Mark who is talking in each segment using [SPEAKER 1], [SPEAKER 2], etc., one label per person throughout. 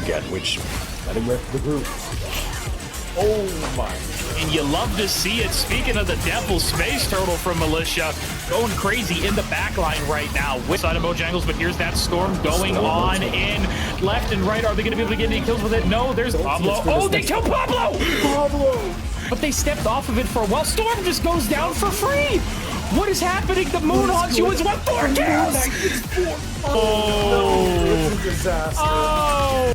[SPEAKER 1] forget which heading with the group. Oh my.
[SPEAKER 2] And you love to see it. Speaking of the Devil Space Turtle from Militia, going crazy in the back line right now with side of Mojangles, but here's that Storm going on in left and right. Are they going to be able to get any kills with it? No, there's Pablo. Oh, they killed Pablo!
[SPEAKER 1] Pablo!
[SPEAKER 2] But they stepped off of it for a while. Storm just goes down for free. What is happening? The moon haunts you. It's 4 kills.
[SPEAKER 1] Oh, it's a disaster.
[SPEAKER 2] Oh.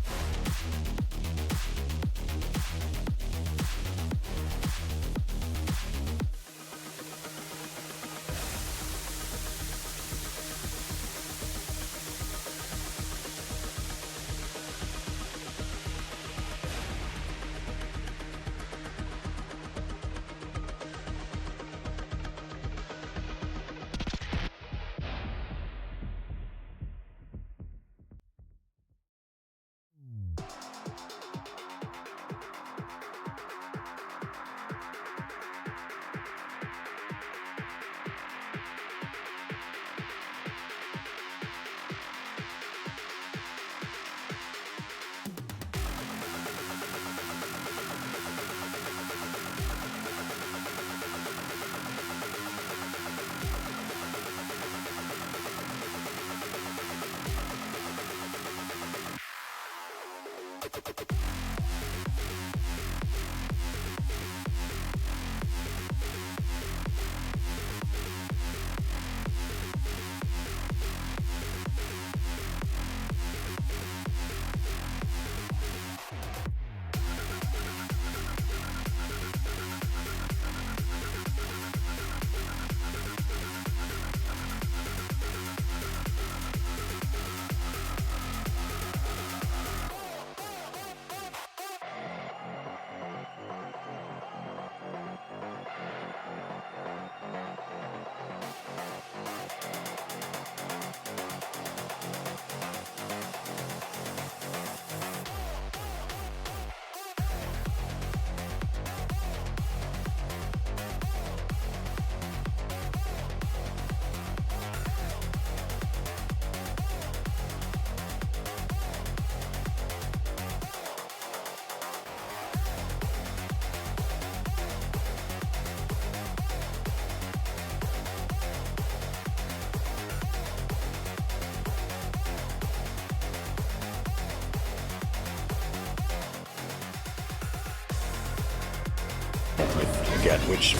[SPEAKER 1] Forget which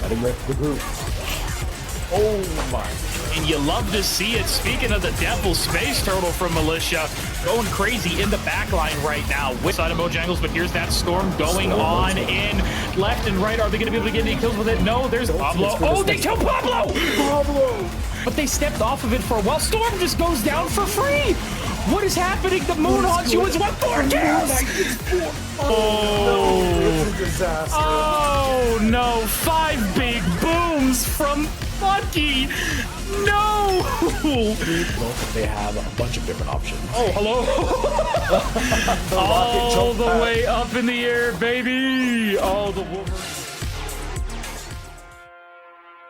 [SPEAKER 1] heading with the group. Oh my.
[SPEAKER 2] And you love to see it. Speaking of the Devil Space Turtle from Militia, going crazy in the back line right now with side of Mojangles, but here's that Storm going on in left and right. Are they going to be able to get any kills with it? No, there's Pablo. Oh, they killed Pablo!
[SPEAKER 1] Pablo!
[SPEAKER 2] But they stepped off of it for a while. Storm just goes down for free. What is happening? The moon haunts you. It's 4 kills.
[SPEAKER 1] Oh, it's a disaster.
[SPEAKER 2] Oh no! 5 big booms from Bucky. No.
[SPEAKER 1] They have a bunch of different options.
[SPEAKER 2] Oh, hello. All the way up in the air, baby. Oh, the Wolverine.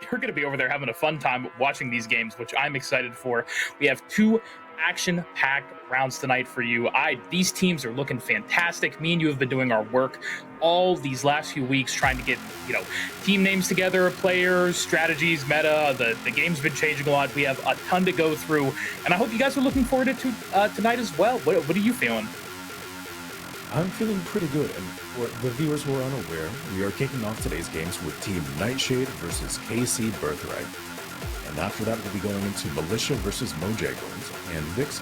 [SPEAKER 2] You're going to be over there having a fun time watching these games, which I'm excited for. We have 2 action-packed rounds tonight for you. These teams are looking fantastic. Me and you have been doing our work all these last few weeks trying to get, team names together, players, strategies, meta. The game's been changing a lot. We have a ton to go through, and I hope you guys are looking forward to tonight as well. What are you feeling?
[SPEAKER 1] I'm feeling pretty good, and for the viewers who are unaware, we are kicking off today's games with Team Nightshade versus KC Birthright. And after that, we'll be going into Militia versus Mojangles. And Vix,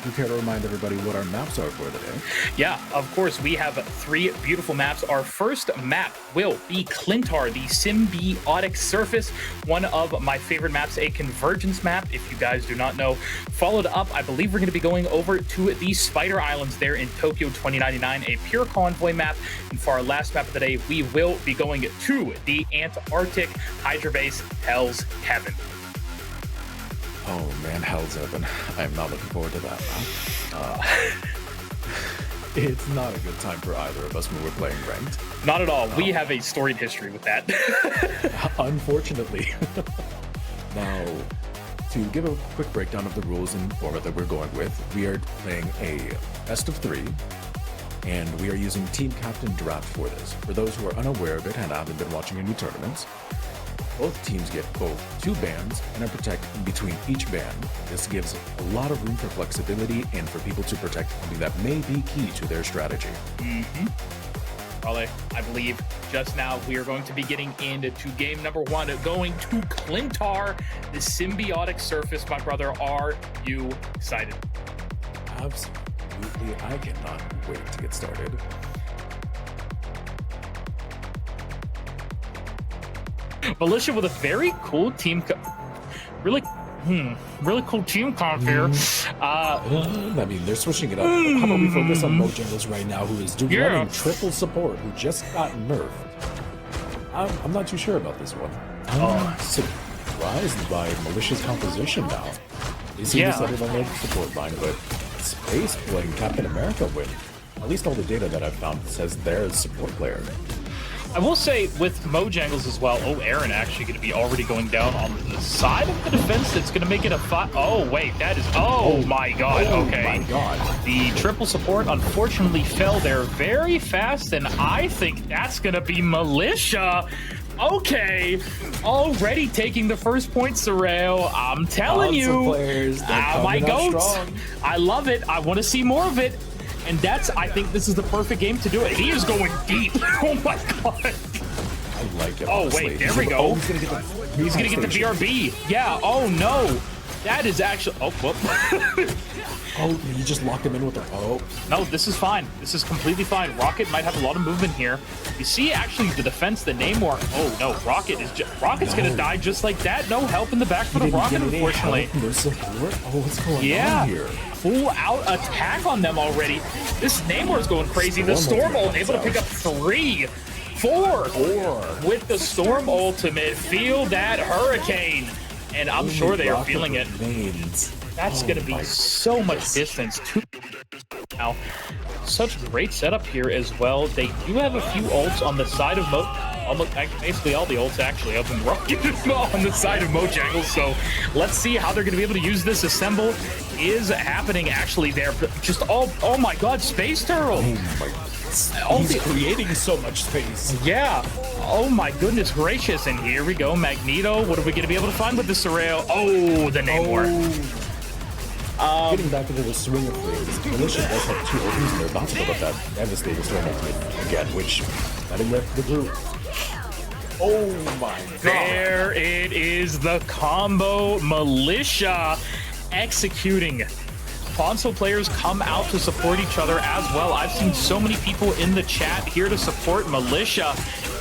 [SPEAKER 1] you care to remind everybody what our maps are for today?
[SPEAKER 2] Yeah, of course. We have 3 beautiful maps. Our first map will be Clintar, the symbiotic surface, one of my favorite maps, a convergence map, if you guys do not know. Followed up, I believe we're going to be going over to the Spider Islands there in Tokyo 2099, a pure convoy map. And for our last map of the day, we will be going to the Antarctic Hydra base, Hell's Heaven.
[SPEAKER 1] Oh man, Hell's Heaven. I'm not looking forward to that now. It's not a good time for either of us when we're playing ranked.
[SPEAKER 2] Not at all. We have a storied history with that.
[SPEAKER 1] Unfortunately. Now, to give a quick breakdown of the rules and format that we're going with, we are playing a best of 3, and we are using Team Captain Draft for this. For those who are unaware of it and haven't been watching any tournaments, both teams get both 2 bans and a protect in between each ban. This gives a lot of room for flexibility and for people to protect something that may be key to their strategy.
[SPEAKER 2] Raleigh, I believe just now we are going to be getting into game number 1, going to Clintar, the symbiotic surface. My brother, are you excited?
[SPEAKER 1] Absolutely, I cannot wait to get started.
[SPEAKER 2] Militia with a very cool team, really cool team comp here.
[SPEAKER 1] I mean, they're switching it up. How about we focus on Mojangles right now, who is running triple support, who just got nerfed. I'm not too sure about this one. I'm surprised by Militia's composition now. They seem to settle on their support line, but Space playing Captain America win. At least all the data that I've found says they're a support player.
[SPEAKER 2] I will say with Mojangles as well. Oh, Aaron actually going to be already going down on the side of the defense. That's going to make it a 5. Oh, wait, that is. Oh my God. Okay.
[SPEAKER 1] Oh my God.
[SPEAKER 2] The triple support unfortunately fell there very fast, and I think that's going to be Militia. Okay, already taking the first point, Sorrel. I'm telling you, my goats. I love it. I want to see more of it. And I think this is the perfect game to do it. He is going deep. Oh my God.
[SPEAKER 1] I like it.
[SPEAKER 2] Oh,
[SPEAKER 1] honestly.
[SPEAKER 2] wait, there we go.
[SPEAKER 1] He's
[SPEAKER 2] gonna get the BRB. Yeah, oh no. That is actually, oh, whoop.
[SPEAKER 1] Oh, you just locked him in with
[SPEAKER 2] No, this is fine. This is completely fine. Rocket might have a lot of movement here. You see, actually, the defense, the Namor. Oh no, Rocket's gonna die just like that. No help in the back for the Rocket, unfortunately.
[SPEAKER 1] No support? Oh, what's going on here?
[SPEAKER 2] Full out attack on them already. This Namor's going crazy. The Storm ult able to pick up 3, 4 with the Storm ultimate. Feel that hurricane. And I'm sure they are feeling it. That's going to be so much distance. Now, such great setup here as well. They do have a few ults on the side of basically all the ults actually up in Rocket on the side of Mojangles. So let's see how they're going to be able to use this. Assemble is happening actually there. Just oh my God, Space Turtle.
[SPEAKER 1] He's creating so much space.
[SPEAKER 2] Yeah. Oh my goodness gracious. And here we go, Magneto. What are we going to be able to find with the Sorrel? Oh, the Namor.
[SPEAKER 1] Getting back into the swing of things, Militia does have 2 opens, and they're about to build up that devastating storm ultimate again, which letting the group. Oh my God.
[SPEAKER 2] There it is, the combo. Militia executing. Console players come out to support each other as well. I've seen so many people in the chat here to support Militia,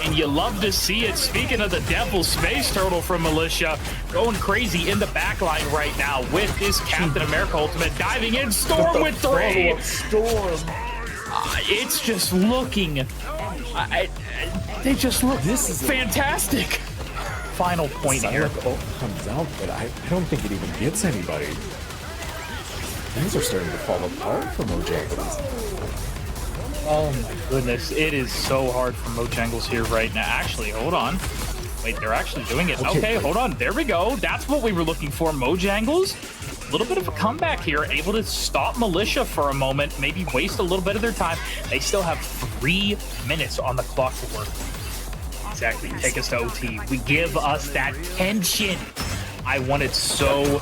[SPEAKER 2] and you love to see it. Speaking of the devil, Space Turtle from Militia going crazy in the backline right now with this Captain America ultimate diving in. Storm with 3.
[SPEAKER 1] Storm.
[SPEAKER 2] It's just looking. They just look.
[SPEAKER 1] This is
[SPEAKER 2] fantastic. Final point here.
[SPEAKER 1] Comes out, but I don't think it even gets anybody. Things are starting to fall apart for Mojangles.
[SPEAKER 2] Oh my goodness, it is so hard for Mojangles here right now. Actually, hold on. Wait, they're actually doing it. Okay, hold on. There we go. That's what we were looking for. Mojangles, a little bit of a comeback here, able to stop Militia for a moment, maybe waste a little bit of their time. They still have 3 minutes on the clock to work. Exactly. Take us to OT. We give us that tension. I want it so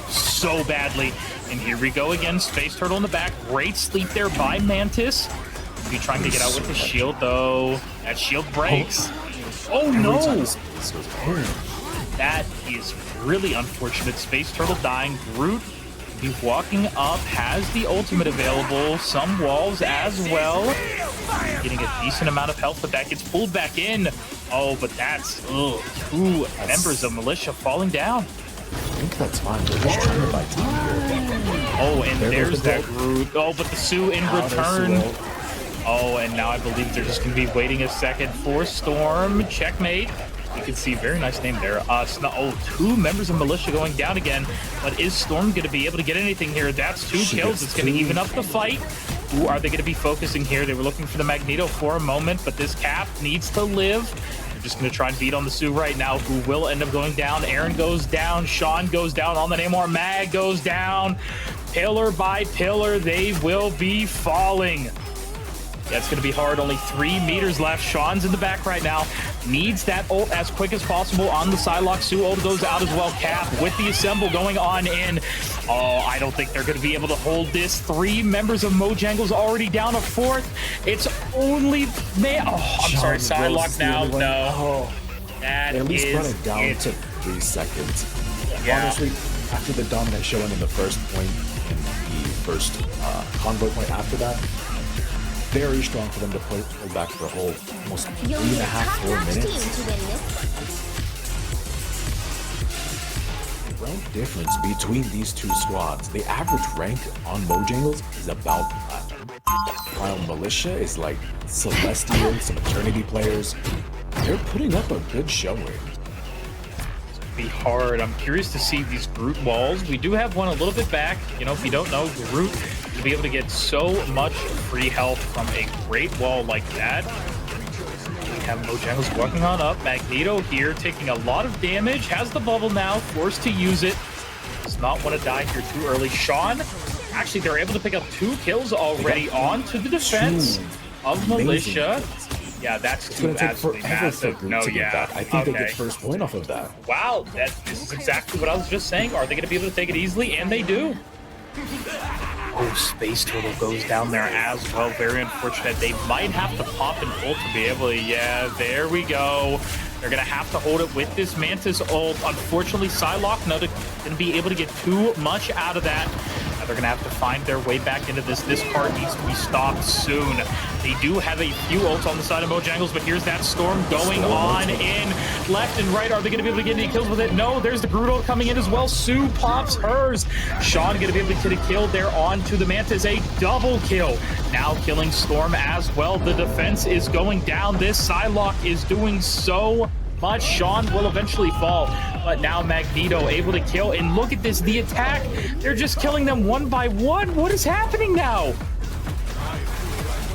[SPEAKER 2] badly. And here we go again. Space Turtle in the back. Great sleep there by Mantis. Be trying to get out with the shield, though. That shield breaks. Oh, no. That is really unfortunate. Space Turtle dying. Groot be walking up. Has the ultimate available. Some walls as well. Getting a decent amount of health, but that gets pulled back in. Oh, but that's 2 members of Militia falling down.
[SPEAKER 1] I think that's fine. They're just trying to buy time here.
[SPEAKER 2] Oh, and there's that Groot. Oh, but the Sue in return. Oh, and now I believe they're just going to be waiting a second for Storm. Checkmate. You can see, very nice name there. 2 members of Militia going down again. But is Storm going to be able to get anything here? That's 2 kills. It's going to even up the fight. Who are they going to be focusing here? They were looking for the Magneto for a moment, but this Cap needs to live. just going to try and beat on the Sue right now, who will end up going down. Aaron goes down. Sean goes down on the Namor. Mag goes down. Pillar by pillar, they will be falling. Yeah, it's going to be hard. Only 3 meters left. Sean's in the back right now. Needs that ult as quick as possible on the Psylocke. Sue ult goes out as well. Cap with the assemble going on in. Oh, I don't think they're going to be able to hold this. 3 members of Mojangles already down a 4th. It's only... Oh, I'm sorry. Psylocke now. No.
[SPEAKER 1] Oh,
[SPEAKER 2] that
[SPEAKER 1] at least
[SPEAKER 2] is
[SPEAKER 1] run it down
[SPEAKER 2] it.
[SPEAKER 1] to 3 seconds.
[SPEAKER 2] Yeah.
[SPEAKER 1] Honestly, after the dominant showing in the first point and the first convoy point after that, very strong for them to pull back for a whole almost 3.5, 4 minutes. The rank difference between these 2 squads, the average rank on Mojangles is about platinum, while Militia is like Celestial, some Eternity players. They're putting up a good showing.
[SPEAKER 2] Be hard. I'm curious to see these Groot walls. We do have one a little bit back. You know, if you don't know, Groot to be able to get so much free health from a great wall like that. We have Mojangles walking on up. Magneto here taking a lot of damage. Has the bubble now, forced to use it. Does not want to die here too early. Sean, actually, they're able to pick up 2 kills already onto the defense of Militia. Yeah, that's too absolutely massive. No, yeah.
[SPEAKER 1] I think they get first point off of that.
[SPEAKER 2] Wow, this is exactly what I was just saying. Are they going to be able to take it easily? And they do. Oh, Space Turtle goes down there as well. Very unfortunate. They might have to pop an ult to be able to... Yeah, there we go. They're going to have to hold it with this Mantis ult. Unfortunately, Psylocke not going to be able to get too much out of that. Now they're going to have to find their way back into this. This card needs to be stopped soon. They do have a few ults on the side of Mojangles, but here's that Storm going on in left and right. Are they going to be able to get any kills with it? No, there's the Groot ult coming in as well. Sue pops hers. Sean going to be able to get a kill there onto the Mantis. A double kill. Now killing Storm as well. The defense is going down. This Psylocke is doing so much. Sean will eventually fall, but now Magneto able to kill. And look at this, the attack. They're just killing them one by one. What is happening now?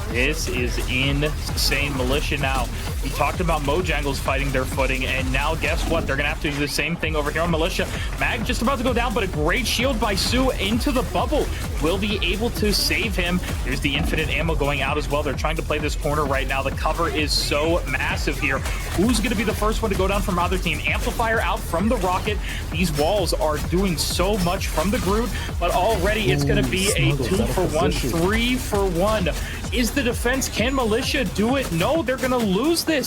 [SPEAKER 2] This is insane. Militia now. We talked about Mojangles fighting their footing, and now guess what? They're going to have to do the same thing over here on Militia. Mag just about to go down, but a great shield by Sue into the bubble. Will be able to save him. There's the infinite ammo going out as well. They're trying to play this corner right now. The cover is so massive here. Who's going to be the first one to go down from either team? Amplifier out from the rocket. These walls are doing so much from the Groot, but already it's going to be a 2-for-1, 3-for-1. Is the defense? Can Militia do it? No, they're going to lose this.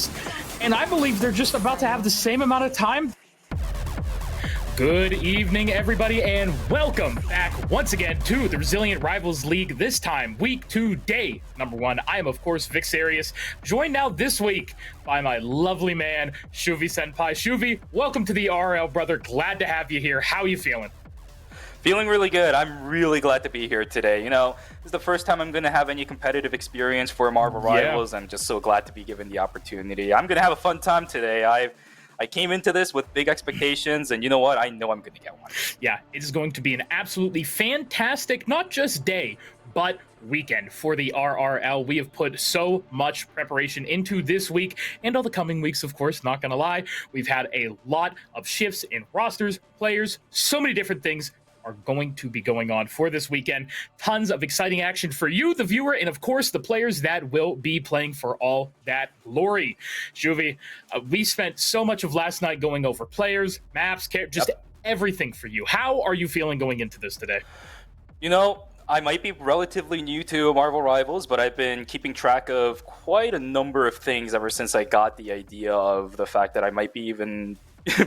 [SPEAKER 2] And I believe they're just about to have the same amount of time. Good evening, everybody, and welcome back once again to the Resilient Rivals League. This time, week 2, day number 1. I am, of course, Vixarius, joined now this week by my lovely man, Shuvi Senpai. Shuvi, welcome to the RRL, brother. Glad to have you here. How are you feeling?
[SPEAKER 3] Feeling really good. I'm really glad to be here today. You know, this is the first time I'm going to have any competitive experience for Marvel Rivals. I'm just so glad to be given the opportunity. I'm going to have a fun time today. I came into this with big expectations, and you know what? I know I'm going to get one.
[SPEAKER 2] Yeah, it is going to be an absolutely fantastic, not just day, but weekend for the RRL. We have put so much preparation into this week and all the coming weeks, of course, not going to lie. We've had a lot of shifts in rosters, players, so many different things are going to be going on for this weekend. Tons of exciting action for you, the viewer, and of course the players that will be playing for all that glory. Shuvi, we spent so much of last night going over players, maps, just everything for you. How are you feeling going into this today?
[SPEAKER 3] You know, I might be relatively new to Marvel Rivals, but I've been keeping track of quite a number of things ever since I got the idea of the fact that I might be even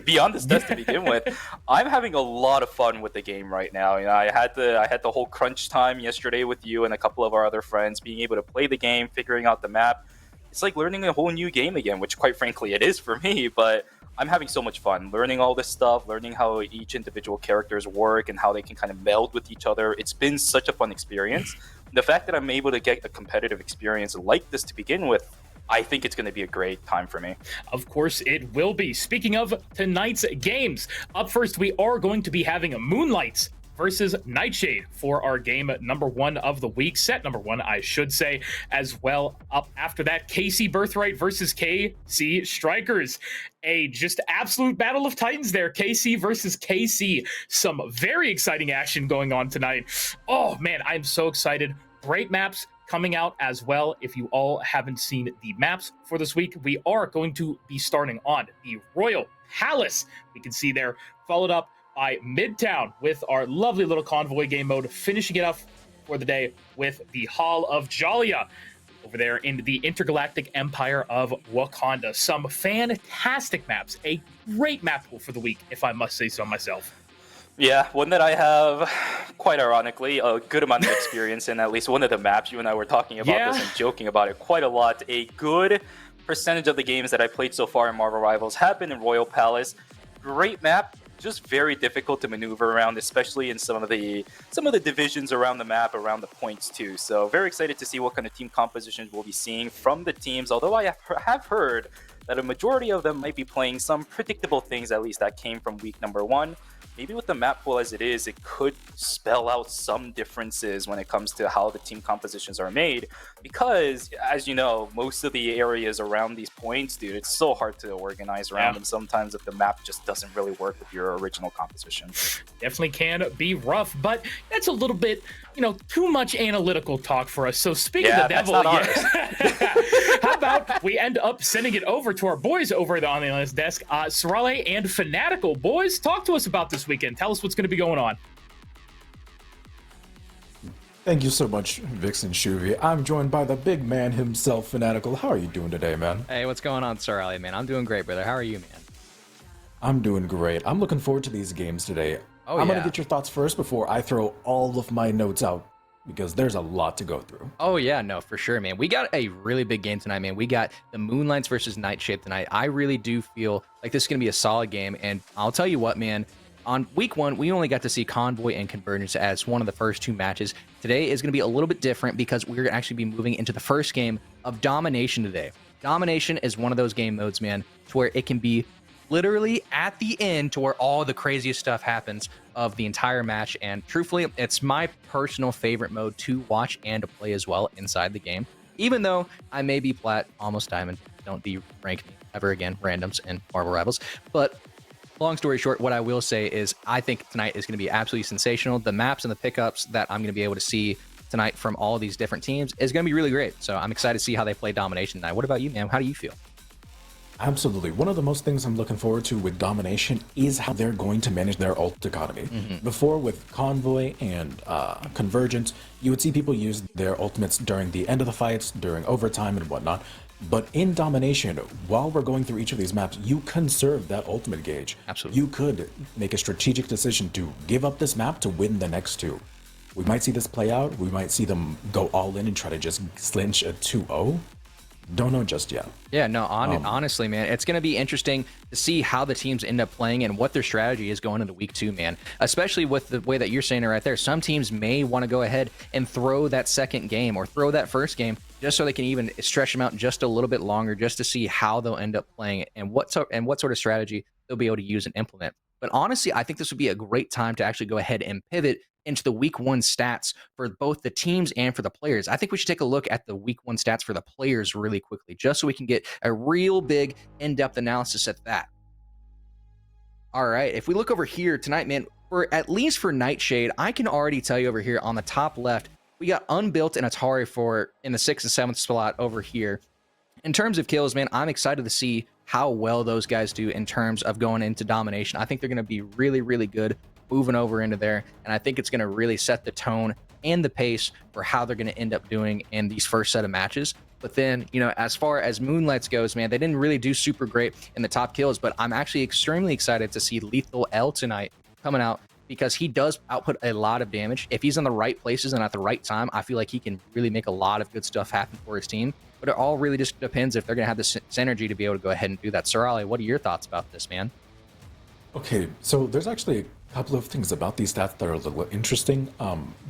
[SPEAKER 3] beyond this test to begin with. I'm having a lot of fun with the game right now. You know, I had the whole crunch time yesterday with you and a couple of our other friends, being able to play the game, figuring out the map. It's like learning a whole new game again, which quite frankly it is for me, but I'm having so much fun learning all this stuff, learning how each individual characters work and how they can kind of meld with each other. It's been such a fun experience. The fact that I'm able to get a competitive experience like this to begin with, I think it's going to be a great time for me.
[SPEAKER 2] Of course it will be. Speaking of tonight's games, up first we are going to be having a Moonlights versus Nightshade for our game number 1 of the week, set number 1, I should say, as well. Up after that, KC Birthright versus KC Strikers. A just absolute battle of titans there, KC versus KC. Some very exciting action going on tonight. Oh man, I'm so excited. Great maps coming out as well. If you all haven't seen the maps for this week, we are going to be starting on the Royal Palace. We can see there, followed up by Midtown with our lovely little convoy game mode, finishing it up for the day with the Hall of Jalia over there in the Intergalactic Empire of Wakanda. Some fantastic maps, a great map pool for the week, if I must say so myself.
[SPEAKER 3] Yeah, one that I have, quite ironically, a good amount of experience in. At least one of the maps. You and I were talking about this and joking about it quite a lot. A good percentage of the games that I played so far in Marvel Rivals have been in Royal Palace. Great map, just very difficult to maneuver around, especially in some of the divisions around the map, around the points too. So very excited to see what kind of team compositions we'll be seeing from the teams. Although I have heard that a majority of them might be playing some predictable things, at least that came from week number 1. Maybe with the map pool as it is, it could spell out some differences when it comes to how the team compositions are made. Because, as you know, most of the areas around these points, dude, it's so hard to organize around them sometimes if the map just doesn't really work with your original composition.
[SPEAKER 2] Definitely can be rough, but that's a little bit, too much analytical talk for us. So speaking of the devil, how about we end up sending it over to our boys over on the analyst desk, Sorale and Fanatical. Boys, talk to us about this weekend. Tell us what's going to be going on.
[SPEAKER 1] Thank you so much, Vixen Shuvi. I'm joined by the big man himself, Fanatical. How are you doing today, man?
[SPEAKER 4] Hey, what's going on, Sorale, man? I'm doing great, brother. How are you, man?
[SPEAKER 1] I'm doing great. I'm looking forward to these games today. I'm going to get your thoughts first before I throw all of my notes out, because there's a lot to go through.
[SPEAKER 4] Oh, yeah, no, for sure, man. We got a really big game tonight, man. We got the Moonlights versus Nightshade tonight. I really do feel like this is going to be a solid game, and I'll tell you what, man. On week 1, we only got to see Convoy and Convergence as one of the first 2 matches. Today is going to be a little bit different because we're going to actually be moving into the first game of Domination today. Domination is one of those game modes, man, to where it can be literally at the end to where all the craziest stuff happens of the entire match. And truthfully, it's my personal favorite mode to watch and to play as well inside the game. Even though I may be plat, almost diamond, don't de-rank me ever again, randoms and Marvel Rivals. But long story short, what I will say is I think tonight is going to be absolutely sensational. The maps and the pickups that I'm going to be able to see tonight from all these different teams is going to be really great. So I'm excited to see how they play Domination tonight. What about you, man? How do you feel?
[SPEAKER 1] Absolutely. One of the most things I'm looking forward to with Domination is how they're going to manage their ult economy. Before, with Convoy and Convergence, you would see people use their ultimates during the end of the fights, during overtime and whatnot. But in Domination, while we're going through each of these maps, you conserve that ultimate gauge.
[SPEAKER 4] Absolutely.
[SPEAKER 1] You could make a strategic decision to give up this map to win the next 2. We might see this play out. We might see them go all in and try to just clinch a 2-0. Don't know just yet.
[SPEAKER 4] Yeah, no, honestly, man, it's going to be interesting to see how the teams end up playing and what their strategy is going into week 2, man. Especially with the way that you're saying it right there. Some teams may want to go ahead and throw that second game or throw that first game just so they can even stretch them out just a little bit longer, just to see how they'll end up playing and what sort of strategy they'll be able to use and implement. But honestly, I think this would be a great time to actually go ahead and pivot into the week 1 stats for both the teams and for the players. I think we should take a look at the week 1 stats for the players really quickly, just so we can get a real big in-depth analysis at that. All right, if we look over here tonight, man, at least for Nightshade, I can already tell you over here on the top left, we got Unbuilt and Atari in the 6th and 7th slot over here. In terms of kills, man, I'm excited to see how well those guys do in terms of going into Domination. I think they're going to be really, really good moving over into there, and I think it's going to really set the tone and the pace for how they're going to end up doing in these first set of matches. But then, as far as Moonlights goes, man, they didn't really do super great in the top kills, but I'm actually extremely excited to see Lethal L tonight coming out, because he does output a lot of damage. If he's in the right places and at the right time, I feel like he can really make a lot of good stuff happen for his team. But it all really just depends if they're going to have the synergy to be able to go ahead and do that. Sorale, what are your thoughts about this, man?
[SPEAKER 1] Okay, so there's actually a couple of things about these stats that are a little interesting.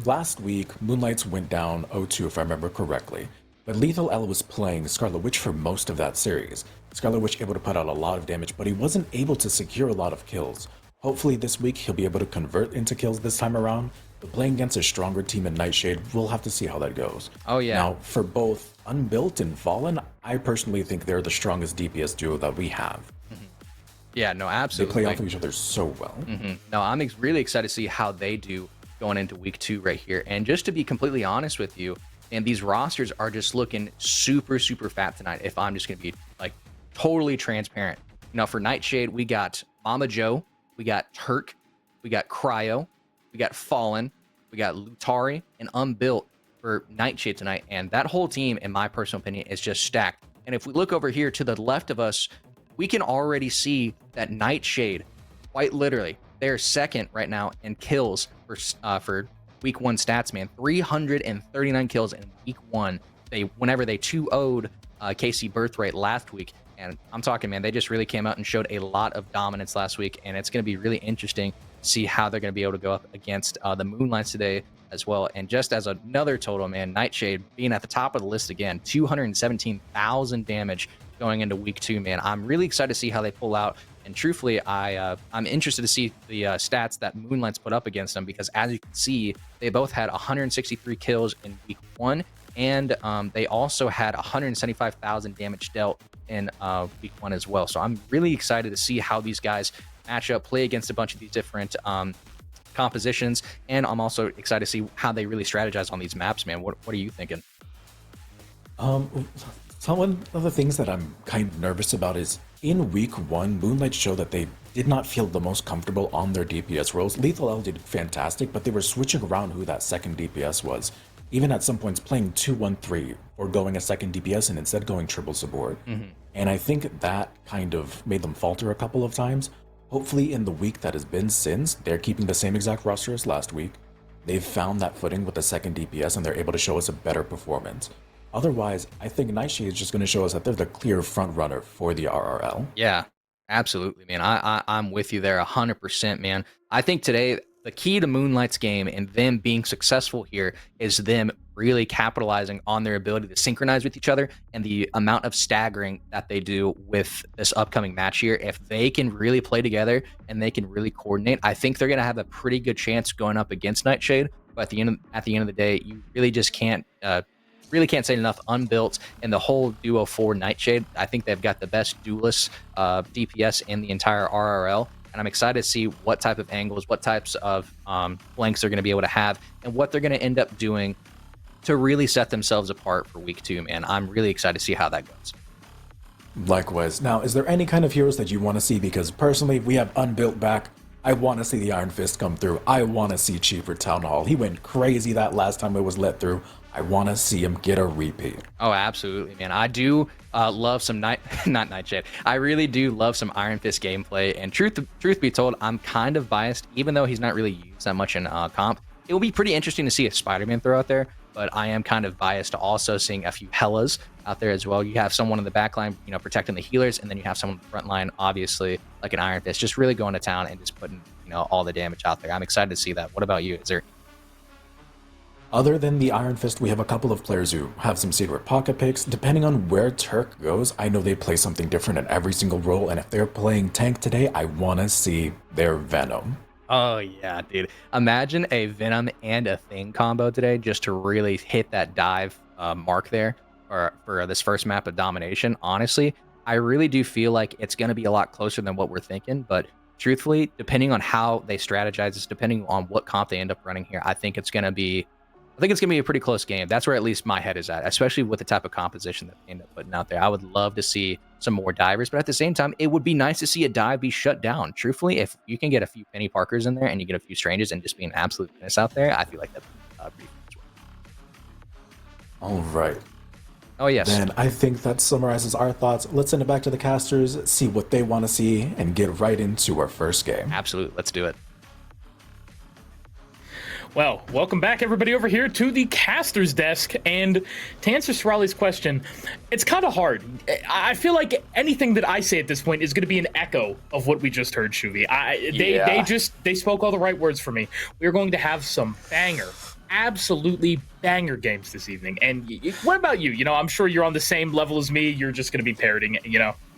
[SPEAKER 1] Last week, Moonlights went down 0-2, if I remember correctly. But Lethal L was playing Scarlet Witch for most of that series. Scarlet Witch able to put out a lot of damage, but he wasn't able to secure a lot of kills. Hopefully this week he'll be able to convert into kills this time around, but playing against a stronger team in Nightshade, we'll have to see how that goes.
[SPEAKER 4] Oh, yeah.
[SPEAKER 1] Now, for both Unbuilt and Fallen, I personally think they're the strongest DPS duo that we have.
[SPEAKER 4] Yeah, no,
[SPEAKER 1] They
[SPEAKER 4] absolutely.
[SPEAKER 1] play off of each other so well.
[SPEAKER 4] No, I'm really excited to see how they do going into week 2 right here. And just to be completely honest with you, and these rosters are just looking super, super fat tonight, if I'm just going to be like totally transparent. For Nightshade, we got Mama Joe, we got Turk, we got Cryo, we got Fallen, we got Lutari, and Unbuilt for Nightshade tonight. And that whole team, in my personal opinion, is just stacked. And if we look over here to the left of us, we can already see that Nightshade, quite literally, they're second right now in kills for week 1 stats, man. 339 kills in week 1. Whenever they 2-0'd KC Birthright last week. And I'm talking, man, they just really came out and showed a lot of dominance last week. And it's going to be really interesting to see how they're going to be able to go up against the Moonlights today as well. And just as another total, man, Nightshade being at the top of the list again, 217,000 damage going into week 2, man. I'm really excited to see how they pull out. And truthfully, I'm interested to see the stats that Moonlights put up against them, because as you can see, they both had 163 kills in week 1, and they also had 175,000 damage dealt in week 1 as well. So I'm really excited to see how these guys match up, play against a bunch of these different compositions, and I'm also excited to see how they really strategize on these maps, man. What are you thinking?
[SPEAKER 1] So one of the things that I'm kind of nervous about is in week 1, Moonlight showed that they did not feel the most comfortable on their DPS roles. Lethal L did fantastic, but they were switching around who that second DPS was. Even at some points playing 2-1-3 or going a second DPS and instead going triple support. And I think that kind of made them falter a couple of times. Hopefully in the week that has been since, they're keeping the same exact roster as last week. They've found that footing with the second DPS and they're able to show us a better performance. Otherwise, I think Nightshade is just going to show us that they're the clear front runner for the RRL.
[SPEAKER 4] Yeah, absolutely, man. I'm with you there 100%, man. I think today the key to Moonlight's game and them being successful here is them really capitalizing on their ability to synchronize with each other and the amount of staggering that they do with this upcoming match here. If they can really play together and they can really coordinate, I think they're going to have a pretty good chance going up against Nightshade. But at the end of the day, you really just can't say enough. Unbuilt and the whole duo for Nightshade, I think they've got the best duelist DPS in the entire RRL. And I'm excited to see what type of angles, what types of flanks they're going to be able to have, and what they're going to end up doing to really set themselves apart for week 2, man. I'm really excited to see how that goes.
[SPEAKER 1] Likewise. Now, is there any kind of heroes that you want to see? Because personally, we have Unbuilt back. I want to see the Iron Fist come through. I want to see Cheaper Town Hall. He went crazy that last time it was let through. I want to see him get a repeat.
[SPEAKER 4] Oh, absolutely, man. I do love some not Nightshade. I really do love some Iron Fist gameplay. And truth be told, I'm kind of biased, even though he's not really used that much in comp. It will be pretty interesting to see a Spider-Man throw out there, but I am kind of biased to also seeing a few Hellas out there as well. You have someone in the back line, protecting the healers, and then you have someone in the front line, obviously, like an Iron Fist, just really going to town and just putting, all the damage out there. I'm excited to see that. What about you? Is there...
[SPEAKER 1] Other than the Iron Fist, we have a couple of players who have some secret pocket picks. Depending on where Turk goes, I know they play something different in every single role, and if they're playing tank today, I want to see their Venom.
[SPEAKER 4] Oh, yeah, dude. Imagine a Venom and a Thing combo today just to really hit that dive mark there for this first map of domination. Honestly, I really do feel like it's going to be a lot closer than what we're thinking, but truthfully, depending on how they strategize this, depending on what comp they end up running here, I think it's going to be a pretty close game. That's where at least my head is at, especially with the type of composition that they end up putting out there. I would love to see some more divers, but at the same time, it would be nice to see a dive be shut down. Truthfully, if you can get a few Penny Parkers in there and you get a few Strangers and just be an absolute menace out there, I feel like that'd be pretty fun as well.
[SPEAKER 1] All right.
[SPEAKER 4] Oh, yes.
[SPEAKER 1] Then I think that summarizes our thoughts. Let's send it back to the casters, see what they want to see, and get right into our first game.
[SPEAKER 4] Absolutely. Let's do it.
[SPEAKER 2] Well, welcome back, everybody, over here to the caster's desk. And to answer Sorali's question, it's kind of hard. I feel like anything that I say at this point is going to be an echo of what we just heard, Shuvi. They spoke all the right words for me. We're going to have some absolutely banger games this evening. And what about you? I'm sure you're on the same level as me. You're just going to be parroting it,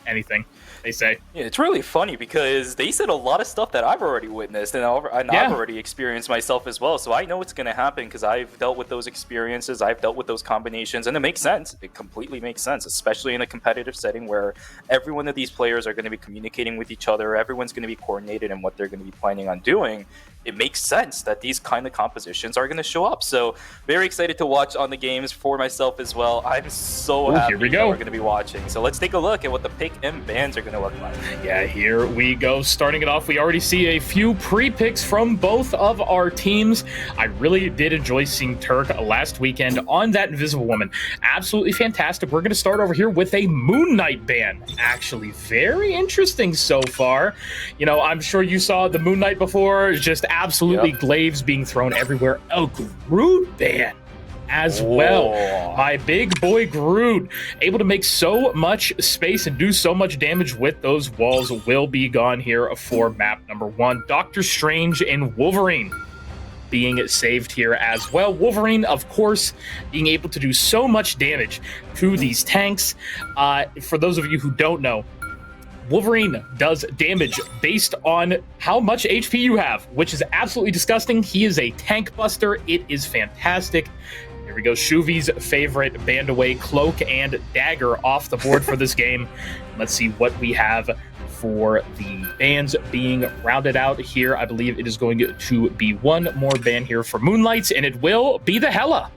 [SPEAKER 2] anything, they say.
[SPEAKER 3] Yeah, it's really funny because they said a lot of stuff that I've already witnessed and I've already experienced myself as well. So I know it's going to happen because I've dealt with those experiences, I've dealt with those combinations, and it makes sense. It completely makes sense, especially in a competitive setting where every one of these players are going to be communicating with each other. Everyone's going to be coordinated in what they're going to be planning on doing. It makes sense that these kind of compositions are going to show up. So very excited to watch on the games for myself as well. I'm so happy
[SPEAKER 2] here we
[SPEAKER 3] that
[SPEAKER 2] go.
[SPEAKER 3] we're going to be watching. So let's take a look at what the pick and bans are going to look like.
[SPEAKER 2] Yeah, here we go. Starting it off, we already see a few pre-picks from both of our teams. I really did enjoy seeing Turk last weekend on that Invisible Woman. Absolutely fantastic. We're going to start over here with a Moon Knight ban. Actually, very interesting so far. You know, I'm sure you saw the Moon Knight before. Just absolutely glaives being thrown everywhere. Oh, Groot ban as well. My big boy Groot, able to make so much space and do so much damage with those walls, will be gone here for map number 1. Doctor Strange and Wolverine being saved here as well. Wolverine, of course, being able to do so much damage to these tanks. For those of you who don't know, Wolverine does damage based on how much HP you have, which is absolutely disgusting. He is a tank buster. It is fantastic. Here we go. Shuvi's favorite banned away cloak and dagger off the board for this game. Let's see what we have for the bans being rounded out here. I believe it is going to be one more ban here for Moonlights, and it will be the Hela.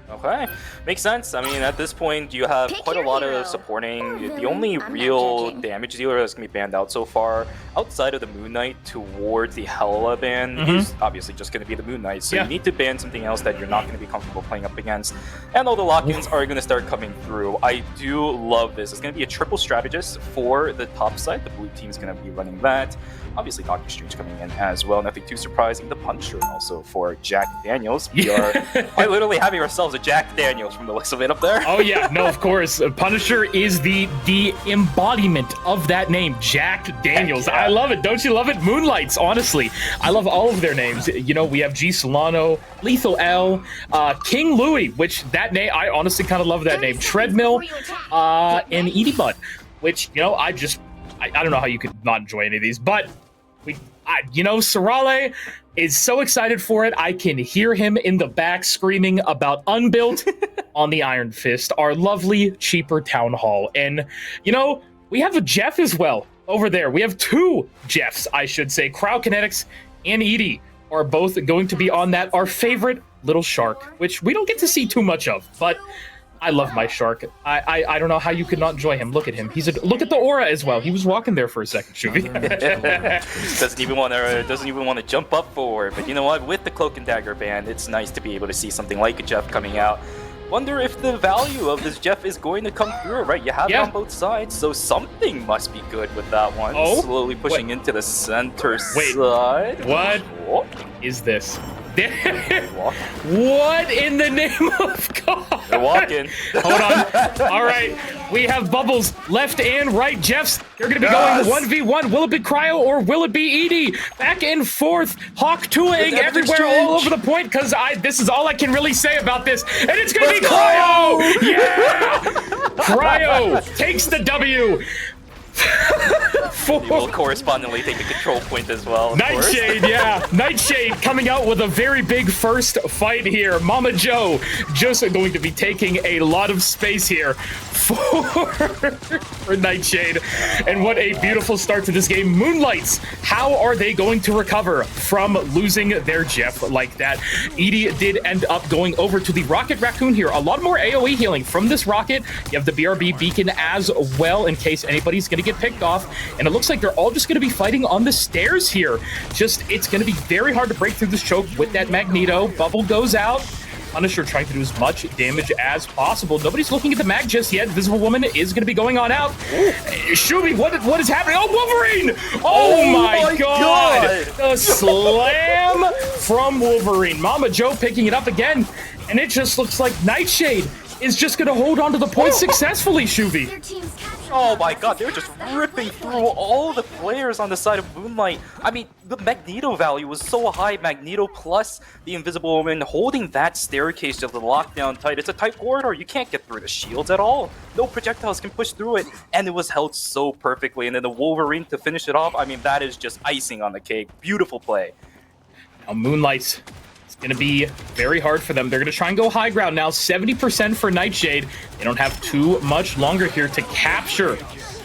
[SPEAKER 3] Okay, makes sense. I mean, at this point, you have quite a lot of supporting. The only real damage dealer that's going to be banned out so far, outside of the Moon Knight towards the Hela ban, is obviously just going to be the Moon Knight. So you need to ban something else that you're not going to be comfortable playing up against. And all the lock-ins are going to start coming through. I do love this. It's going to be a triple strategist for the top side. The blue team's going to be running that. Obviously, Doctor Strange coming in as well. Nothing too surprising. The Punisher also for Jack Daniels. We are quite literally having ourselves a Jack Daniels from the looks of it up there.
[SPEAKER 2] Oh yeah, no, of course. Punisher is the embodiment of that name, Jack Daniels.
[SPEAKER 3] Yeah.
[SPEAKER 2] I love it. Don't you love it? Moonlights, honestly. I love all of their names. You know, we have G Solano, Lethal L, King Louie, which that name, I honestly kind of love that name. Treadmill, and Edie Bud, which, you know, I don't know how you could not enjoy any of these, but you know, Sorale is so excited for it. I can hear him in the back screaming about Unbuilt on the Iron Fist, our lovely, cheaper town hall. And, you know, we have a Jeff as well over there. We have 2 Jeffs, I should say. Crowd Kinetics and Edie are both going to be on that. Our favorite little shark, which we don't get to see too much of, but I love my shark. I don't know how you could not enjoy him. Look at him. Look at the aura as well. He was walking there for a second, Shuvi.
[SPEAKER 3] doesn't even want to jump up forward. But you know what? With the Cloak and Dagger ban, it's nice to be able to see something like a Jeff coming out. Wonder if the value of this Jeff is going to come through, right? You have it on both sides, so something must be good with that one.
[SPEAKER 2] Oh,
[SPEAKER 3] slowly pushing into the center
[SPEAKER 2] Wait,
[SPEAKER 3] side.
[SPEAKER 2] What is this? What in the name of God?
[SPEAKER 3] They're walking.
[SPEAKER 2] Hold on. All right. We have bubbles left and right. Jeffs, they're going to be going 1v1. Will it be Cryo or will it be Edie? Back and forth. Hawk 2ing everywhere all over the point because this is all I can really say about this. And it's going to be Cryo. Yeah. Cryo takes the W.
[SPEAKER 3] He will correspondingly take the control point as well.
[SPEAKER 2] Nightshade, yeah. Nightshade coming out with a very big first fight here. Mama Joe just going to be taking a lot of space here for Nightshade. And what a beautiful start to this game. Moonlights, how are they going to recover from losing their Jeff like that? Edie did end up going over to the Rocket Raccoon here. A lot more AoE healing from this rocket. You have the BRB beacon as well in case anybody's going to get picked off. And it looks like they're all just going to be fighting on the stairs here. It's going to be very hard to break through this choke with that Magneto. Bubble goes out. Punisher trying to do as much damage as possible. Nobody's looking at the mag just yet. Visible Woman is going to be going on out. Shubi, what is happening? Oh, Wolverine! Oh my God! The slam from Wolverine. Mama Joe picking it up again. And it just looks like Nightshade is just going to hold on to the point successfully, Shubi.
[SPEAKER 3] Oh my god, they're just ripping through all the players on the side of Moonlight. I mean, the Magneto value was so high. Magneto plus the Invisible Woman holding that staircase to the lockdown tight. It's a tight corridor. You can't get through the shields at all. No projectiles can push through it. And it was held so perfectly. And then the Wolverine to finish it off. I mean, that is just icing on the cake. Beautiful play.
[SPEAKER 2] Now, Moonlights. Going to be very hard for them. They're going to try and go high ground now. 70% for Nightshade. They don't have too much longer here to capture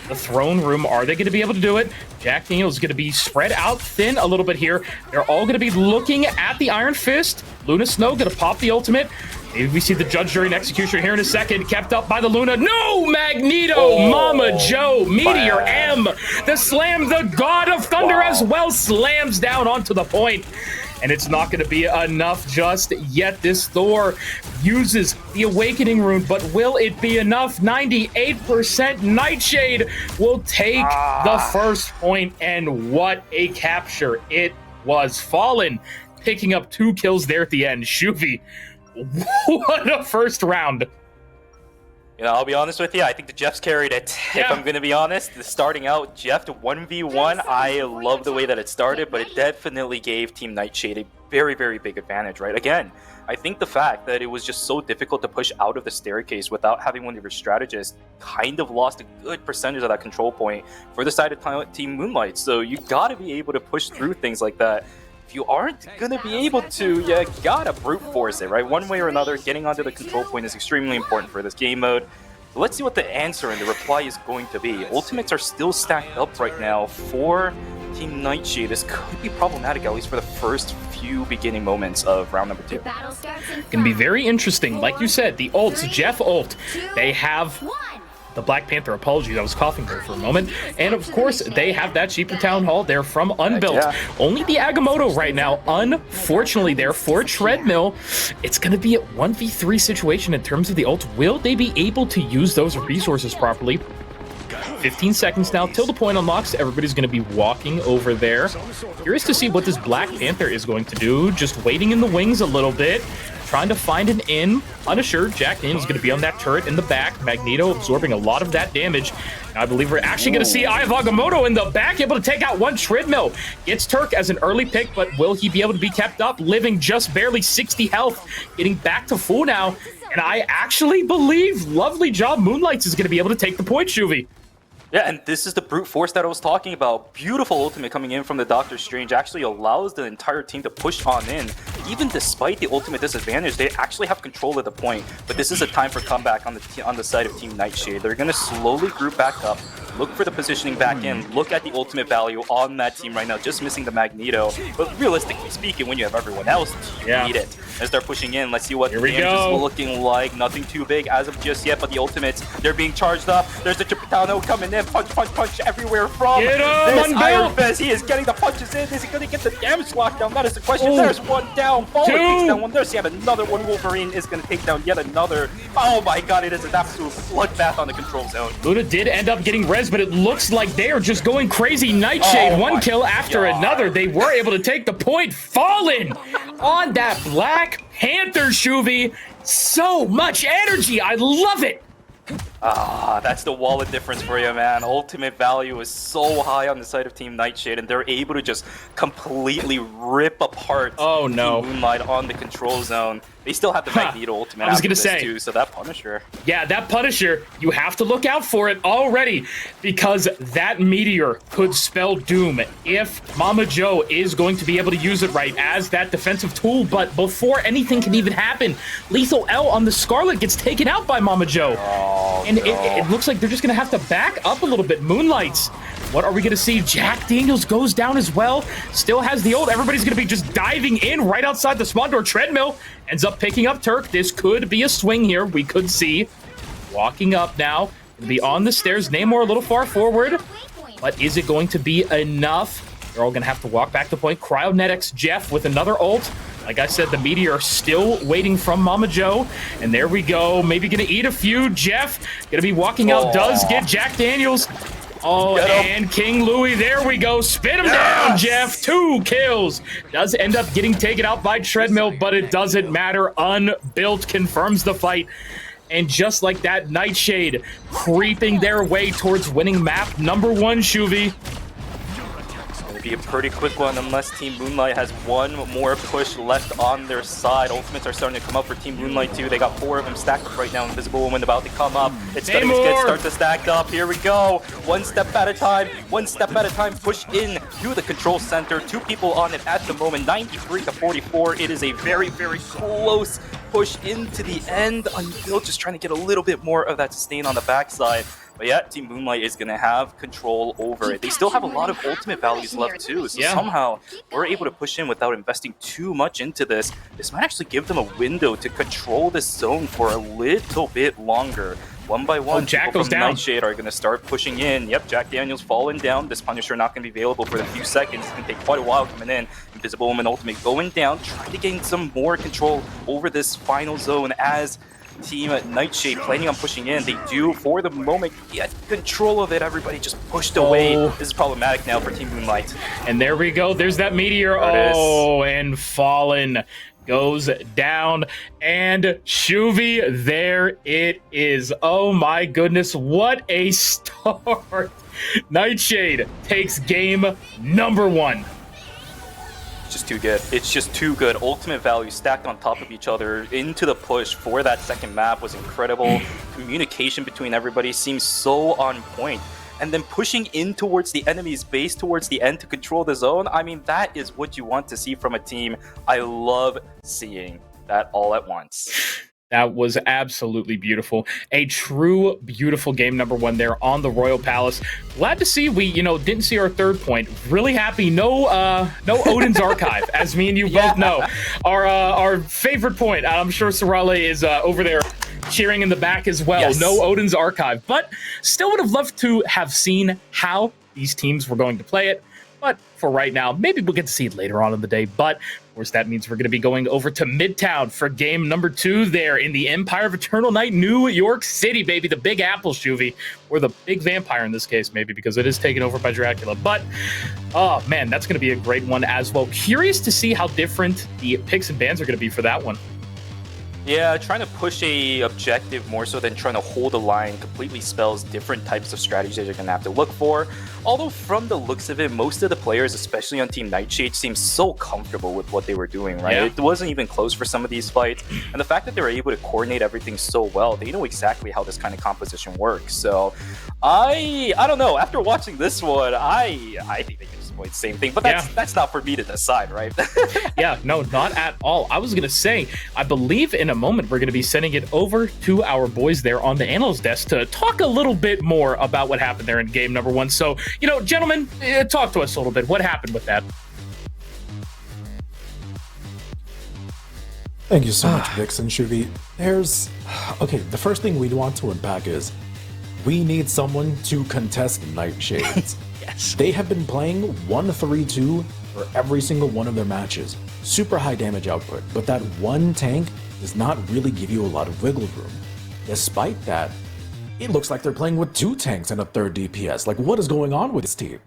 [SPEAKER 2] the throne room. Are they going to be able to do it? Jack Daniels is going to be spread out thin a little bit here. They're all going to be looking at the Iron Fist. Luna Snow going to pop the ultimate. Maybe we see the Judge, Jury, and Executioner here in a second. Kept up by the Luna. No! Magneto!
[SPEAKER 3] Oh,
[SPEAKER 2] Mama Joe! Meteor M! The Slam, the God of Thunder as well, slams down onto the point. And it's not going to be enough just yet. This Thor uses the Awakening Rune, but will it be enough? 98% Nightshade will take the first point, and what a capture it was. Fallen picking up 2 kills there at the end. Shuvi, what a first round.
[SPEAKER 3] You know, I'll be honest with you, I think the Jeffs carried it.
[SPEAKER 2] Yeah.
[SPEAKER 3] If I'm going to be honest, starting out, Jeff to 1v1, I love the way that it started, but it definitely gave Team Nightshade a very, very big advantage, right? Again, I think the fact that it was just so difficult to push out of the staircase without having one of your strategists kind of lost a good percentage of that control point for the side of Team Moonlight. So you got to be able to push through things like that. If you aren't going to be able to, you gotta brute force it, right? One way or another, getting onto the control point is extremely important for this game mode. So let's see what the answer and the reply is going to be. Ultimates are still stacked up right now for Team Nightshade. This could be problematic, at least for the first few beginning moments of round number 2.
[SPEAKER 2] Gonna be very interesting. Like you said, the ults, Jeff ult, they have the Black Panther, apologies, I was coughing there for a moment. And of course, they have that cheaper Town Hall. They're from Unbuilt.
[SPEAKER 3] Yeah.
[SPEAKER 2] Only the Agamotto right now, unfortunately, there for Treadmill. It's going to be a 1v3 situation in terms of the ult. Will they be able to use those resources properly? 15 seconds now till the point unlocks. Everybody's going to be walking over there. Curious to see what this Black Panther is going to do. Just waiting in the wings a little bit. Trying to find an in. Unassured. Jack Daniels is going to be on that turret in the back. Magneto absorbing a lot of that damage. Now I believe we're actually going to see Eye of Agamotto in the back, able to take out one Treadmill. Gets Turk as an early pick, but will he be able to be kept up? Living just barely 60 health. Getting back to full now. And I actually believe lovely job Moonlights is going to be able to take the point, Shuvi.
[SPEAKER 3] Yeah, and this is the brute force that I was talking about. Beautiful ultimate coming in from the Doctor Strange actually allows the entire team to push on in. Even despite the ultimate disadvantage, they actually have control of the point. But this is a time for comeback on the side of Team Nightshade. They're going to slowly group back up, look for the positioning back in, look at the ultimate value on that team right now, just missing the Magneto. But realistically speaking, when you have everyone else, you need it. As they're pushing in, let's see what the damage is looking like. Nothing too big as of just yet, but the ultimates, they're being charged up. There's the Chipitano coming in, punch, punch, punch everywhere from
[SPEAKER 2] this
[SPEAKER 3] Iron Fist. He is getting the punches in. Is he going to get the damage lockdown? That is the question. There's one down. Fallen takes down one. There's yet another one. Wolverine is going to take down yet another. Oh my god, it is an absolute bloodbath on the control zone.
[SPEAKER 2] Luna did end up getting res, but it looks like they are just going crazy. Nightshade, one kill after another. They were able to take the point. Fallen on that Black Panther, Shuvi. So much energy. I love it.
[SPEAKER 3] That's the wallet difference for you, man. Ultimate value is so high on the side of Team Nightshade, and they're able to just completely rip apart Team Moonlight on the control zone. They still have the Magneto ultimate.
[SPEAKER 2] I was gonna say
[SPEAKER 3] too, so that Punisher.
[SPEAKER 2] Yeah, that Punisher, you have to look out for it already, because that meteor could spell doom if Mama Joe is going to be able to use it right as that defensive tool. But before anything can even happen, Lethal L on the Scarlet gets taken out by Mama Joe. And it looks like they're just going to have to back up a little bit. Moonlights, what are we going to see? Jack Daniels goes down as well. Still has the ult. Everybody's going to be just diving in right outside the spawn door. Treadmill ends up picking up Turk. This could be a swing here. We could see. Walking up now. Gonna be on the stairs. Namor a little far forward. But is it going to be enough? They're all going to have to walk back to point. Cryonetics Jeff with another ult. Like I said, the meteor still waiting from Mama Joe. And there we go. Maybe going to eat a few. Jeff going to be walking out. Does get Jack Daniels. Oh, and King Louis, there we go. Spit him down, Jeff. 2 kills. Does end up getting taken out by Treadmill, but it doesn't matter. Unbuilt confirms the fight. And just like that, Nightshade creeping their way towards winning map number 1, Shuvi.
[SPEAKER 3] It'll be a pretty quick one unless Team Moonlight has one more push left on their side. Ultimates are starting to come up for Team Moonlight too. They got 4 of them stacked up right now. Invisible Woman about to come up. It's starting to start to stack up. Here we go. One step at a time. One step at a time. Push in to the control center. 2 people on it at the moment. 93 to 44. It is a very, very close push into the end. Until just trying to get a little bit more of that sustain on the backside. But yeah, Team Moonlight is going to have control over it. They still have a lot of ultimate values left too, so somehow we're able to push in without investing too much into this. This might actually give them a window to control this zone for a little bit longer. One by one,
[SPEAKER 2] Jack
[SPEAKER 3] people
[SPEAKER 2] goes
[SPEAKER 3] from
[SPEAKER 2] down.
[SPEAKER 3] Nightshade are going to start pushing in. Yep, Jack Daniels falling down. This Punisher not going to be available for a few seconds. It's going to take quite a while coming in. Invisible Woman ultimate going down, trying to gain some more control over this final zone as Team Nightshade planning on pushing in. They do, for the moment, get control of it. Everybody just pushed away. This is problematic now for Team Moonlight.
[SPEAKER 2] And there we go. There's that meteor. And Fallen goes down. And Shuvi, there it is. Oh my goodness, what a start. Nightshade takes game number 1.
[SPEAKER 3] Just too good. It's just too good. Ultimate value stacked on top of each other into the push for that second map was incredible. Communication between everybody seems so on point. And then pushing in towards the enemy's base towards the end to control the zone. I mean, that is what you want to see from a team. I love seeing that all at once.
[SPEAKER 2] That was absolutely beautiful. A true beautiful game number 1 there on the Royal Palace. Glad to see we, didn't see our third point. Really happy. No Odin's Archive, as me and you both know. Our favorite point. I'm sure Sarale is over there cheering in the back as well.
[SPEAKER 3] Yes.
[SPEAKER 2] No Odin's Archive. But still would have loved to have seen how these teams were going to play it. But for right now, maybe we'll get to see it later on in the day. But of course, that means we're going to be going over to Midtown for game number 2 there in the Empire of Eternal Night, New York City, baby. The Big Apple, Shuvi. Or the Big Vampire in this case, maybe, because it is taken over by Dracula. But, oh, man, that's going to be a great one as well. Curious to see how different the picks and bans are going to be for that one.
[SPEAKER 3] Yeah, trying to push a objective more so than trying to hold a line completely spells different types of strategies that you're going to have to look for. Although from the looks of it, most of the players, especially on Team Nightshade, seem so comfortable with what they were doing, right?
[SPEAKER 2] Yeah.
[SPEAKER 3] It wasn't even close for some of these fights. And the fact that they were able to coordinate everything so well, they know exactly how this kind of composition works. So I don't know. After watching this one, I think they can just avoid the same thing. But that's not for me to decide, right?
[SPEAKER 2] Yeah, no, not at all. I was going to say, I believe in a moment we're going to be sending it over to our boys there on the analyst desk to talk a little bit more about what happened there in game number 1. So, gentlemen, talk to us a little bit. What happened with that?
[SPEAKER 1] Thank you so much, Vix and Shuvi. The first thing we want to unpack is we need someone to contest Nightshades.
[SPEAKER 4] Yes.
[SPEAKER 1] They have been playing 1-3-2 for every single one of their matches. Super high damage output, but that one tank does not really give you a lot of wiggle room. Despite that, it looks like they're playing with 2 tanks and a 3rd DPS. Like, what is going on with this team?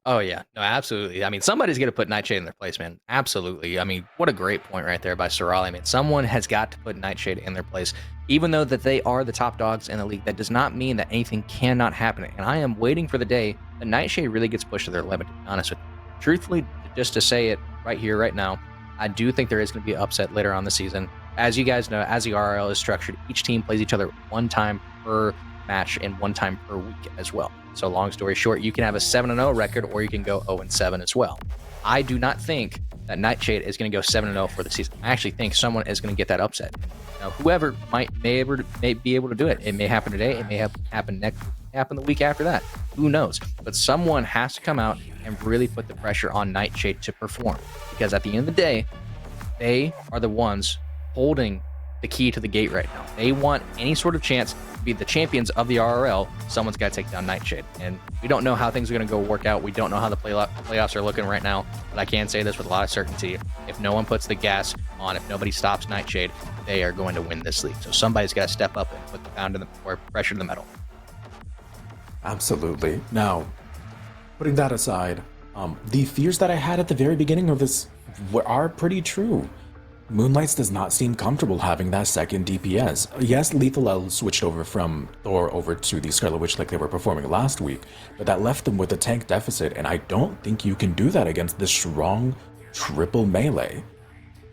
[SPEAKER 4] Oh, yeah. No, absolutely. I mean, somebody's going to put Nightshade in their place, man. Absolutely. I mean, what a great point right there by Sorali. I mean, someone has got to put Nightshade in their place. Even though that they are the top dogs in the league, that does not mean that anything cannot happen. And I am waiting for the day that Nightshade really gets pushed to their limit, to be honest with you. Truthfully, just to say it right here, right now, I do think there is going to be an upset later on the season. As you guys know, as the RRL is structured, each team plays each other 1 time per match and 1 time per week as well. So long story short, you can have a 7-0 record or you can go 0-7 as well. I do not think that Nightshade is going to go 7-0 for the season. I actually think someone is going to get that upset. Now, whoever may be able to do it. It may happen today. It may happen the week after that. Who knows? But someone has to come out and really put the pressure on Nightshade to perform. Because at the end of the day, they are the ones holding the key to the gate right now. They want any sort of chance to be the champions of the RRL. Someone's got to take down Nightshade. And we don't know how things are going to go work out. We don't know how the playoffs are looking right now. But I can say this with a lot of certainty. If no one puts the gas on, if nobody stops Nightshade, they are going to win this league. So somebody's got to step up and put the pound in or pressure to the metal.
[SPEAKER 1] Absolutely. Now, putting that aside, the fears that I had at the very beginning of this are pretty true. Moonlights does not seem comfortable having that second DPS. Yes, Lethal L switched over from Thor over to the Scarlet Witch like they were performing last week, but that left them with a tank deficit, and I don't think you can do that against this strong triple melee.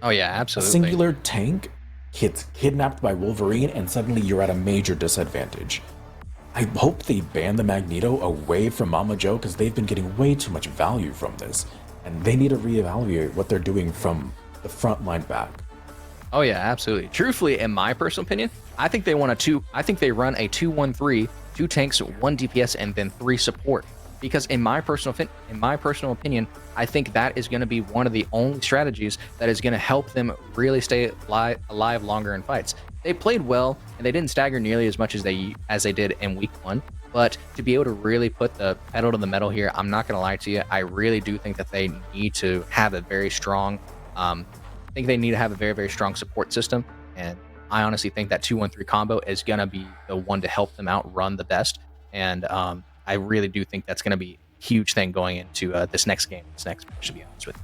[SPEAKER 4] Oh yeah,
[SPEAKER 1] A
[SPEAKER 4] absolutely.
[SPEAKER 1] singular tank gets kidnapped by Wolverine, and suddenly you're at a major disadvantage. I hope they ban the Magneto away from Mama Joe because they've been getting way too much value from this, and they need to reevaluate what they're doing from the front line back.
[SPEAKER 4] Oh yeah, absolutely. Truthfully, in my personal opinion, I think they run a 2-1-3, 2 tanks, 1 DPS, and then 3 support. Because in my personal opinion, I think that is going to be one of the only strategies that is going to help them really stay alive longer in fights. They played well, and they didn't stagger nearly as much as they did in week 1. But to be able to really put the pedal to the metal here, I'm not going to lie to you, I really do think that they need to have a very strong very, very strong support system. And I honestly think that 2-1-3 combo is going to be the one to help them out run the best. And I really do think that's going to be a huge thing going into this next match, to be honest with you.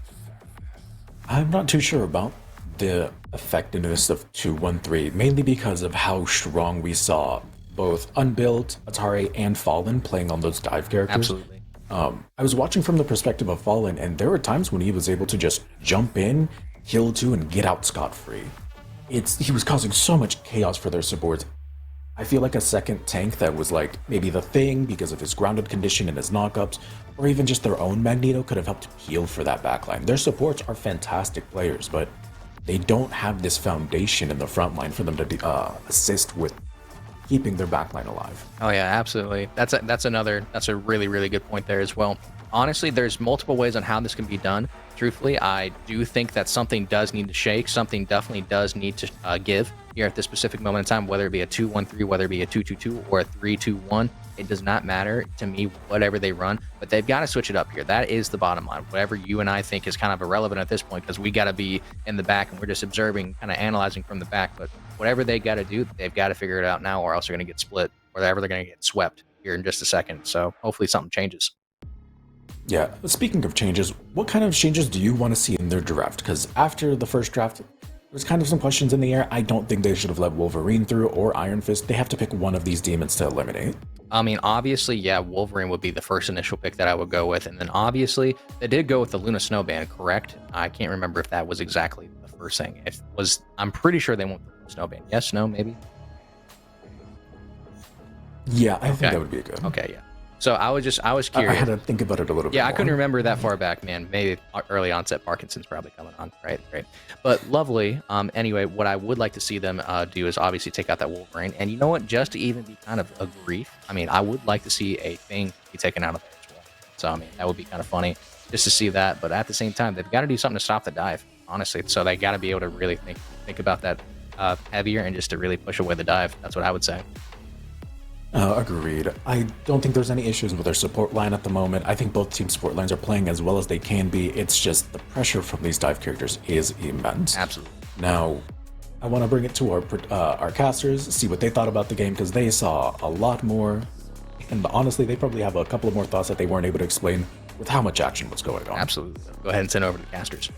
[SPEAKER 1] I'm not too sure about the effectiveness of 2-1-3, mainly because of how strong we saw both Unbuilt, Atari, and Fallen playing on those dive characters.
[SPEAKER 4] Absolutely.
[SPEAKER 1] I was watching from the perspective of Fallen, and there were times when he was able to just jump in, kill 2, and get out scot-free. He was causing so much chaos for their supports. I feel like a second tank that was like maybe the Thing because of his grounded condition and his knockups, or even just their own Magneto could have helped heal for that backline. Their supports are fantastic players, but they don't have this foundation in the front line for them to assist with keeping their backline alive.
[SPEAKER 4] Oh yeah, absolutely. That's a really, really good point there as well. Honestly, there's multiple ways on how this can be done. Truthfully, I do think that something does need to shake. Something definitely does need to give here at this specific moment in time, whether it be a 2-1-3, whether it be a 2-2-2, or a 3-2-1. It does not matter to me, whatever they run, but they've got to switch it up here. That is the bottom line. Whatever you and I think is kind of irrelevant at this point, because we got to be in the back and we're just observing, kind of analyzing from the back. But whatever they got to do, they've got to figure it out now, or else they're going to get split, or they're going to get swept here in just a second. So hopefully something changes.
[SPEAKER 1] Yeah, speaking of changes, what kind of changes do you want to see in their draft? Because after the first draft, there's kind of some questions in the air. I don't think they should have let Wolverine through or Iron Fist. They have to pick one of these demons to eliminate.
[SPEAKER 4] I mean, obviously, yeah, Wolverine would be the first initial pick that I would go with. And then obviously, they did go with the Luna Snowband, correct? I can't remember if that was exactly the first thing. I'm pretty sure they went with the Luna Snowband. Yes, no, maybe?
[SPEAKER 1] Yeah, I think that would be good.
[SPEAKER 4] Okay, yeah. So I was curious.
[SPEAKER 1] I had to think about it a little bit
[SPEAKER 4] Yeah,
[SPEAKER 1] more.
[SPEAKER 4] I couldn't remember that far back, man. Maybe early onset Parkinson's probably coming on. Right. But lovely. Anyway, what I would like to see them do is obviously take out that Wolverine. And you know what? Just to even be kind of a grief, I mean, I would like to see a Thing be taken out of there as well. So, I mean, that would be kind of funny just to see that. But at the same time, they've got to do something to stop the dive, honestly. So they got to be able to really think about that heavier and just to really push away the dive. That's what I would say.
[SPEAKER 1] Agreed. I don't think there's any issues with their support line at the moment. I think both team support lines are playing as well as they can be. It's just the pressure from these dive characters is immense.
[SPEAKER 4] Absolutely.
[SPEAKER 1] Now, I want to bring it to our casters, see what they thought about the game, because they saw a lot more. And honestly, they probably have a couple of more thoughts that they weren't able to explain with how much action was going on.
[SPEAKER 4] Absolutely. Go ahead and send over to the casters.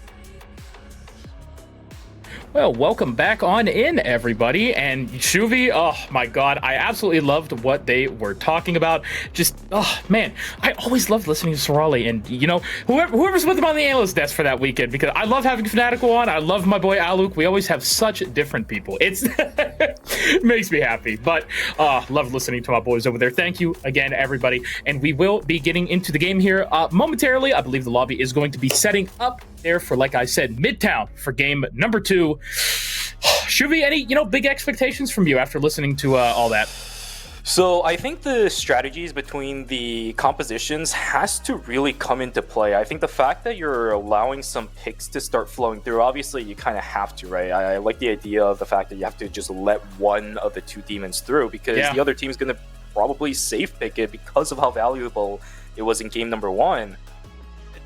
[SPEAKER 2] Well, welcome back on in, everybody. And Shuvi, oh my God, I absolutely loved what they were talking about. Just, oh man, I always loved listening to Sorali and, you know, whoever's with him on the analyst desk for that weekend, because I love having Fanatical on. I love my boy Aluk. We always have such different people. It makes me happy, but love listening to my boys over there. Thank you again, everybody. And we will be getting into the game here momentarily. I believe the lobby is going to be setting up there for, like I said, Midtown for game number 2. Shuvi, any big expectations from you after listening to all that?
[SPEAKER 3] So I think the strategies between the compositions has to really come into play. I think the fact that you're allowing some picks to start flowing through, obviously you kind of have to, right? I like the idea of the fact that you have to just let one of the 2 demons through, because the other team's going to probably safe pick it because of how valuable it was in game number 1.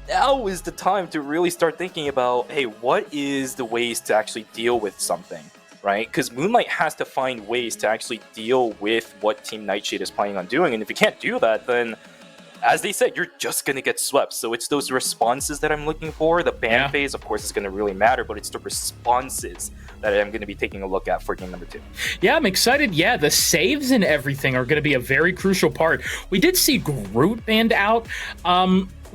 [SPEAKER 3] Now is the time to really start thinking about, hey, what is the ways to actually deal with something, right? Because Moonlight has to find ways to actually deal with what Team Nightshade is planning on doing, and if you can't do that, then as they said, you're just going to get swept. So it's those responses that I'm looking for. The ban phase, of course, is going to really matter, but it's the responses that I'm going to be taking a look at for game number 2.
[SPEAKER 2] Yeah, I'm excited. Yeah, the saves and everything are going to be a very crucial part. We did see Groot banned out,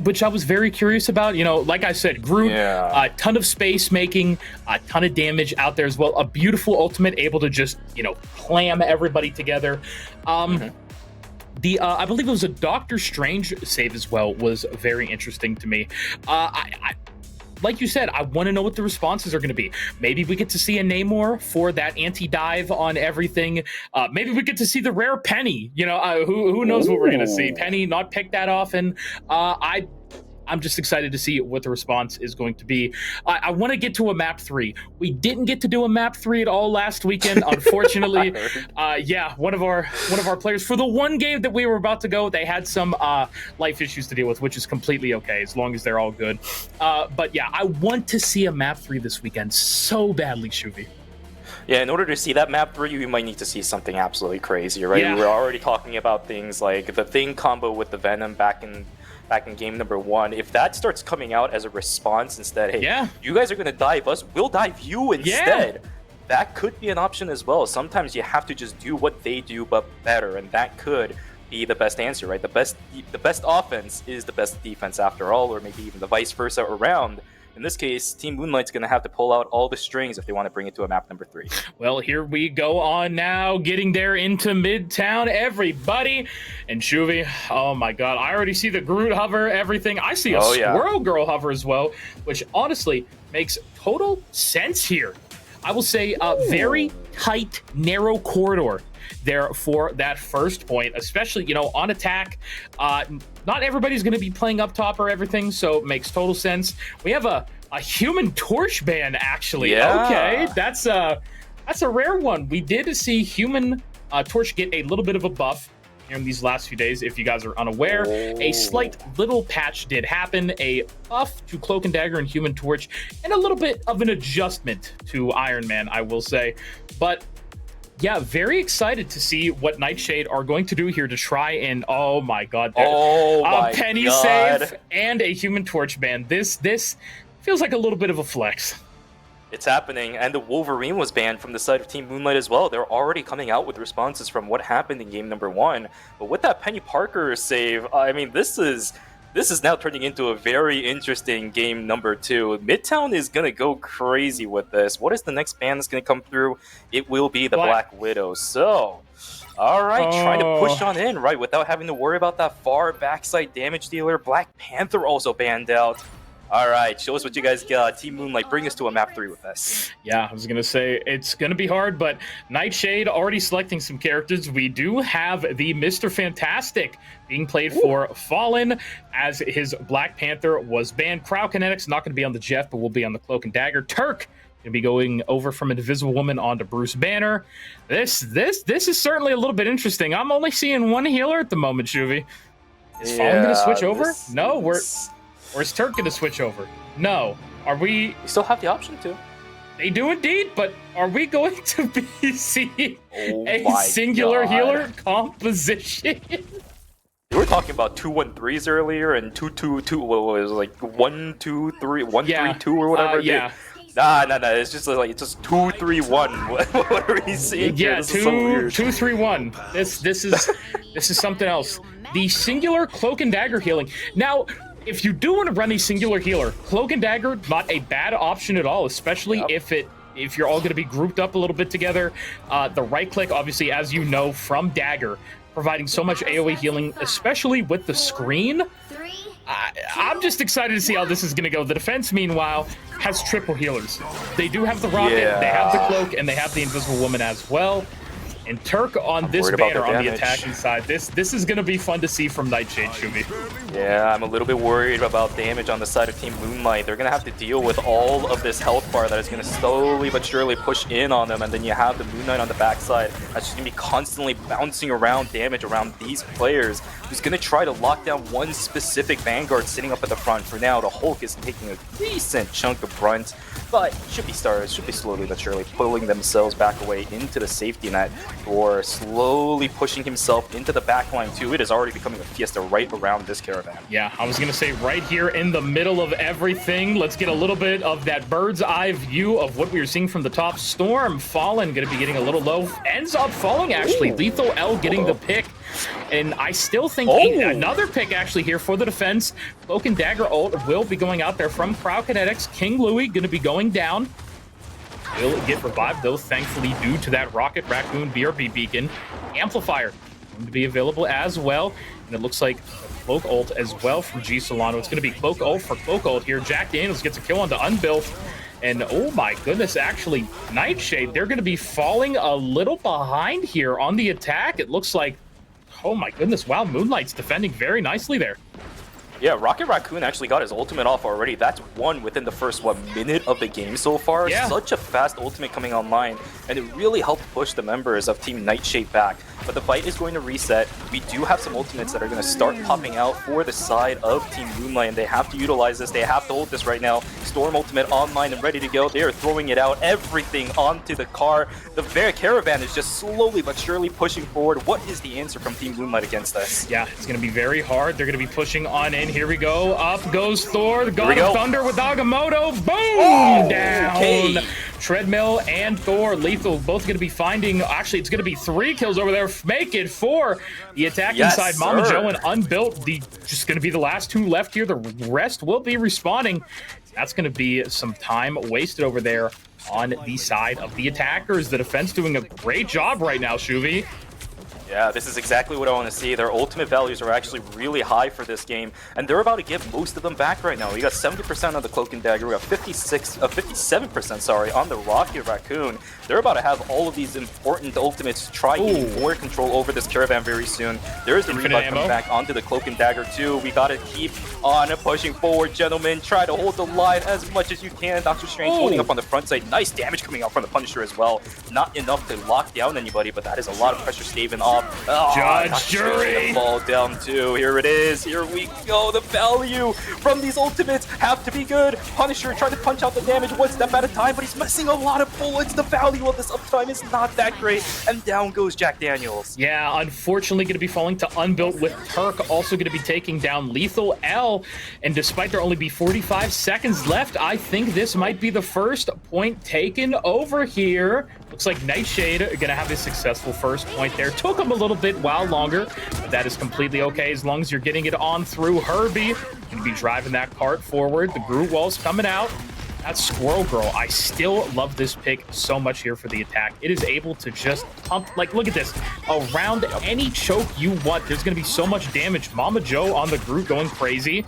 [SPEAKER 2] which I was very curious about. You know, like I said, Groot, a ton of space making, a ton of damage out there as well. A beautiful ultimate able to just, you know, clam everybody together. I believe it was a Doctor Strange save as well, was very interesting to me. Like you said, I want to know what the responses are going to be. Maybe we get to see a Namor for that anti-dive on everything. Maybe we get to see the rare Penny. You know, who knows what we're going to see. Penny not picked that often. I'm just excited to see what the response is going to be. I want to get to a map 3. We didn't get to do a map 3 at all last weekend, unfortunately. Yeah, one of our players, for the one game that we were about to go, they had some life issues to deal with, which is completely okay as long as they're all good. But yeah, I want to see a map 3 this weekend so badly, Shuvi.
[SPEAKER 3] Yeah, in order to see that map 3, you might need to see something absolutely crazy, right?
[SPEAKER 2] Yeah.
[SPEAKER 3] We were already talking about things like the Thing combo with the Venom back in game number 1. If that starts coming out as a response instead, hey, you guys are going to dive us, we'll dive you instead. That could be an option as well. Sometimes you have to just do what they do, but better, and that could be the best answer, right? The best offense is the best defense after all, or maybe even the vice versa around. In this case, Team Moonlight's going to have to pull out all the strings if they want to bring it to a map number 3.
[SPEAKER 2] Well, here we go on now, getting there into Midtown, everybody. And Shuvi, oh my god, I already see the Groot hover, everything. I see a Squirrel Girl hover as well, which honestly makes total sense here. I will say a very tight, narrow corridor there for that first point, especially, you know, on attack. Not everybody's going to be playing up top or everything, so it makes total sense. We have a Human Torch ban, actually. Okay, that's a rare one. We did see Human Torch get a little bit of a buff here in these last few days. If you guys are unaware, a slight little patch did happen, a buff to Cloak and Dagger and Human Torch, and a little bit of an adjustment to Iron Man, I will say. But yeah, very excited to see what Nightshade are going to do here to try and, oh my god, Penny save and a Human Torch ban. This feels like a little bit of a flex.
[SPEAKER 3] It's happening, and the Wolverine was banned from the side of Team Moonlight as well. They're already coming out with responses from what happened in game number 1. But with that Penny Parker save, I mean, this is now turning into a very interesting game number 2. Midtown is going to go crazy with this. What is the next ban that's going to come through? It will be the Black Widow. So, all right, trying to push on in, right, without having to worry about that far backside damage dealer. Black Panther also banned out. All right, show us what you guys got. Team Moonlight, bring us to a map 3 with us.
[SPEAKER 2] Yeah, I was going to say, it's going to be hard, but Nightshade already selecting some characters. We do have the Mr. Fantastic being played for Fallen, as his Black Panther was banned. Crowd Kinetics not going to be on the Jeff, but will be on the Cloak and Dagger. Turk going to be going over from Invisible Woman onto Bruce Banner. This is certainly a little bit interesting. I'm only seeing one healer at the moment, Shuvi. Is Fallen going to switch over? No, or is Turk going to switch over? No. Are we...
[SPEAKER 3] You still have the option to.
[SPEAKER 2] They do indeed, but are we going to be seeing a singular healer composition?
[SPEAKER 3] We were talking about 2-1-3s earlier and 2-2-2. What was it, like 1-2-3, 1-3-2 or whatever.
[SPEAKER 2] Yeah.
[SPEAKER 3] Nah. It's just like 2-3-1. What are we seeing?
[SPEAKER 2] Yeah,
[SPEAKER 3] here?
[SPEAKER 2] 2-3-1. This is something else. The singular Cloak and Dagger healing. Now, if you do want to run a singular healer, Cloak and Dagger, not a bad option at all, especially if you're all going to be grouped up a little bit together. The right click, obviously, as you know, from Dagger, providing so much AoE healing, especially with the screen. I'm just excited to see how this is going to go. The defense, meanwhile, has triple healers. They do have the rocket, they have the cloak, and they have the Invisible Woman as well. And Turk on this banner on the attacking side. This is going to be fun to see from Nightshade, Shumi.
[SPEAKER 3] Yeah, I'm a little bit worried about damage on the side of Team Moonlight. They're going to have to deal with all of this health bar that is going to slowly but surely push in on them. And then you have the Moon Knight on the backside that's just going to be constantly bouncing around damage around these players, who's going to try to lock down one specific Vanguard sitting up at the front. For now, the Hulk is taking a decent chunk of brunt, but should be slowly but surely pulling themselves back away into the safety net. Thor slowly pushing himself into the backline too. It is already becoming a fiesta right around this caravan.
[SPEAKER 2] Yeah, I was going to say right here in the middle of everything. Let's get a little bit of that bird's eye view of what we were seeing from the top. Storm Fallen going to be getting a little low. Ends up falling, actually.
[SPEAKER 3] Ooh.
[SPEAKER 2] Lethal L getting the pick. And I still think another pick actually here for the defense. Cloak and Dagger ult will be going out there from Cryokinetics. King Louis going to be going down. Will get revived, though, thankfully, due to that Rocket Raccoon BRB beacon. Amplifier going to be available as well. And it looks like Cloak ult as well from G Solano. It's going to be Cloak ult for Cloak ult here. Jack Daniels gets a kill onto Unbuilt. And oh my goodness, actually, Nightshade, they're going to be falling a little behind here on the attack. It looks like, oh my goodness, wow, Moonlights defending very nicely there.
[SPEAKER 3] Yeah, Rocket Raccoon actually got his ultimate off already. That's one within the first, minute of the game so far.
[SPEAKER 2] Yeah.
[SPEAKER 3] Such a fast ultimate coming online, and it really helped push the members of Team Nightshade back. But the fight is going to reset. We do have some ultimates that are going to start popping out for the side of Team Moonlight, and they have to utilize this. They have to hold this right now. Storm ultimate online and ready to go. They are throwing it out, everything onto the car. The very caravan is just slowly but surely pushing forward. What is the answer from Team Moonlight against this?
[SPEAKER 2] Yeah, it's going to be very hard. They're going to be pushing on in. Here we go. Up goes Thor, the God of Thunder with Agamotto. Boom! Down. Okay. Treadmill and Thor, Lethal, both going to be finding, actually, it's going to be 3 kills over there. Make it 4. The attack inside Mama Joe and Unbuilt, just going to be the last 2 left here. The rest will be respawning. That's going to be some time wasted over there on the side of the attackers. The defense doing a great job right now, Shuvi.
[SPEAKER 3] Yeah, this is exactly what I want to see. Their ultimate values are actually really high for this game, and they're about to give most of them back right now. We got 70% on the Cloak and Dagger, we got 57%, sorry, on the Rocket Raccoon. They're about to have all of these important ultimates to try getting more control over this caravan very soon. There's the revive coming back onto the Cloak and Dagger too. We got to keep on pushing forward, gentlemen. Try to hold the line as much as you can. Dr. Strange holding up on the front side. Nice damage coming out from the Punisher as well. Not enough to lock down anybody, but that is a lot of pressure staving off.
[SPEAKER 2] Judge, jury,
[SPEAKER 3] fall down too. Here it is. Here we go. The value from these ultimates have to be good. Punisher trying to punch out the damage one step at a time, but he's missing a lot of bullets. The value of this uptime is not that great. And down goes Jack Daniels.
[SPEAKER 2] Yeah, unfortunately going to be falling to Unbuilt, with Turk also going to be taking down Lethal L. And despite there only be 45 seconds left, I think this might be the first point taken over here. Looks like Nightshade going to have a successful first point there. Took him a little bit while longer, but that is completely okay as long as you're getting it on through. Herbie going to be driving that cart forward. The Groot Wall's coming out. That Squirrel Girl, I still love this pick so much here for the attack. It is able to just pump, like, look at this. Around any choke you want, there's going to be so much damage. Mama Joe on the Groot going crazy,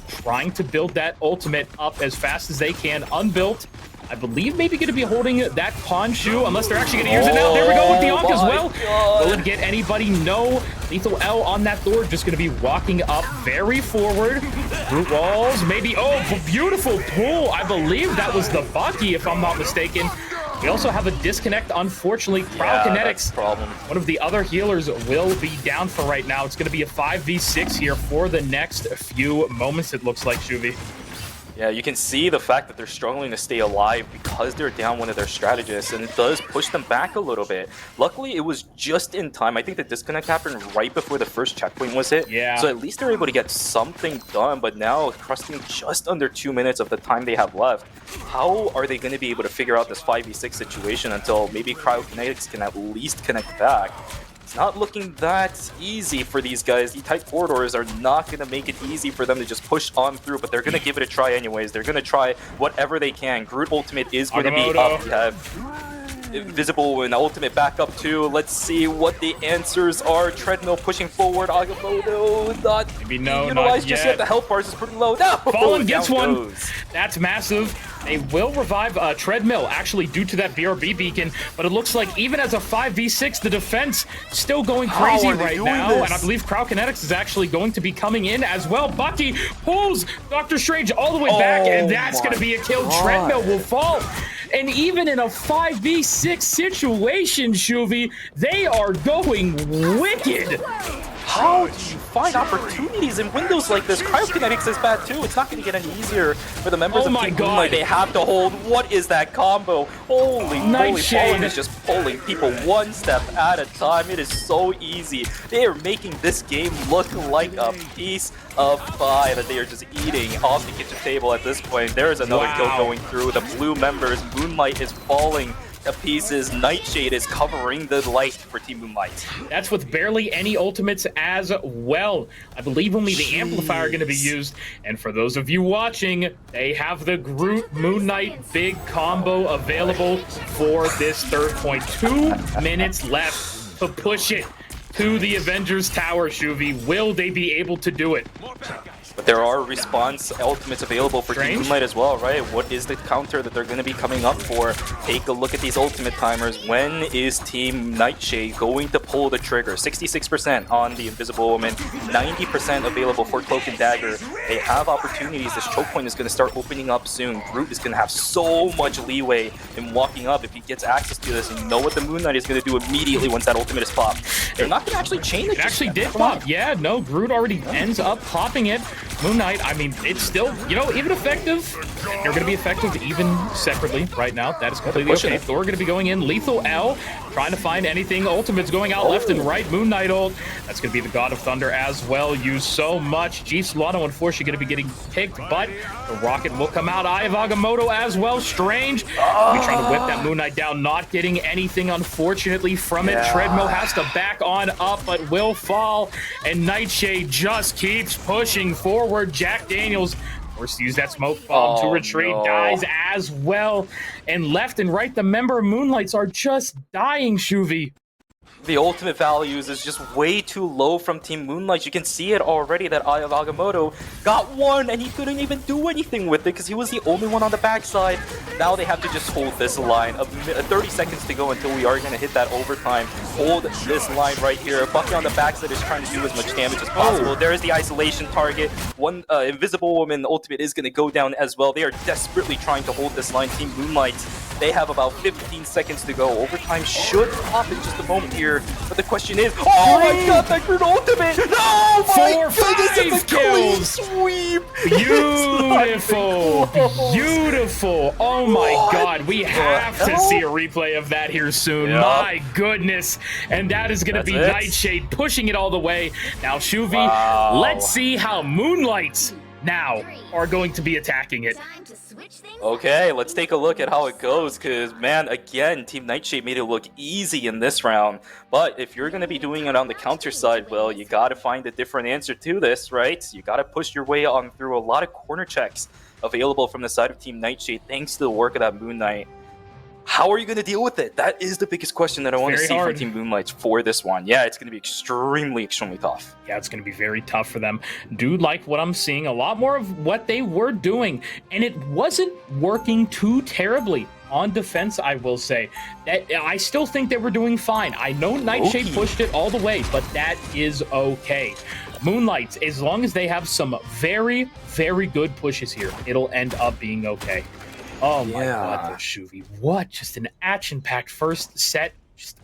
[SPEAKER 2] trying to build that ultimate up as fast as they can. Unbuilt, I believe, maybe going to be holding that pawn shoe, unless they're actually going to use it now. There we go with the Ankh as well. Will it get anybody? No. Lethal L on that Thor, just going to be walking up very forward. Root walls, maybe. Oh, beautiful pull. I believe that was the Bucky, if I'm not mistaken. We also have a disconnect, unfortunately. Cryokinetics, one of the other healers, will be down for right now. It's going to be a 5v6 here for the next few moments, it looks like, Shuvi.
[SPEAKER 3] Yeah, you can see the fact that they're struggling to stay alive because they're down one of their strategists, and it does push them back a little bit. Luckily, it was just in time. I think the disconnect happened right before the first checkpoint was hit.
[SPEAKER 2] Yeah.
[SPEAKER 3] So at least they're able to get something done, but now costing just under 2 minutes of the time they have left. How are they going to be able to figure out this 5v6 situation until maybe Cryokinetics can at least connect back? It's not looking that easy for these guys. The tight corridors are not going to make it easy for them to just push on through, but they're going to give it a try anyways. They're going to try whatever they can. Groot ultimate is going to be up. You have Invisible and ultimate back up too. Let's see what the answers are. Treadmill pushing forward. Agamotto not utilized just yet. The health bars is pretty low. No!
[SPEAKER 2] Fallen gets one. That's massive. They will revive Treadmill, actually, due to that BRB beacon, but it looks like even as a 5v6, the defense still going crazy right now, and I believe Cryokinetics is actually going to be coming in as well. Bucky pulls Dr. Strange all the way back, and that's going to be a kill. Treadmill will fall. And even in a 5v6 situation, Shuvi, they are going wicked.
[SPEAKER 3] How do you find opportunities in windows like this? Cryokinetics is bad too. It's not going to get any easier for the members of Team Moonlight. They have to hold. What is that combo? Holy moly, Fallen is just pulling people one step at a time. It is so easy. They are making this game look like a piece of pie that they are just eating off the kitchen table at this point. There is another kill going through. The blue members, Moonlight is falling to pieces. Nightshade is covering the light for Team Moonlight.
[SPEAKER 2] That's with barely any ultimates as well. I believe only the amplifier are going to be used. And for those of you watching, they have the Groot Moon Knight big combo available for this third point. 2 minutes left to push it to the Avengers Tower, Shuvi. Will they be able to do it?
[SPEAKER 3] But there are response ultimates available for Team Moonlight as well, right? What is the counter that they're going to be coming up for? Take a look at these ultimate timers. When is Team Nightshade going to pull the trigger? 66% on the Invisible Woman, 90% available for Cloak and Dagger. They have opportunities. This choke point is going to start opening up soon. Groot is going to have so much leeway in walking up if he gets access to this. And you know what the Moon Knight is going to do immediately once that ultimate is popped. They're not going to actually chain it.
[SPEAKER 2] It actually did pop. Yeah, no, Groot already ends up popping it. Moon Knight, I mean, it's still, you know, even effective. They're going to be effective even separately right now. That is completely okay. Thor going to be going in. Lethal L, trying to find anything. Ultimate's going out left and right. Moon Knight ult. That's going to be the God of Thunder as well. Used so much. G Solano, unfortunately, going to be getting picked, but the rocket will come out. Eye of Agamotto as well. Strange. We trying to whip that Moon Knight down. Not getting anything, unfortunately, from it. Treadmill has to back on up, but will fall. And Nightshade just keeps pushing forward. Jack Daniels forced to use that smoke bomb to retreat, dies as well. And left and right, the member Moonlights are just dying, Shuvi.
[SPEAKER 3] The ultimate values is just way too low from Team Moonlight. You can see it already that Eye of Agamotto got one and he couldn't even do anything with it because he was the only one on the backside. Now they have to just hold this line. 30 seconds to go until we are going to hit that overtime. Hold this line right here. Bucky on the backside is trying to do as much damage as possible. There is the isolation target. One Invisible Woman ultimate is going to go down as well. They are desperately trying to hold this line. Team Moonlight, they have about 15 seconds to go. Overtime should pop in just a moment here. But the question is, oh my god, that Groot ultimate! No, my goodness, it's a clean sweep!
[SPEAKER 2] Beautiful, beautiful. Oh my god, we have to see a replay of that here soon. Yep. My goodness. And that is going to be Nightshade pushing it all the way. Now, Shuvi, let's see how Moonlights now are going to be attacking it.
[SPEAKER 3] Okay, let's take a look at how it goes, because, man, again, Team Nightshade made it look easy in this round. But if you're going to be doing it on the counter side, well, you got to find a different answer to this, right? You got to push your way on through a lot of corner checks available from the side of Team Nightshade, thanks to the work of that Moon Knight. How are you going to deal with it? That is the biggest question that I want to see from Team Moonlights for this one. Yeah, it's going to be extremely, extremely tough.
[SPEAKER 2] Yeah, it's going to be very tough for them. Do like what I'm seeing. A lot more of what they were doing, and it wasn't working too terribly on defense, I will say. That I still think they were doing fine. I know Nightshade pushed it all the way, but that is okay. Moonlights, as long as they have some very, very good pushes here, it'll end up being okay. Oh my god, Shuvi. What? Just an action-packed first set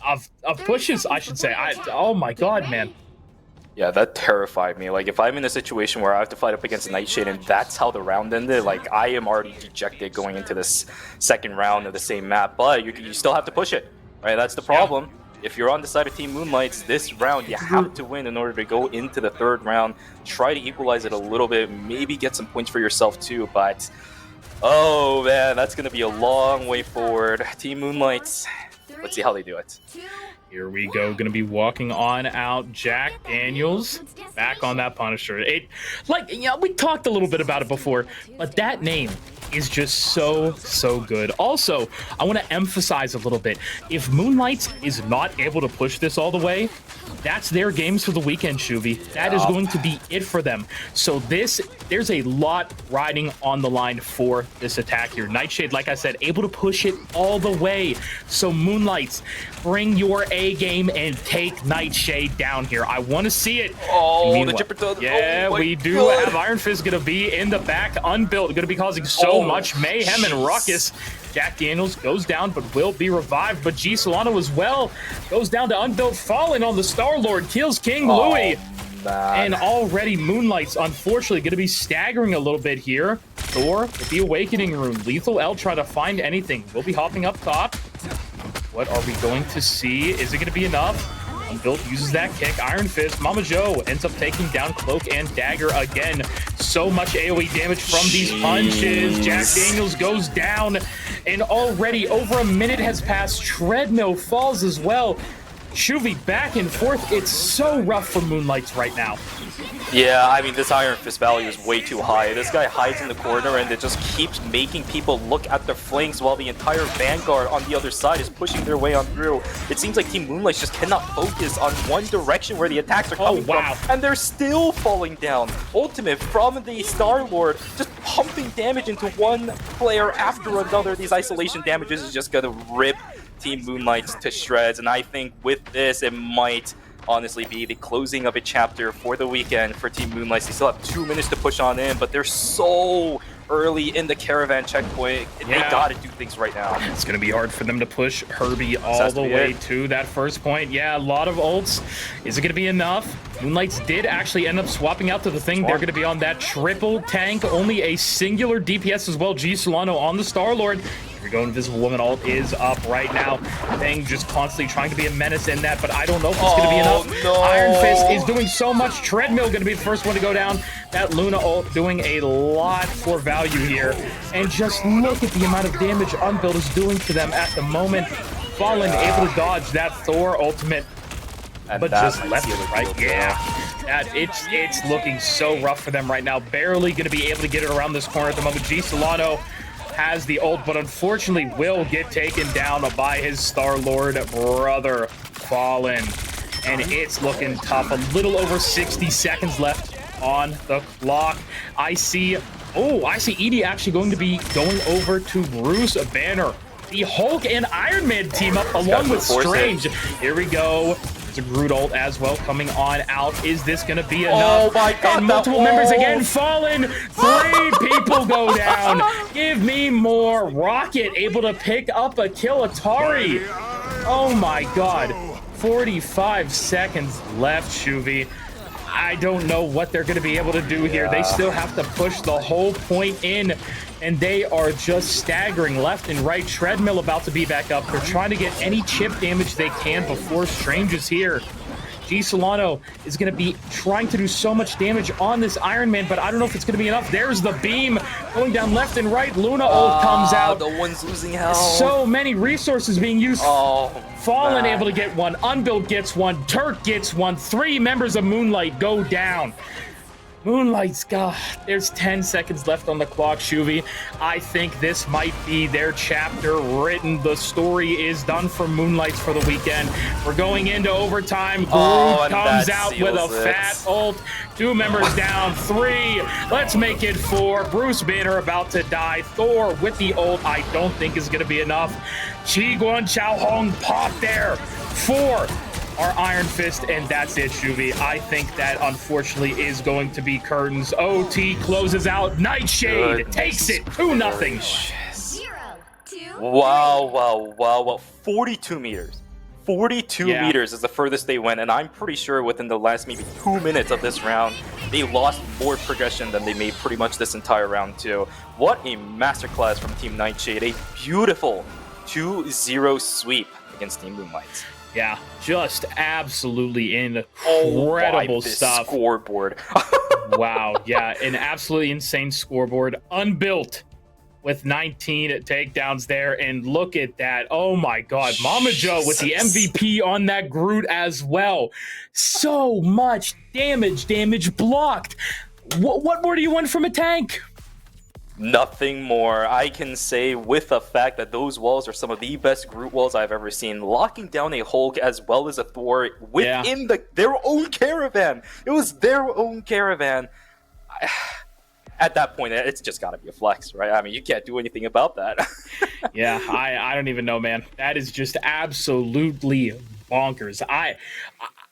[SPEAKER 2] of pushes, I should say. Oh my god, man.
[SPEAKER 3] Yeah, that terrified me. Like, if I'm in a situation where I have to fight up against Nightshade and that's how the round ended, like, I am already dejected going into this second round of the same map. But you still have to push it, right? That's the problem. Yeah. If you're on the side of Team Moonlights, this round, you have to win in order to go into the third round. Try to equalize it a little bit, maybe get some points for yourself too, but... oh man, that's going to be a long way forward. Team Moonlights, let's see how they do it.
[SPEAKER 2] Here we go, going to be walking on out. Jack Daniels back on that Punisher. We talked a little bit about it before, but that name is just so good. Also, I want to emphasize a little bit. If Moonlights is not able to push this all the way, that's their games for the weekend, Shuvi. That is going to be it for them. So there's a lot riding on the line for this attack here. Nightshade, like I said, able to push it all the way. So Moonlights, bring your A game and take Nightshade down here. I want to see it.
[SPEAKER 3] Oh, the Jipper does.
[SPEAKER 2] Yeah, we do have Iron Fist going to be in the back, unbuilt, going to be causing so much mayhem and ruckus. Jack Daniels goes down, but will be revived. But G Solano as well goes down to unbuilt, falling on the Star-Lord, kills King Louis.
[SPEAKER 3] man.
[SPEAKER 2] And already Moonlights, unfortunately, going to be staggering a little bit here. Thor with the Awakening Rune. Lethal L try to find anything. We'll be hopping up top. What are we going to see? Is it going to be enough? Unbuilt uses that kick. Iron Fist. Mama Joe ends up taking down Cloak and Dagger again. So much AoE damage from these punches. Jack Daniels goes down. And already over a minute has passed. Treadmill falls as well. Shuvi back and forth. It's so rough for Moonlights right now.
[SPEAKER 3] Yeah, I mean, this Iron Fist value is way too high. This guy hides in the corner and it just keeps making people look at their flanks while the entire Vanguard on the other side is pushing their way on through. It seems like Team Moonlights just cannot focus on one direction where the attacks are coming from, and they're still falling down. Ultimate from the Star-Lord, just pumping damage into one player after another. These isolation damages is just gonna rip Team Moonlights to shreds, and I think with this, it might honestly be the closing of a chapter for the weekend for Team Moonlights. They still have 2 minutes to push on in, but they're so early in the caravan checkpoint. They gotta do things right now.
[SPEAKER 2] It's gonna be hard for them to push Herbie all the way to that first point. Yeah, a lot of ults. Is it gonna be enough? Moonlights did actually end up swapping out to the thing. They're gonna be on that triple tank, only a singular DPS as well. G Solano on the Star-Lord. Here we go, Invisible Woman ult is up right now. Thing just constantly trying to be a menace in that, but I don't know if it's gonna be enough.
[SPEAKER 3] No.
[SPEAKER 2] Iron Fist is doing so much. Treadmill gonna be the first one to go down. That Luna ult doing a lot for value here. And just look at the amount of damage Unbuilt is doing to them at the moment. Fallen able to dodge that Thor ultimate,
[SPEAKER 3] And
[SPEAKER 2] but
[SPEAKER 3] that
[SPEAKER 2] just
[SPEAKER 3] might
[SPEAKER 2] left
[SPEAKER 3] seal
[SPEAKER 2] it
[SPEAKER 3] the
[SPEAKER 2] right.
[SPEAKER 3] deal.
[SPEAKER 2] Yeah, it's looking so rough for them right now. Barely going to be able to get it around this corner at the moment. G Solano has the ult, but unfortunately will get taken down by his Star-Lord brother, Fallen. And it's looking tough. A little over 60 seconds left on the clock. I see Edie actually going to be going over to Bruce Banner. The Hulk and Iron Man team up along with Strange. Here we go. There's a Groot ult as well coming on out. Is this going to be enough?
[SPEAKER 3] Oh my god,
[SPEAKER 2] and multiple members again fallen. 3 people go down. Give me more. Rocket able to pick up a kill. Atari. Oh my god. 45 seconds left, Shuvi. I don't know what they're going to be able to do here. They still have to push the whole point in, and they are just staggering left and right. Treadmill about to be back up. They're trying to get any chip damage they can before Strange is here. G Solano is going to be trying to do so much damage on this Iron Man, but I don't know if it's going to be enough. There's the beam going down left and right. Luna ult comes out.
[SPEAKER 3] The one's losing health.
[SPEAKER 2] So many resources being used. Fallen
[SPEAKER 3] man.
[SPEAKER 2] able to get one. Unbuilt gets one. Turk gets one. 3 members of Moonlight go down. Moonlight's got, there's 10 seconds left on the clock, Shuvi. I think this might be their chapter written. The story is done for Moonlights for the weekend. We're going into overtime. Groot comes out with a fat ult. 2 members down. 3. Let's make it 4. Bruce Banner about to die. Thor with the ult I don't think is going to be enough. Chi Guan Chao Hong pop there. 4. Our Iron Fist, and that's it, Shuvi. I think that, unfortunately, is going to be curtains. OT closes out. Nightshade takes it 2-0.
[SPEAKER 5] 0, 2,
[SPEAKER 3] Wow. 42 meters. 42
[SPEAKER 2] Yeah.
[SPEAKER 3] meters is the furthest they went, and I'm pretty sure within the last maybe 2 minutes of this round, they lost more progression than they made pretty much this entire round, too. What a masterclass from Team Nightshade. A beautiful 2-0 sweep against Team Moonlights.
[SPEAKER 2] Yeah, just absolutely incredible stuff.
[SPEAKER 3] Scoreboard.
[SPEAKER 2] Wow, yeah, an absolutely insane scoreboard. Unbuilt with 19 takedowns there, and look at that. Oh my god, Mama Joe with the MVP on that Groot as well. So much damage blocked. What more do you want from a tank?
[SPEAKER 3] Nothing more. I can say with the fact that those walls are some of the best Groot walls I've ever seen. Locking down a Hulk as well as a Thor within their own caravan. It was their own caravan. At that point, it's just got to be a flex, right? I mean, you can't do anything about that.
[SPEAKER 2] Yeah, I don't even know, man. That is just absolutely bonkers.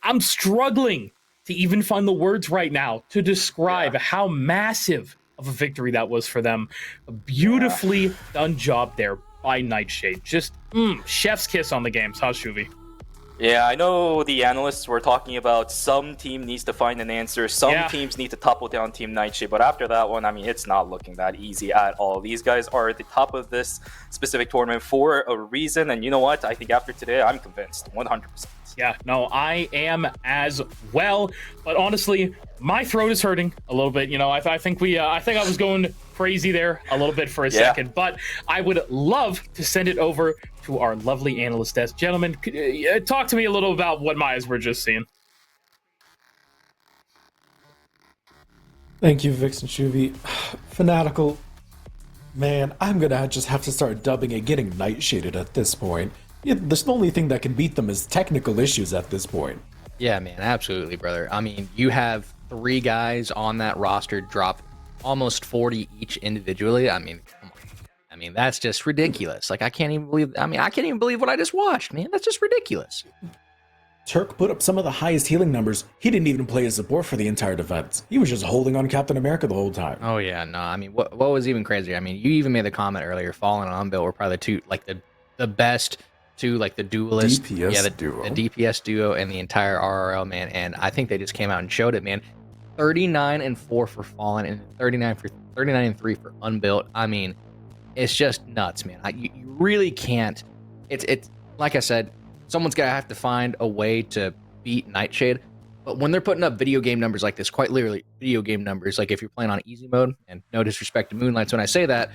[SPEAKER 2] I'm struggling to even find the words right now to describe how massive of a victory that was for them. A beautifully done job there by Nightshade. Just chef's kiss on the games, huh, Shuvi?
[SPEAKER 3] Yeah, I know the analysts were talking about some team needs to find an answer, some teams need to topple down Team Nightshade, but after that one, I mean, it's not looking that easy at all. These guys are at the top of this specific tournament for a reason, and you know what? I think after today, I'm convinced, 100%.
[SPEAKER 2] Yeah, no, I am as well. But honestly, my throat is hurting a little bit. You know, I think I was going crazy there a little bit for a second. But I would love to send it over to our lovely analyst desk. Gentlemen, talk to me a little about what my eyes were just seeing.
[SPEAKER 1] Thank you, Vixen Shuvi. Fanatical. Man, I'm gonna just have to start dubbing it getting Nightshaded at this point. Yeah, the only thing that can beat them is technical issues at this point.
[SPEAKER 4] Yeah, man, absolutely, brother. I mean, you have 3 guys on that roster drop almost 40 each individually. I mean, come on. I mean, that's just ridiculous. Like, I can't even believe what I just watched, man. That's just ridiculous.
[SPEAKER 1] Turk put up some of the highest healing numbers. He didn't even play as support for the entire defense. He was just holding on Captain America the whole time.
[SPEAKER 4] Oh yeah, no. I mean, what was even crazier? I mean, you even made the comment earlier. Fallen and Unbuilt were probably the best two, like the duelist,
[SPEAKER 1] DPS duo.
[SPEAKER 4] the DPS duo, and the entire RRL, man. And I think they just came out and showed it, man. 39-4 for Fallen and 39-3 for Unbuilt. I mean, it's just nuts, man. You really can't. It's like I said. Someone's gonna have to find a way to beat Nightshade. But when they're putting up video game numbers like this, quite literally video game numbers, like if you're playing on easy mode, and no disrespect to Moonlights when I say that,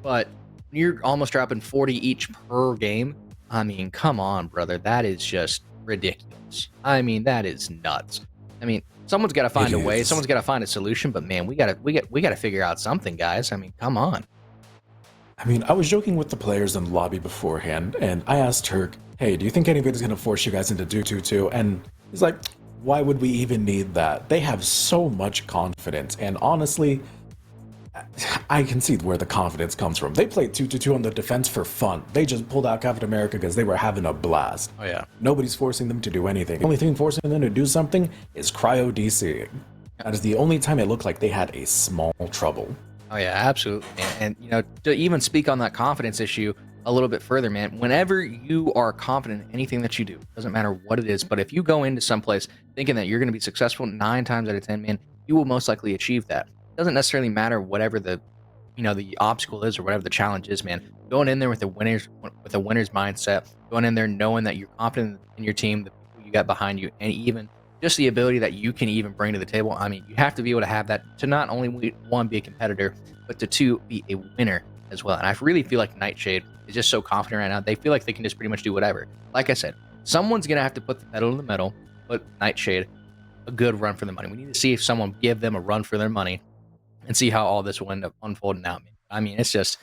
[SPEAKER 4] but you're almost dropping 40 each per game. I mean, come on, brother. That is just ridiculous. I mean, that is nuts. I mean, someone's got to find a way. Someone's got to find a solution. But man, we gotta figure out something, guys. I mean, come on.
[SPEAKER 1] I mean, I was joking with the players in the lobby beforehand, and I asked Turk, hey, do you think anybody's going to force you guys into do 2-2? And he's like, why would we even need that? They have so much confidence, and honestly, I can see where the confidence comes from. They played 2-2 on the defense for fun. They just pulled out Captain America because they were having a blast.
[SPEAKER 4] Oh, yeah.
[SPEAKER 1] Nobody's forcing them to do anything. The only thing forcing them to do something is cryo DCing. That is the only time it looked like they had a small trouble.
[SPEAKER 4] Oh yeah, absolutely. And you know, to even speak on that confidence issue a little bit further, man, whenever you are confident in anything that you do, doesn't matter what it is, but if you go into someplace thinking that you're going to be successful 9 times out of 10, man, you will most likely achieve that. It doesn't necessarily matter whatever the obstacle is or whatever the challenge is, man. Going in there with a winner's mindset, going in there knowing that you're confident in your team, the people you got behind you, and even just the ability that you can even bring to the table. I mean, you have to be able to have that to not only one, be a competitor, but to 2, be a winner as well. And I really feel like Nightshade is just so confident right now. They feel like they can just pretty much do whatever. Like I said, someone's going to have to put the pedal to the metal, put Nightshade a good run for the money. We need to see if someone give them a run for their money and see how all this will end up unfolding out. I mean, it's just,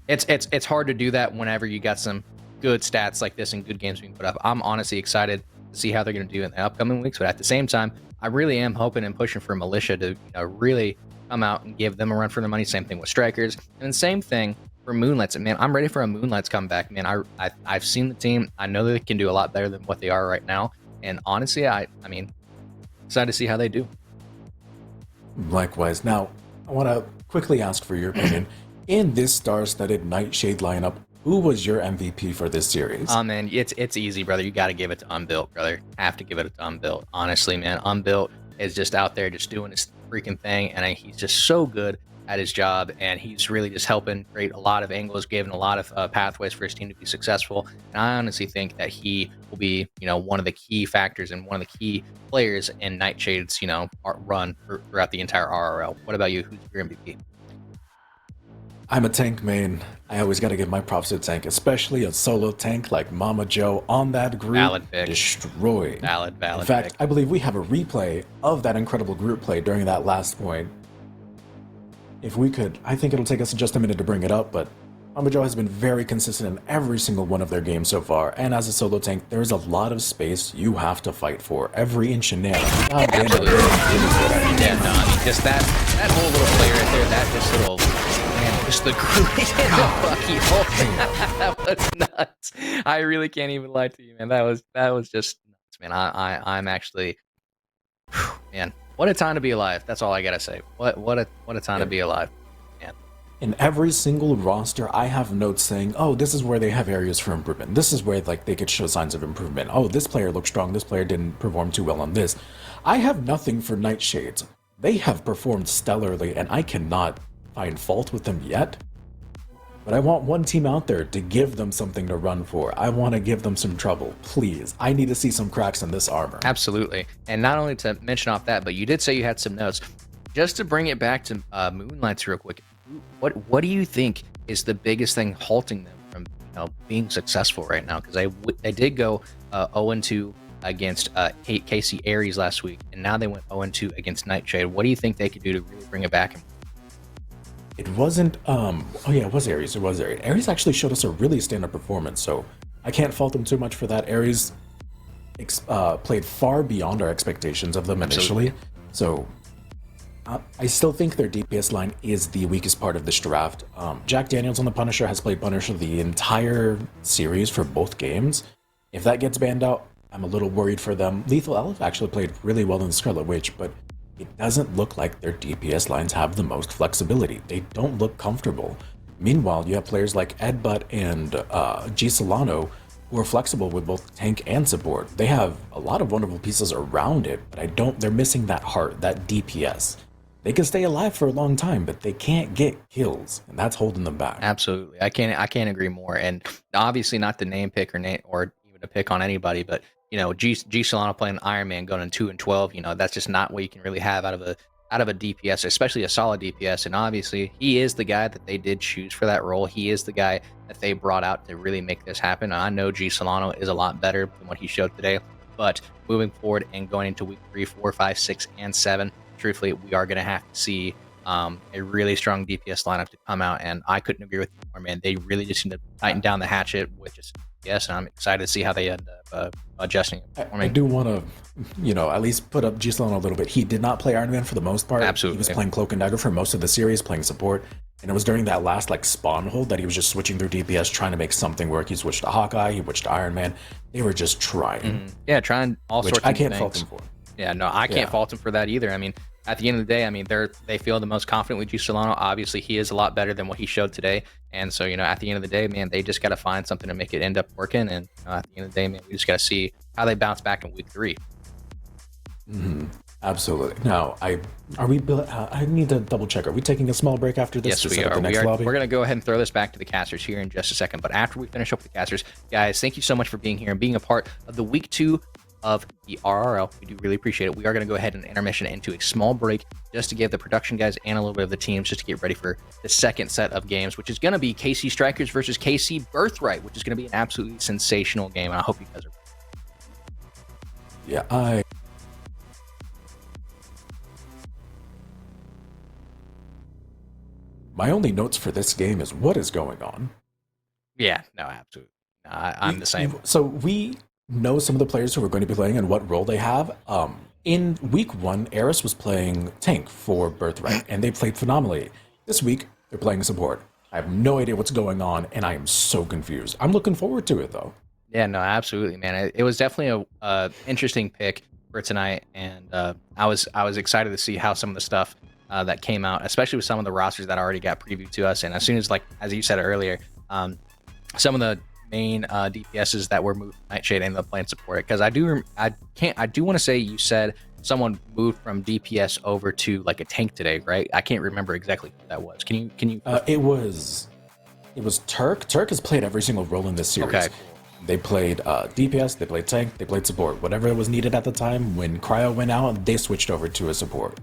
[SPEAKER 4] it's hard to do that whenever you got some good stats like this and good games being put up. I'm honestly excited to see how they're going to do in the upcoming weeks, but at the same time, I really am hoping and pushing for Militia to really come out and give them a run for their money. Same thing with Strikers, and then same thing for Moonlights. Man, I'm ready for a Moonlights comeback. Man, I've seen the team. I know they can do a lot better than what they are right now, and honestly, I mean, excited to see how they do.
[SPEAKER 1] Likewise. Now, I want to quickly ask for your opinion. In this star-studded Nightshade lineup, who was your MVP for this series?
[SPEAKER 4] Oh man, it's easy, brother. You got to give it to Unbuilt, brother. Have to give it to Unbuilt. Honestly, man, Unbuilt is just out there just doing his freaking thing, and he's just so good at his job, and he's really just helping create a lot of angles, giving a lot of pathways for his team to be successful. And I honestly think that he will be, one of the key factors and one of the key players in Nightshade's, run throughout the entire RRL. What about you? Who's your MVP?
[SPEAKER 1] I'm a tank main. I always got to give my props to tank, especially a solo tank like Mama Joe on that group.
[SPEAKER 4] Valid pick.
[SPEAKER 1] Destroyed.
[SPEAKER 4] Valid
[SPEAKER 1] In fact,
[SPEAKER 4] pick.
[SPEAKER 1] I believe we have a replay of that incredible group play during that last point. If we could, I think it'll take us just a minute to bring it up, but Mama Joe has been very consistent in every single one of their games so far, and as a solo tank, there is a lot of space you have to fight for. Every inch and nail.
[SPEAKER 4] Absolutely. Yeah, no, I mean, just that whole little play right there, that just little, man, just the great fucky hole. That was nuts. I really can't even lie to you, man. That was just nuts, man. I'm actually, man, what a time to be alive. That's all I gotta say. What a time to be alive, man.
[SPEAKER 1] In every single roster, I have notes saying, oh, this is where they have areas for improvement. This is where like they could show signs of improvement. Oh, this player looks strong. This player didn't perform too well on this. I have nothing for Nightshades. They have performed stellarly, and I cannot find fault with them yet. But I want one team out there to give them something to run for. I want to give them some trouble, please. I need to see some cracks in this armor.
[SPEAKER 4] Absolutely. And not only to mention off that, but you did say you had some notes. Just to bring it back to Moonlights real quick, what do you think is the biggest thing halting them from being successful right now? Because they did go 0-2 against Casey Aries last week, and now they went 0-2 against Nightshade. What do you think they could do to really bring it back?
[SPEAKER 1] It wasn't, oh yeah, it was Aries. It was Aries. Aries actually showed us a really stand-up performance, so I can't fault them too much for that. Aries played far beyond our expectations of them initially, so I still think their DPS line is the weakest part of this draft. Jack Daniels on the Punisher has played Punisher the entire series for both games. If that gets banned out, I'm a little worried for them. Lethal Elf actually played really well in the Scarlet Witch, but it doesn't look like their DPS lines have the most flexibility. They don't look comfortable. Meanwhile, you have players like Edbutt and G Solano who are flexible with both tank and support. They have a lot of wonderful pieces around it, but they're missing that heart, that DPS. They can stay alive for a long time, but they can't get kills, and that's holding them back.
[SPEAKER 4] Absolutely. I can't agree more. And obviously not the name pick or even to pick on anybody, but G Solano playing Iron Man going 2-12, that's just not what you can really have out of a DPS, especially a solid DPS. And obviously he is the guy that they did choose for that role. He is the guy that they brought out to really make this happen. And I know G Solano is a lot better than what he showed today, but moving forward and going into week 3, 4, 5, 6, and 7, truthfully, we are going to have to see a really strong DPS lineup to come out, and I couldn't agree with you more, man. They really just need to tighten down the hatchet, which is and I'm excited to see how they end up adjusting it.
[SPEAKER 1] I do want to, at least put up G Solano a little bit. He did not play Iron Man for the most part.
[SPEAKER 4] Absolutely.
[SPEAKER 1] He was playing Cloak and Dagger for most of the series, playing support, and it was during that last spawn hold that he was just switching through DPS, trying to make something work. He switched to Hawkeye, he switched to Iron Man. They were just trying.
[SPEAKER 4] Mm-hmm. Yeah, trying all sorts of
[SPEAKER 1] things. I can't
[SPEAKER 4] things.
[SPEAKER 1] fault them for.
[SPEAKER 4] Yeah, no, I can't fault them for that either. I mean, at the end of the day, they feel the most confident with G Solano. Obviously, he is a lot better than what he showed today. And so, at the end of the day, man, they just got to find something to make it end up working. And at the end of the day, man, we just got to see how they bounce back in week 3.
[SPEAKER 1] Mm-hmm. Absolutely. Now, I need to double check. Are we taking a small break after this?
[SPEAKER 4] Yes, we are. We're going to go ahead and throw this back to the casters here in just a second. But after we finish up with the casters, guys, thank you so much for being here and being a part of the week 2 of the RRL. We do really appreciate it. We are going to go ahead and intermission into a small break just to give the production guys and a little bit of the teams just to get ready for the second set of games, which is going to be KC Strikers versus KC Birthright, which is going to be an absolutely sensational game. And I hope you guys are.
[SPEAKER 1] Yeah, my only notes for this game is what is going on.
[SPEAKER 4] Yeah, no, absolutely. No, I'm the same.
[SPEAKER 1] So we know some of the players who are going to be playing and what role they have. In week 1, Eris was playing tank for Birthright, and they played phenomenally. This week, they're playing support. I have no idea what's going on, and I am so confused. I'm looking forward to it, though.
[SPEAKER 4] Yeah, no, absolutely, man. It was definitely a interesting pick for tonight, and I was excited to see how some of the stuff that came out, especially with some of the rosters that already got previewed to us. And as soon as, as you said earlier, some of the main DPSs that were moved from Nightshade ended up playing support it, because I do want to say you said someone moved from DPS over to a tank today, right? I can't remember exactly who that was. Can you
[SPEAKER 1] it was Turk. Turk has played every single role in this series.
[SPEAKER 4] Okay.
[SPEAKER 1] They played DPS, they played tank, they played support. Whatever was needed at the time, when Cryo went out, they switched over to a support.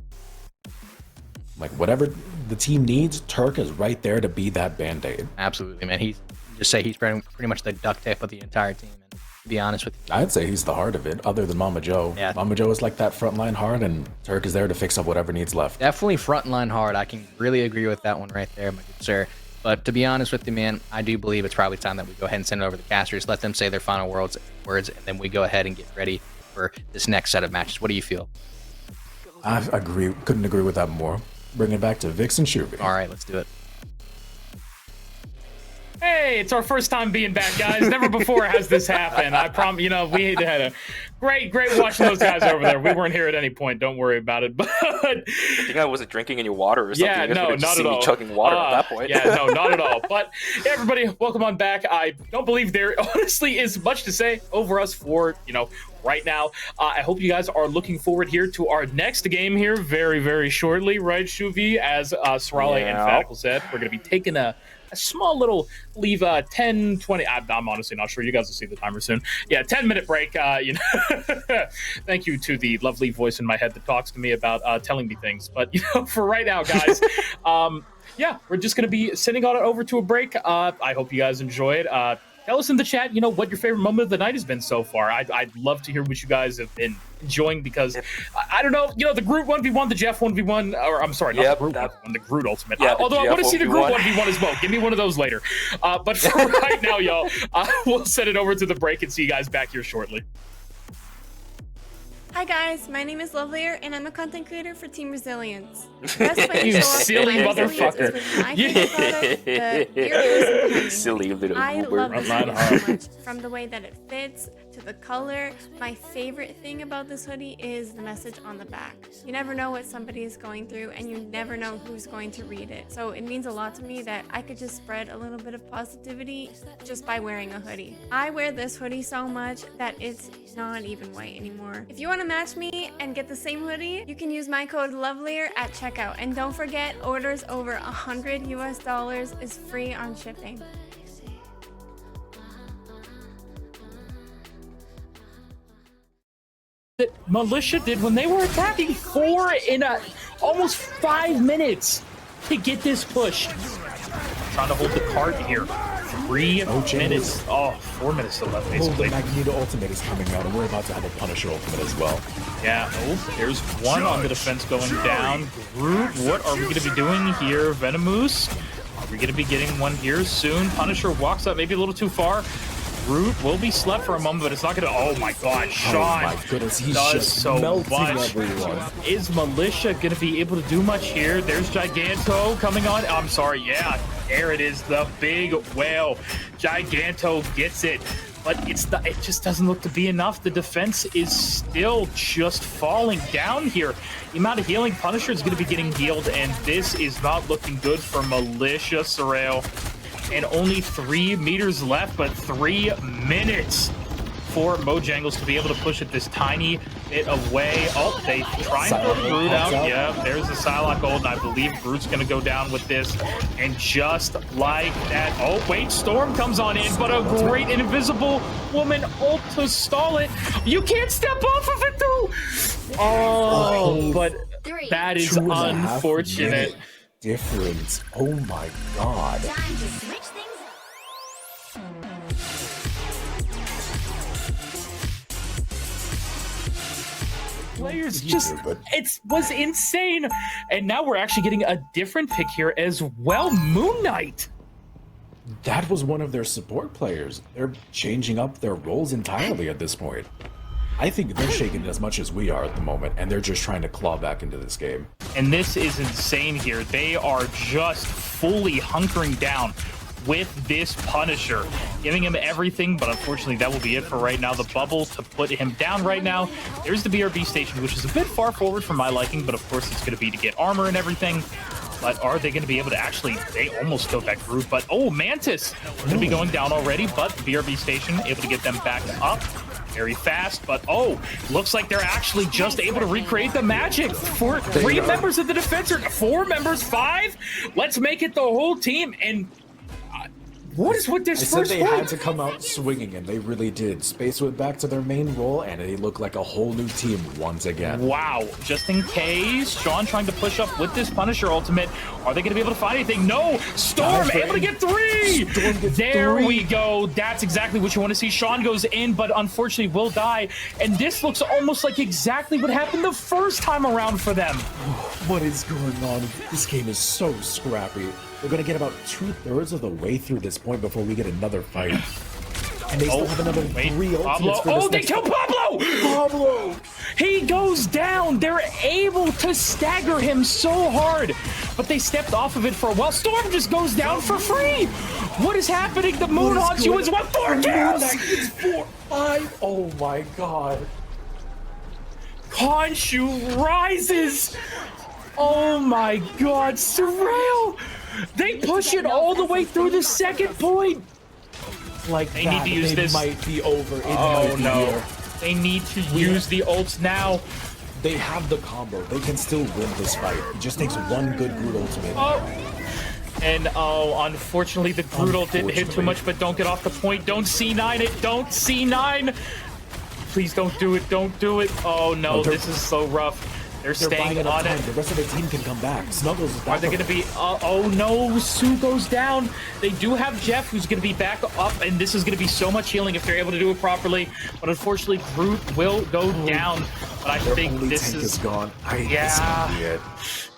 [SPEAKER 1] Whatever the team needs, Turk is right there to be that band-aid.
[SPEAKER 4] Absolutely, man. He's pretty much the duct tape of the entire team. And to be honest with you,
[SPEAKER 1] I'd say he's the heart of it, other than Mama Joe.
[SPEAKER 4] Yeah.
[SPEAKER 1] Mama Joe is like that frontline heart, and Turk is there to fix up whatever needs left.
[SPEAKER 4] Definitely frontline hard. I can really agree with that one right there, my good sir. But to be honest with you, man, I do believe it's probably time that we go ahead and send it over to the casters, let them say their final words, and then we go ahead and get ready for this next set of matches. What do you feel?
[SPEAKER 1] I agree. Couldn't agree with that more. Bring it back to Vix and Shuvi.
[SPEAKER 4] All right, let's do it.
[SPEAKER 2] Hey, it's our first time being back, guys. Never before has this happened. I promise. You know, we had a great watching those guys over there. We weren't here at any point. Don't worry about it. But
[SPEAKER 3] I think I wasn't drinking any water or something.
[SPEAKER 2] yeah,
[SPEAKER 3] I guess
[SPEAKER 2] no,
[SPEAKER 3] we could just
[SPEAKER 2] not
[SPEAKER 3] see
[SPEAKER 2] at
[SPEAKER 3] me
[SPEAKER 2] all.
[SPEAKER 3] chugging water at that point.
[SPEAKER 2] Yeah, no, not at all. But hey, everybody, welcome on back. I don't believe there honestly is much to say over us for right now. I hope you guys are looking forward here to our next game here very shortly, right, Shuvi? As Sarale and Fadkle said, we're going to be taking a small little leave 10 20 I'm honestly not sure. You guys will see the timer soon. Yeah, 10-minute break. Thank you to the lovely voice in my head that talks to me about telling me things, but for right now, guys, yeah, we're just gonna be sending on it over to a break. I hope you guys enjoy it. Tell us in the chat, what your favorite moment of the night has been so far. I'd love to hear what you guys have been enjoying, because I don't know, the Groot 1v1, the Jeff 1v1, or I'm sorry, not the Groot 1v1, the Groot Ultimate.
[SPEAKER 3] Yeah,
[SPEAKER 2] Although I want to see the Groot
[SPEAKER 3] 1v1.
[SPEAKER 2] 1v1 as well. Give me one of those later. But for right now, y'all, we'll send it over to the break and see you guys back here shortly.
[SPEAKER 6] Hi guys, my name is Lovelier and I'm a content creator for Team Resilience. The best way to
[SPEAKER 2] You
[SPEAKER 6] show off
[SPEAKER 2] silly
[SPEAKER 6] my resilience
[SPEAKER 2] motherfucker.
[SPEAKER 6] is with my favorite product, the ear hoodie.
[SPEAKER 3] Silly little
[SPEAKER 6] I
[SPEAKER 3] goober.
[SPEAKER 6] love this hoodie so much. From the way that it fits to the color, my favorite thing about this hoodie is the message on the back. You never know what somebody is going through and you never know who's going to read it. So it means a lot to me that I could just spread a little bit of positivity just by wearing a hoodie. I wear this hoodie so much that it's not even white anymore. If you want to match me and get the same hoodie, you can use my code Lovelier at checkout. And don't forget, orders over $100 US is free on shipping.
[SPEAKER 2] That Militia did when they were attacking 4 in almost 5 minutes to get this pushed. Trying to hold the cart here. 3 minutes. Oh, 4 minutes to left,
[SPEAKER 1] Oh,
[SPEAKER 2] basically.
[SPEAKER 1] the Magneto ultimate is coming out, and we're about to have a Punisher ultimate as well.
[SPEAKER 2] Yeah, there's one on the defense going down. Groot, what are we going to be doing here? Venomous, are we going to be getting one here soon? Punisher walks up maybe a little too far. Groot will be slept for a moment, but it's not going to... Oh my god, Sean
[SPEAKER 1] Oh my goodness, he's
[SPEAKER 2] does
[SPEAKER 1] just
[SPEAKER 2] so
[SPEAKER 1] melting
[SPEAKER 2] much.
[SPEAKER 1] everyone.
[SPEAKER 2] Is Militia going to be able to do much here? There's Giganto coming on. I'm sorry, yeah, there it is, the big whale. Giganto gets it. But it just doesn't look to be enough. The defense is still just falling down here. The amount of healing Punisher is going to be getting healed, and this is not looking good for Militia Sorrel. And only 3 meters left, but 3 minutes for Mojangles to be able to push it this tiny bit away. Oh, they try and throw Groot out. Yeah, there's the Psylocke ult, and I believe Groot's going to go down with this. And just like that, oh, wait, Storm comes on in, but a great invisible woman ult to stall it. You can't step off of it, though. Oh, but that is
[SPEAKER 1] 2.5
[SPEAKER 2] unfortunate.
[SPEAKER 1] minute difference. Oh my god.
[SPEAKER 5] Time to switch things up.
[SPEAKER 2] Players
[SPEAKER 1] Either,
[SPEAKER 2] just,
[SPEAKER 1] but-
[SPEAKER 2] it was insane. And now we're actually getting a different pick here as well. Moon Knight.
[SPEAKER 1] That was one of their support players. They're changing up their roles entirely at this point. I think they're shaking as much as we are at the moment, and they're just trying to claw back into this game.
[SPEAKER 2] And this is insane here. They are just fully hunkering down with this Punisher, giving him everything, but unfortunately that will be it for right now. The bubble to put him down right now. There's the BRB station, which is a bit far forward for my liking, but of course it's going to be to get armor and everything. But are they going to be able to actually... They almost killed that group, but... Oh, Mantis going to be going down already, but the BRB station able to get them back up very fast. But, oh, looks like they're actually just able to recreate the magic for 3 members of the defense. 4 members, 5? Let's make it the whole team. And what is with this
[SPEAKER 1] I said
[SPEAKER 2] first
[SPEAKER 1] they
[SPEAKER 2] one?
[SPEAKER 1] had to come out swinging, and they really did. Space went back to their main role, and they look like a whole new team once again.
[SPEAKER 2] Wow, just in case. Sean trying to push up with this Punisher ultimate. Are they going to be able to find anything? No! Storm able to get 3!
[SPEAKER 1] Storm gets
[SPEAKER 2] There
[SPEAKER 1] 3.
[SPEAKER 2] we go. That's exactly what you want to see. Sean goes in, but unfortunately will die. And this looks almost like exactly what happened the first time around for them.
[SPEAKER 1] What is going on? This game is so scrappy. We're going to get about 2/3 of the way through this point before we get another fight. And they still have another 3
[SPEAKER 2] Pablo.
[SPEAKER 1] ultimates for this
[SPEAKER 2] Oh, they
[SPEAKER 1] next
[SPEAKER 2] kill Pablo!
[SPEAKER 1] Pablo!
[SPEAKER 2] He goes down. They're able to stagger him so hard. but they stepped off of it for a while. Storm just goes down for free. What is happening? The moon haunts you as well. 4 kills.
[SPEAKER 1] It's 4-5. Oh my god.
[SPEAKER 2] Khonshu rises. Oh my god, Surreal. They push it all the way through the second point.
[SPEAKER 1] Like
[SPEAKER 2] They need to use this.
[SPEAKER 1] Might be over. It
[SPEAKER 2] Oh
[SPEAKER 1] might be
[SPEAKER 2] no.
[SPEAKER 1] here.
[SPEAKER 2] They need to use the ults now.
[SPEAKER 1] They have the combo. They can still win this fight. It just takes one good Groot ultimate.
[SPEAKER 2] Oh. And unfortunately the Groot ult didn't hit too much, but don't get off the point. Don't C9 it. Don't C9. Please don't do it. Don't do it. Oh no, this is so rough. They're staying
[SPEAKER 1] buying
[SPEAKER 2] on
[SPEAKER 1] time.
[SPEAKER 2] it.
[SPEAKER 1] The rest of the team can come back. Snuggles is back.
[SPEAKER 2] Are they going to be... oh no, Sue goes down. They do have Jeff, who's going to be back up, and this is going to be so much healing if they're able to do it properly. But unfortunately, Groot will go down. But I think this is...
[SPEAKER 1] gone.
[SPEAKER 2] Yeah,
[SPEAKER 1] This might be it.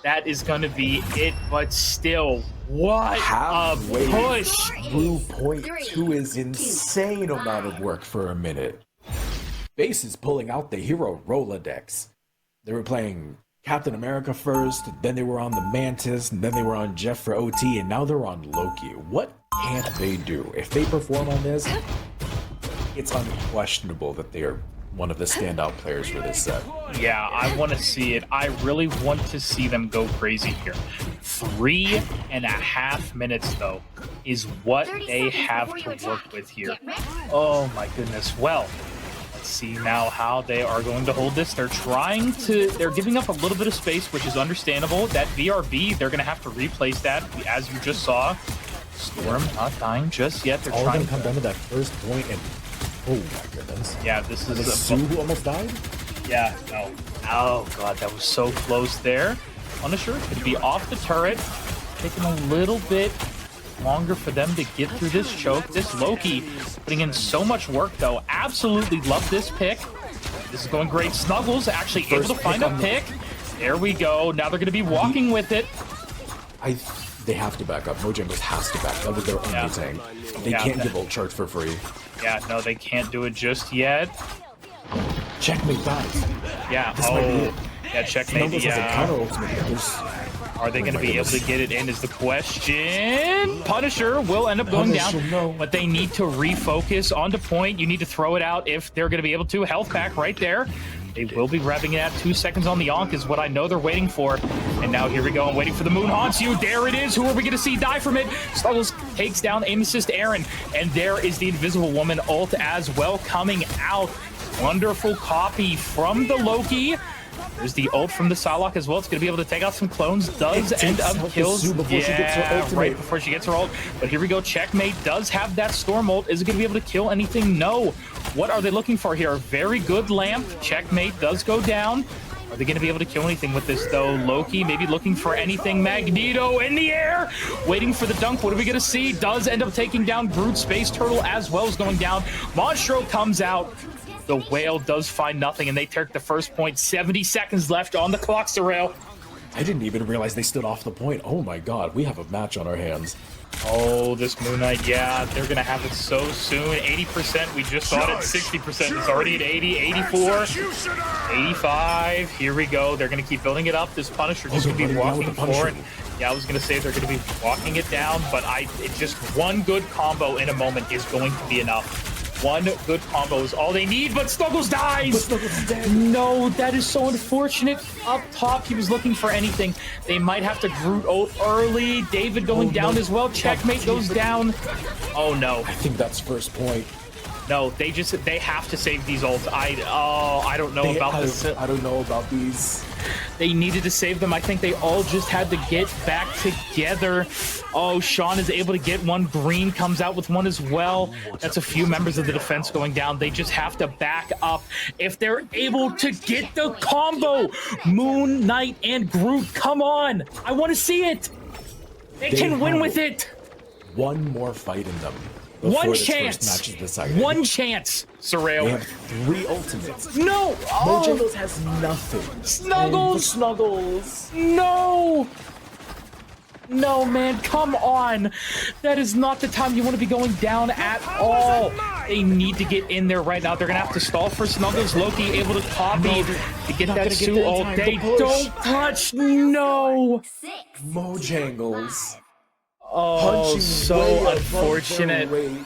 [SPEAKER 2] that is going to be it. But still, what
[SPEAKER 1] Halfway
[SPEAKER 2] a push.
[SPEAKER 1] Blue point 2 is insane amount of work for a minute. Base is pulling out the hero Rolodex. They were playing Captain America first, then they were on the Mantis, and then they were on Jeff for OT, and now they're on Loki. What can't they do? If they perform on this, it's unquestionable that they are one of the standout players for this set.
[SPEAKER 2] Yeah, I want to see it. I really want to see them go crazy here. 3.5 minutes, though, is what they have to work with here. Oh, my goodness. Well, let's see now how they are going to hold this. They're giving up a little bit of space, which is understandable. That VRB, they're going to have to replace that, as you just saw. Storm not dying just yet. They're
[SPEAKER 1] All
[SPEAKER 2] trying
[SPEAKER 1] gonna come down to that first point, and oh my goodness.
[SPEAKER 2] Yeah, this
[SPEAKER 1] Is it
[SPEAKER 2] is
[SPEAKER 1] Sue who almost died?
[SPEAKER 2] Yeah, no. Oh, God, that was so close there. Punisher could be off the turret. Taking a little bit longer for them to get through this choke. This Loki putting in so much work, though. Absolutely love this pick. This is going great. Snuggles actually able to find a pick. There we go. Now they're going to be walking with it.
[SPEAKER 1] They have to back up. Mojangles has to back up with their only tank. They can't give ult charge for free.
[SPEAKER 2] Yeah, no, they can't do it just yet.
[SPEAKER 1] Checkmate dies.
[SPEAKER 2] Yeah,
[SPEAKER 1] This might be it.
[SPEAKER 2] yeah, checkmate.
[SPEAKER 1] Snuggles has a
[SPEAKER 2] Yeah.
[SPEAKER 1] counter ultimate. There's...
[SPEAKER 2] Are they going to
[SPEAKER 1] my
[SPEAKER 2] be able to
[SPEAKER 1] goodness.
[SPEAKER 2] get it in is the question. Punisher will end up going
[SPEAKER 1] Punisher,
[SPEAKER 2] down,
[SPEAKER 1] no.
[SPEAKER 2] but they need to refocus onto point. You need to throw it out if they're going to be able to. Health pack right there. They will be revving it at 2 seconds on the Onk is what I know they're waiting for. And now here we go. I'm waiting for the moon haunts you. There it is. Who are we going to see die from it? Snuggles takes down aim assist Aaron. And there is the Invisible Woman ult as well coming out. Wonderful copy from the Loki. There's the ult from the Psylocke as well. It's going to be able to take out some clones. Does end up kills.
[SPEAKER 1] Sue before she gets her ultimate.
[SPEAKER 2] Right before she gets her ult. But here we go. Checkmate does have that Storm ult. Is it going to be able to kill anything? No. What are they looking for here? Very good lamp. Checkmate does go down. Are they going to be able to kill anything with this, though? Loki maybe looking for anything. Magneto in the air. Waiting for the dunk. What are we going to see? Does end up taking down Groot. Space Turtle as well is going down. Monstro comes out. The whale does find nothing, and they take the first point. 70 seconds left on the clock, Surreal.
[SPEAKER 1] I didn't even realize they stood off the point. Oh my god, we have a match on our hands.
[SPEAKER 2] Oh, this Moon Knight, yeah, they're going to have it so soon. 80%, we just saw it at 60%. It's already at 80, 84, 85. Here we go. They're going to keep building it up. This Punisher just going to be walking for it. Yeah, I was going to say they're going to be walking it down, but it's just one good combo in a moment is going to be enough. One good combo is all they need, but Snuggles dies!
[SPEAKER 1] Snuggles is dead.
[SPEAKER 2] No, that is so unfortunate. Up top, he was looking for anything. They might have to Groot ult early. David going down as well. Checkmate goes down. Oh, no.
[SPEAKER 1] I think that's first point.
[SPEAKER 2] No, they have to save these ults. I don't know about this.
[SPEAKER 1] I don't know about these.
[SPEAKER 2] They needed to save them. I think they all just had to get back together. Oh, Sean is able to get one. Green comes out with one as well. That's a few members of the defense going down. They just have to back up. If they're able to get the combo, Moon Knight and Groot, come on. I want to see it. They can win with it.
[SPEAKER 1] One more fight in them.
[SPEAKER 2] One
[SPEAKER 1] this
[SPEAKER 2] chance.
[SPEAKER 1] First match is decided.
[SPEAKER 2] One chance,
[SPEAKER 1] They
[SPEAKER 2] Surreal.
[SPEAKER 1] have 3 ultimates.
[SPEAKER 2] No.
[SPEAKER 1] Mojangles has nothing.
[SPEAKER 2] Snuggles.
[SPEAKER 1] Snuggles.
[SPEAKER 2] No. No, man, come on. That is not the time you want to be going down at all. They need to get in there right now. They're going to have to stall for Snuggles. Loki able to copy to get that Sue all day. Don't touch. No.
[SPEAKER 1] Mojangles.
[SPEAKER 2] Oh,
[SPEAKER 1] Punching
[SPEAKER 2] so
[SPEAKER 1] way above
[SPEAKER 2] unfortunate.
[SPEAKER 1] their weight.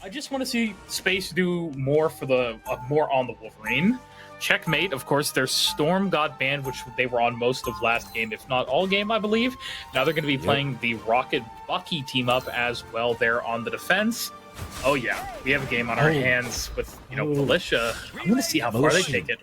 [SPEAKER 2] I just want to see Space do more for the more on the Wolverine. Checkmate, of course, their Storm got banned, which they were on most of last game, if not all game, I believe. Now they're going to be playing the Rocket Bucky team up as well there on the defense. Oh yeah, we have a game on our hands with, you know, Militia. I'm going to see how far they take it.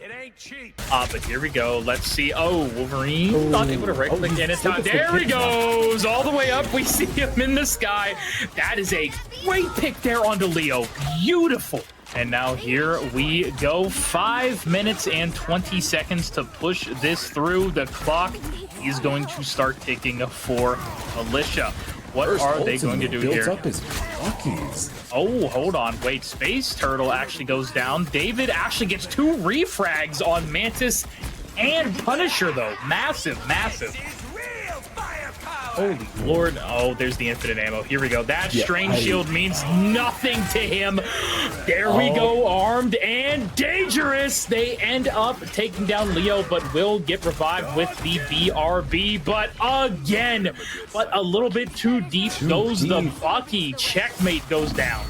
[SPEAKER 2] But here we go. Let's see. Oh, Wolverine not able to right-click in it. There he goes, all the way up. We see him in the sky. That is a great pick there onto Leo. Beautiful. And now here we go. 5 minutes and 20 seconds to push this through. The clock is going to start ticking for Militia. What are they going to do here?
[SPEAKER 1] Up his Buckies.
[SPEAKER 2] Oh, hold on. Wait, Space Turtle actually goes down. David actually gets 2 refrags on Mantis and Punisher, though. Massive, massive. Holy Lord. Oh, there's the infinite ammo. Here we go. That Strange Shield means nothing to him. There we go. Armed and dangerous. They end up taking down Leo, but will get revived with the BRB. But again, a little bit too deep goes the Bucky. Checkmate goes down.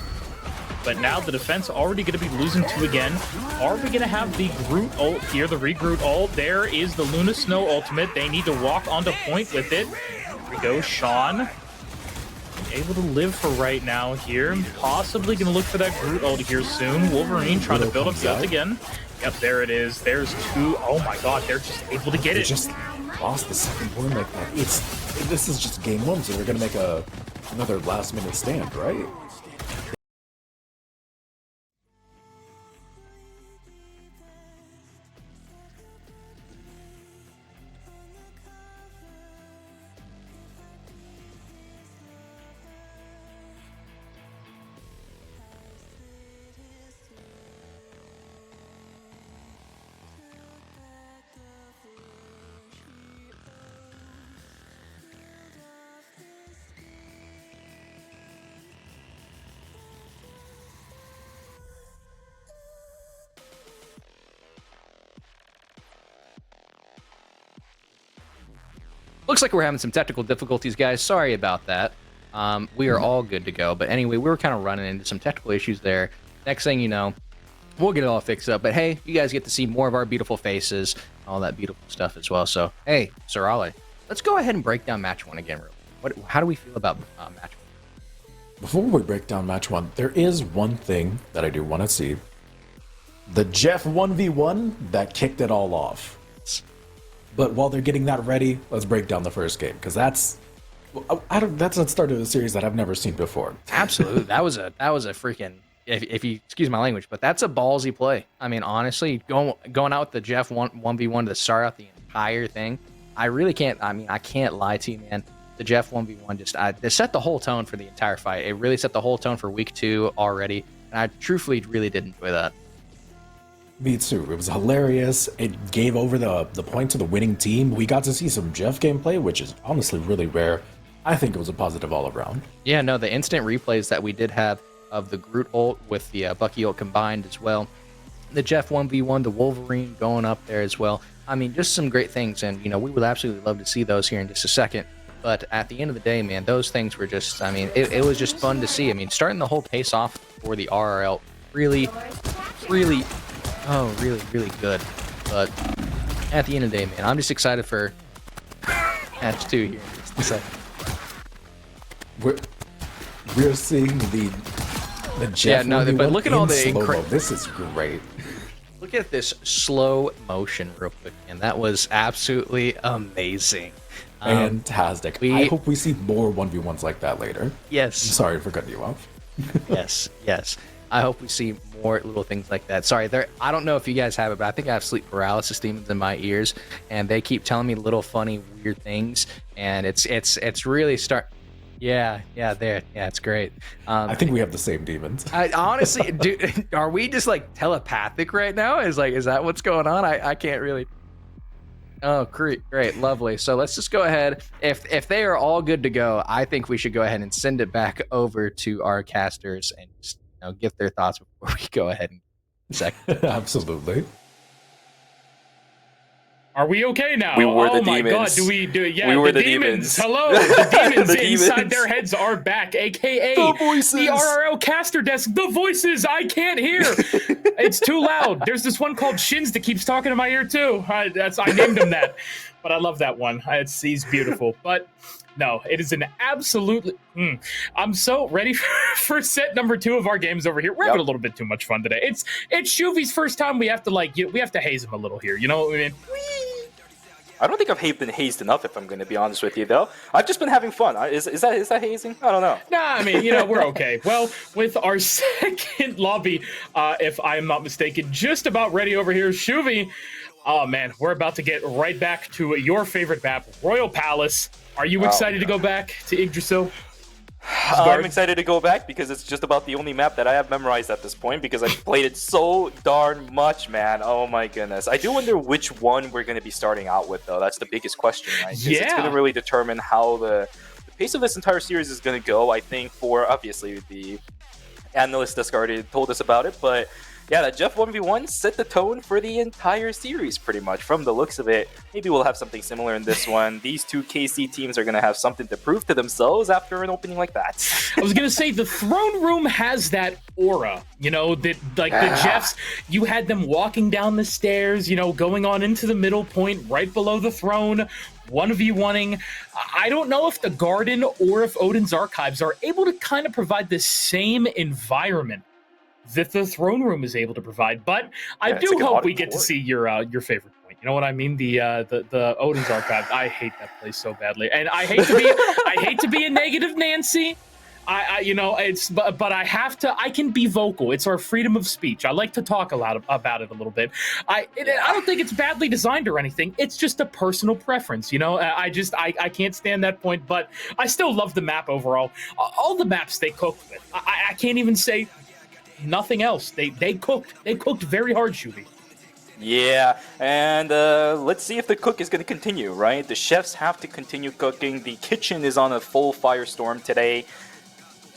[SPEAKER 2] But now the defense already going to be losing 2 again. Are we going to have the Groot ult here? The Regroot ult. There is the Luna Snow ultimate. They need to walk onto point with it. Here we go. Sean able to live for right now here. Possibly going to look for that Groot ult here soon. Wolverine trying to build up guts again. Yep, there it is. There's 2. Oh my god, they're just able to get it.
[SPEAKER 1] Just lost the second one like that. This is just game 1, so they're going to make another last-minute stand, right?
[SPEAKER 4] Looks like we're having some technical difficulties, guys. Sorry about that. We are all good to go. But anyway, we were kind of running into some technical issues there. Next thing you know, we'll get it all fixed up. But hey, you guys get to see more of our beautiful faces, all that beautiful stuff as well. So, hey, Sir Ali, let's go ahead and break down match 1 again. How do we feel about match 1?
[SPEAKER 1] Before we break down match 1, there is one thing that I do want to see. The Jeff 1v1 that kicked it all off. But while they're getting that ready, let's break down the first game, because that's the start of a series that I've never seen before.
[SPEAKER 4] Absolutely, that was a freaking, if you excuse my language, but that's a ballsy play. I mean, honestly, going out with the Jeff 1v1 to start out the entire thing, I really can't. I mean, I can't lie to you, man. The Jeff 1v1 just set the whole tone for the entire fight. It really set the whole tone for week 2 already, and I truthfully really did enjoy that.
[SPEAKER 1] Me too. It was hilarious. It gave over the point to the winning team. We got to see some Jeff gameplay, which is honestly really rare. I think it was a positive all around.
[SPEAKER 4] Yeah, no, the instant replays that we did have of the Groot ult with the Bucky ult combined as well. The Jeff 1v1, the Wolverine going up there as well. I mean, just some great things, and we would absolutely love to see those here in just a second. But at the end of the day, man, those things were just, I mean, it was just fun to see. I mean, starting the whole pace off for the RRL, really good. But at the end of the day, man, I'm just excited for match 2 here. Just a second.
[SPEAKER 1] We're seeing the Jeff.
[SPEAKER 4] Yeah, no, but look at all the
[SPEAKER 1] This is great.
[SPEAKER 4] Look at this slow motion real quick, and that was absolutely amazing.
[SPEAKER 1] Fantastic. I hope we see more 1v1s like that later.
[SPEAKER 4] Yes.
[SPEAKER 1] I'm sorry for cutting you off.
[SPEAKER 4] Yes. I hope we see more little things like that. Sorry, I don't know if you guys have it, but I think I have sleep paralysis demons in my ears, and they keep telling me little funny, weird things, and it's really Yeah, there. Yeah, it's great.
[SPEAKER 1] I think we have the same demons.
[SPEAKER 4] I honestly, dude, are we just like telepathic right now? Is that what's going on? I can't really. Oh, great, lovely. So let's just go ahead. If they are all good to go, I think we should go ahead and send it back over to our casters and just get their thoughts before we go ahead and second.
[SPEAKER 1] Absolutely.
[SPEAKER 2] Are we okay now?
[SPEAKER 3] We were the
[SPEAKER 2] my
[SPEAKER 3] demons.
[SPEAKER 2] God, do we do? Yeah,
[SPEAKER 3] We were
[SPEAKER 2] the
[SPEAKER 3] the
[SPEAKER 2] demons.
[SPEAKER 3] demons.
[SPEAKER 2] Hello, the demons
[SPEAKER 3] The
[SPEAKER 2] inside
[SPEAKER 3] demons.
[SPEAKER 2] their heads are back, aka
[SPEAKER 3] The voices.
[SPEAKER 2] the RRL caster desk. The voices I can't hear. It's too loud. There's this one called Shins that keeps talking in my ear too. I named him that, but I love that one. He's beautiful, but. No, it is an absolutely. I'm so ready for set number 2 of our games over here. We're having a little bit too much fun today. It's Shuvi's first time. We have to haze him a little here. You know what I mean?
[SPEAKER 3] I don't think I've been hazed enough, if I'm going to be honest with you, though. I've just been having fun. Is that hazing? I don't know.
[SPEAKER 2] Nah, I mean, we're okay. Well, with our second lobby, if I'm not mistaken, just about ready over here, Shuvi. Oh man, we're about to get right back to your favorite map, Royal Palace. Are you excited to go back to Yggdrasil?
[SPEAKER 3] I'm excited to go back because it's just about the only map that I have memorized at this point because I've played it so darn much, man. Oh my goodness. I do wonder which one we're going to be starting out with, though. That's the biggest question, right? 'Cause it's going to really determine how the pace of this entire series is going to go. I think for, obviously, the analyst that's already told us about it, but yeah, that Jeff 1v1 set the tone for the entire series, pretty much, from the looks of it. Maybe we'll have something similar in this one. These two KC teams are going to have something to prove to themselves after an opening like that.
[SPEAKER 2] I was going to say, the throne room has that aura, that like the Jeffs, you had them walking down the stairs, going on into the middle point, right below the throne, 1v1ing. I don't know if the Garden or if Odin's Archives are able to kind of provide the same environment that the throne room is able to provide, but I do hope we get to see your favorite point. You know what I mean? The Odin's Archive. I hate that place so badly, and I hate to be a negative Nancy. But I have to. I can be vocal. It's our freedom of speech. I like to talk a lot about it a little bit. I don't think it's badly designed or anything. It's just a personal preference. I can't stand that point, but I still love the map overall. All the maps they cooked with. I can't even say nothing else. They cooked very hard, Shuvi.
[SPEAKER 3] Yeah, and let's see if the cook is going to continue, right? The chefs have to continue cooking. The kitchen is on a full firestorm today.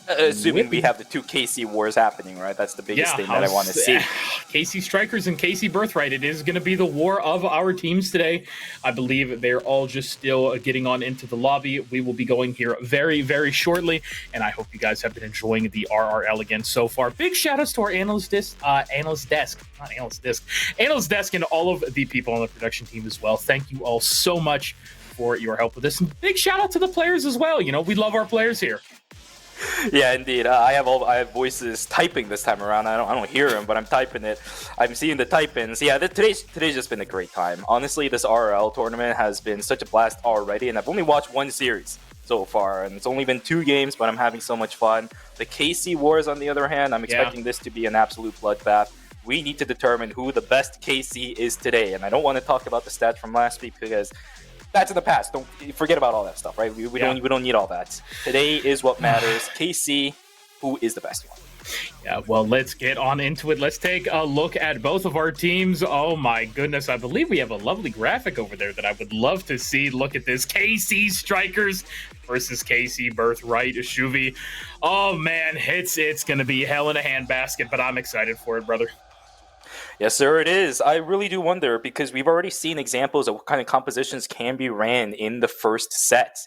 [SPEAKER 3] Assuming we have the two KC wars happening, right? That's the biggest thing that I want to see.
[SPEAKER 2] KC Strikers and KC Birthright. It is going to be the war of our teams today. I believe they're all just still getting on into the lobby. We will be going here very, very shortly, and I hope you guys have been enjoying the RRL again so far. Big shout outs to our analyst desk, and all of the people on the production team as well. Thank you all so much for your help with this. And big shout out to the players as well. We love our players here.
[SPEAKER 3] Yeah, indeed. I have voices typing this time around. I don't hear them, but I'm typing it. I'm seeing the type-ins. Yeah, today's just been a great time. Honestly, this RRL tournament has been such a blast already, and I've only watched one series so far, and it's only been 2 games, but I'm having so much fun. The KC Wars, on the other hand, I'm expecting this to be an absolute bloodbath. We need to determine who the best KC is today, and I don't want to talk about the stats from last week because that's in the past. Don't forget about all that stuff, right? We don't need all that. Today is what matters. KC, who is the best one?
[SPEAKER 2] Yeah, well, let's get on into it. Let's take a look at both of our teams. Oh my goodness, I believe we have a lovely graphic over there that I would love to see. Look at this. KC Strikers versus KC Birthright. Shuvi. Oh man, it's going to be hell in a handbasket, but I'm excited for it, brother.
[SPEAKER 3] Yes, sir, it is. I really do wonder because we've already seen examples of what kind of compositions can be ran in the first set.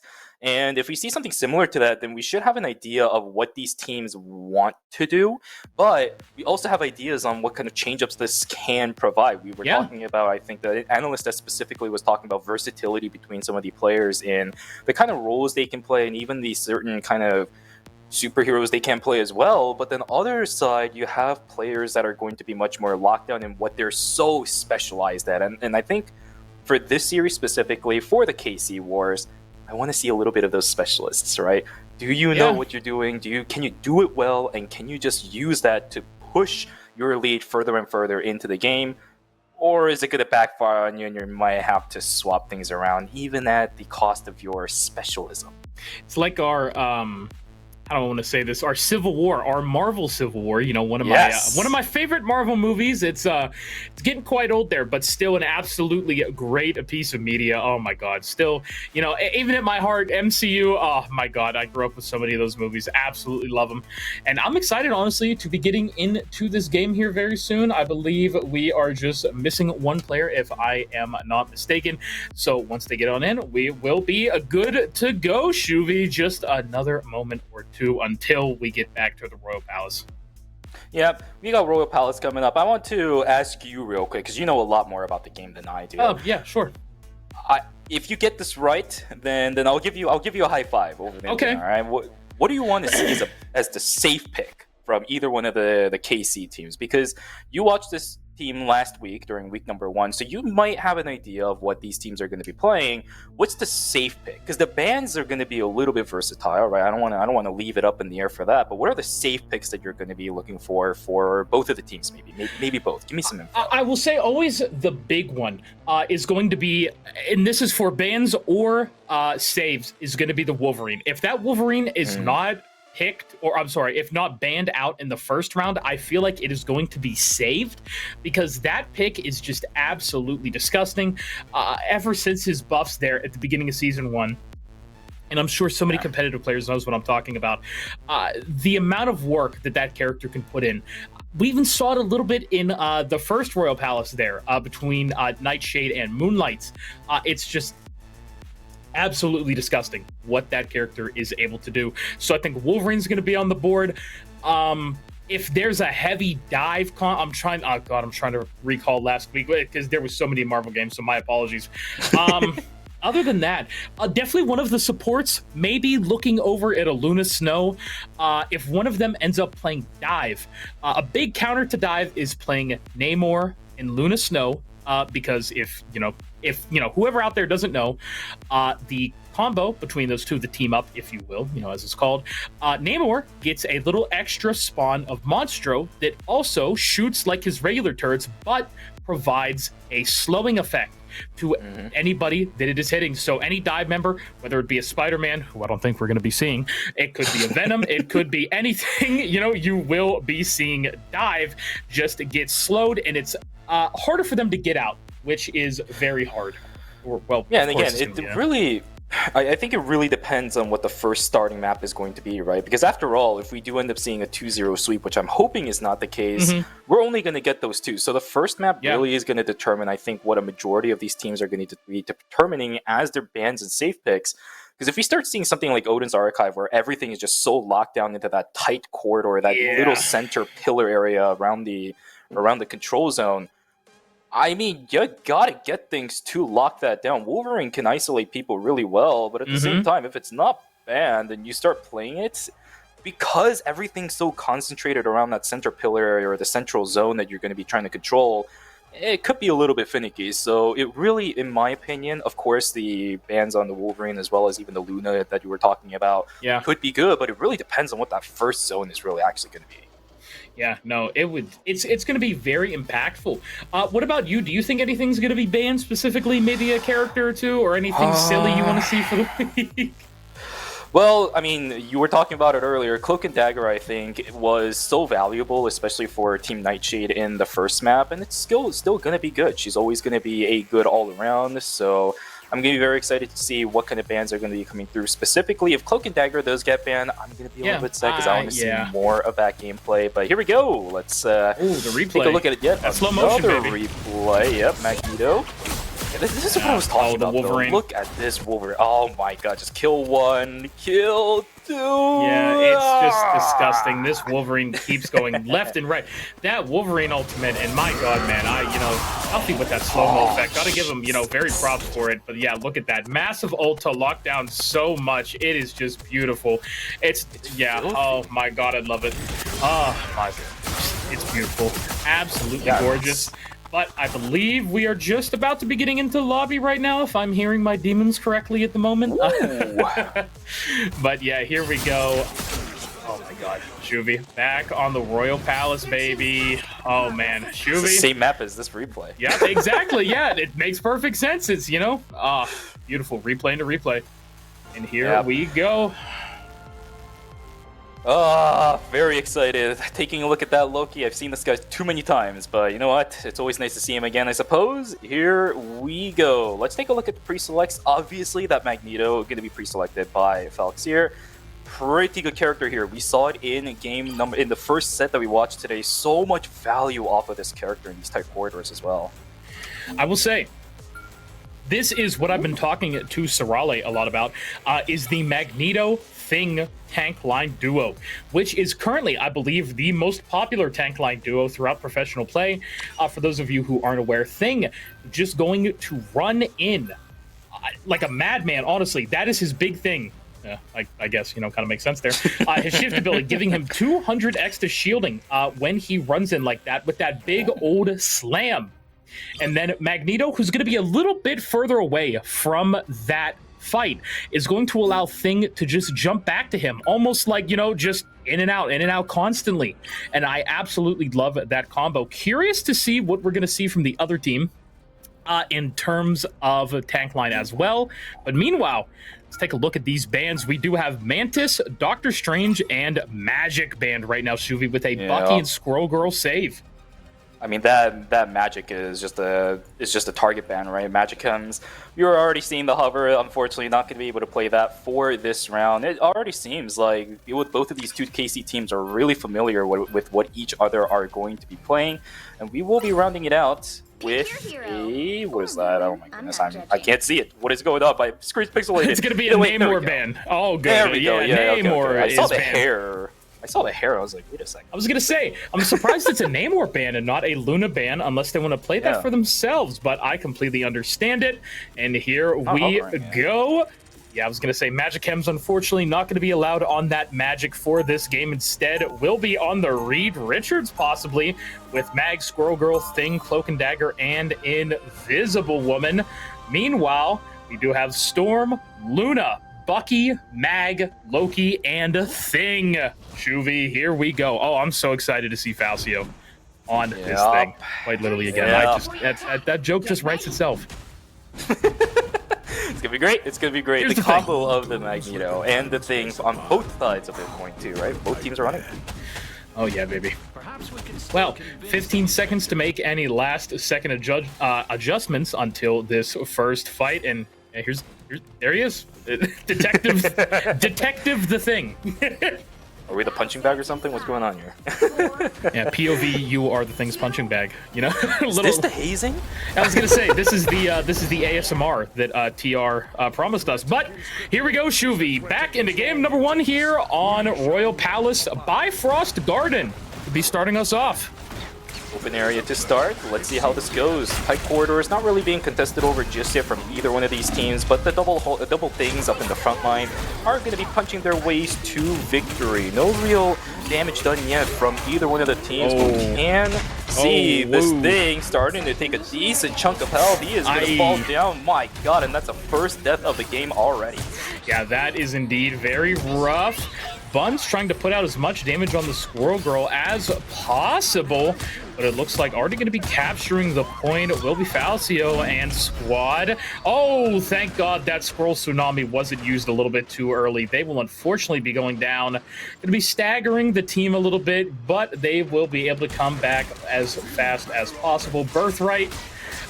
[SPEAKER 3] And if we see something similar to that, then we should have an idea of what these teams want to do. But we also have ideas on what kind of change-ups this can provide. We were talking about, I think the analyst that specifically was talking about versatility between some of the players in the kind of roles they can play and even the certain kind of superheroes they can play as well. But then other side, you have players that are going to be much more locked down in what they're so specialized at. And I think for this series specifically, for the KC Wars, I want to see a little bit of those specialists, right? Do you know what you're doing? Can you do it well? And can you just use that to push your lead further and further into the game? Or is it going to backfire on you and you might have to swap things around, even at the cost of your specialism?
[SPEAKER 2] It's like our I don't want to say this, our Civil War, our Marvel Civil War, you know, one of my favorite Marvel movies. It's getting quite old there, but still an absolutely great piece of media. Oh my God. Still, you know, even at my heart, MCU, oh my God, I grew up with so many of those movies. Absolutely love them. And I'm excited, honestly, to be getting into this game here very soon. I believe we are just missing one player, if I am not mistaken. So once they get on in, we will be good to go, Shuvi. Just another moment or two until we get back to the Royal Palace.
[SPEAKER 3] Yeah, we got Royal Palace coming up. I want to ask you real quick, because you know a lot more about the game than I do.
[SPEAKER 2] Oh, yeah, sure.
[SPEAKER 3] If you get this right, then I'll give you a high five over there.
[SPEAKER 2] Okay.
[SPEAKER 3] All right. What do you want to see as the safe pick from either one of the KC teams? Because you watched this team last week during week number 1, so you might have an idea of what these teams are going to be playing. What's the safe pick? Because the bans are going to be a little bit versatile, right? I don't want to leave it up in the air for that. But what are the safe picks that you're going to be looking for both of the teams? Maybe both. Give me some info.
[SPEAKER 2] I will say always the big one is going to be, and this is for bans or saves, is going to be the Wolverine. If that Wolverine is not picked, or I'm sorry, if not banned out in the first round, I feel like it is going to be saved, because that pick is just absolutely disgusting. Ever since his buffs there at the beginning of season 1, and I'm sure so many competitive players knows what I'm talking about, the amount of work that character can put in. We even saw it a little bit in the first Royal Palace there, between Nightshade and Moonlights. It's just absolutely disgusting what that character is able to do. So I think Wolverine's going to be on the board. If there's a heavy dive I'm trying to recall last week, because there was so many Marvel games, so my apologies. Other than that, definitely one of the supports, maybe looking over at a Luna Snow. If one of them ends up playing dive, a big counter to dive is playing Namor and Luna Snow. Because if whoever out there doesn't know, the combo between those two, the team up, if you will, as it's called, Namor gets a little extra spawn of Monstro that also shoots like his regular turrets, but provides a slowing effect to anybody that it is hitting. So any dive member, whether it be a Spider-Man, who I don't think we're going to be seeing, it could be a Venom, it could be anything, you will be seeing dive just get slowed, and it's harder for them to get out, which is very hard.
[SPEAKER 3] And again, I think it really depends on what the first starting map is going to be, right? Because after all, if we do end up seeing a 2-0 sweep, which I'm hoping is not the case, we're only going to get those two. So the first map really is going to determine, I think, what a majority of these teams are going to be determining as their bans and safe picks. Because if we start seeing something like Odin's Archive, where everything is just so locked down into that tight corridor, that little center pillar area around the control zone, I mean, you gotta get things to lock that down. Wolverine can isolate people really well, but at the same time, if it's not banned and you start playing it, because everything's so concentrated around that center pillar area or the central zone that you're going to be trying to control, it could be a little bit finicky. So it really, in my opinion, of course, the bans on the Wolverine as well as even the Luna that you were talking about could be good, but it really depends on what that first zone is really actually going to be.
[SPEAKER 2] Yeah, no, it's going to be very impactful. What about you? Do you think anything's going to be banned specifically, maybe a character or two, or anything silly you want to see for the week?
[SPEAKER 3] Well, I mean, you were talking about it earlier. Cloak and Dagger, I think, was so valuable, especially for Team Nightshade in the first map, and it's still going to be good. She's always going to be a good all-around, so I'm going to be very excited to see what kind of bans are going to be coming through. Specifically, if Cloak and Dagger does get banned, I'm going to be a little bit sad because I want to see more of that gameplay. But here we go. Let's
[SPEAKER 2] the replay.
[SPEAKER 3] take a look at it yet.
[SPEAKER 2] Slow motion, baby.
[SPEAKER 3] Replay. Yep, Magneto. Yeah, this is what I was talking about,
[SPEAKER 2] Wolverine.
[SPEAKER 3] Look at this Wolverine. Oh my god, just kill one, kill two.
[SPEAKER 2] Yeah, it's just disgusting. This Wolverine keeps going left and right. That Wolverine ultimate, and my god, man, healthy with that slow-mo effect. Gotta give him, very props for it. But yeah, look at that. Massive ult to lock down so much. It is just beautiful. Oh my god, I love it. Oh my god. It's beautiful. Absolutely gorgeous. But I believe we are just about to be getting into the lobby right now, if I'm hearing my demons correctly at the moment. But yeah, here we go. Oh my god. Shuvi, back on the Royal Palace, baby. Oh man,
[SPEAKER 3] It's
[SPEAKER 2] Shuvi.
[SPEAKER 3] the same map as this replay.
[SPEAKER 2] Yeah, exactly. Yeah, it makes perfect sense. It's, you know, beautiful. Replay into replay. And here we go.
[SPEAKER 3] Very excited. Taking a look at that Loki. I've seen this guy too many times, but you know what? It's always nice to see him again, I suppose. Here we go. Let's take a look at the pre-selects. Obviously, that Magneto going to be pre-selected by Falx here. Pretty good character here. We saw it in in the first set that we watched today. So much value off of this character in these tight corridors as well.
[SPEAKER 2] I will say, this is what I've been talking to Sarale a lot about, is the Magneto Thing tank line duo, which is currently, I believe, the most popular tank line duo throughout professional play. For those of you who aren't aware, Thing just going to run in like a madman. Honestly, that is his big thing. I guess, you know, kind of makes sense there. His shift ability, giving him 200 extra shielding when he runs in like that with that big old slam. And then Magneto, who's going to be a little bit further away from that fight, is going to allow Thing to just jump back to him, almost like, you know, just in and out constantly. And I absolutely love that combo. Curious to see what we're going to see from the other team in terms of tank line as well. But meanwhile, let's take a look at these bands. We do have Mantis, Doctor Strange, and Magic band right now, Shuvi, with a Bucky and Squirrel Girl save.
[SPEAKER 3] I mean, that Magic is just a target ban, right? Magic comes. You're already seeing the hover. Unfortunately, not going to be able to play that for this round. It already seems like with both of these two KC teams are really familiar with what each other are going to be playing, and we will be rounding it out with a, what is that? Oh my goodness, I can't see it. What is going on? My screen's pixelated.
[SPEAKER 2] It's going to be a Namor ban. Oh, good.
[SPEAKER 3] There we go. Yeah,
[SPEAKER 2] Namor
[SPEAKER 3] okay. I saw the
[SPEAKER 2] banned.
[SPEAKER 3] hair. I saw the hair. I was like, wait a second.
[SPEAKER 2] I was going to say, I'm surprised it's a Namor ban and not a Luna ban unless they want to play that for themselves, but I completely understand it. And here we go. Yeah, I was going to say Magic Chem's unfortunately not going to be allowed on that Magic for this game. Instead, will be on the Reed Richards possibly with Mag, Squirrel Girl, Thing, Cloak and Dagger, and Invisible Woman. Meanwhile, we do have Storm, Luna, Bucky, Mag, Loki, and Thing. Shuvi, here we go. Oh, I'm so excited to see Falcio on this thing. Quite literally again. That joke just writes itself.
[SPEAKER 3] It's gonna be great. It's gonna be great. The combo of the Magneto and the Things on both sides of this point too, right? Both teams are running.
[SPEAKER 2] Oh yeah, baby. Well, 15 seconds to make any last-second adjustments until this first fight, and there he is, Detective the Thing.
[SPEAKER 3] Are we the punching bag or something? What's going on here?
[SPEAKER 2] Yeah, POV, you are the Thing's punching bag. You know,
[SPEAKER 3] Is this the hazing?
[SPEAKER 2] I was gonna say this is the ASMR that TR promised us. But here we go, Shuvi, back into game number 1 here on Royal Palace by Frost Garden to be starting us off.
[SPEAKER 3] Open area to start. Let's see how this goes. Tight corridors not really being contested over just yet from either one of these teams, but the double Things up in the front line are going to be punching their ways to victory. No real damage done yet from either one of the teams, but we can see this Thing starting to take a decent chunk of health. He is going to fall down. My God, and that's the first death of the game already.
[SPEAKER 2] Yeah, that is indeed very rough. Bun's trying to put out as much damage on the Squirrel Girl as possible, but it looks like already going to be capturing the point. It will be Falcio and squad. Oh, thank God that Squirrel Tsunami wasn't used a little bit too early. They will unfortunately be going down. Going to be staggering the team a little bit, but they will be able to come back as fast as possible. Birthright,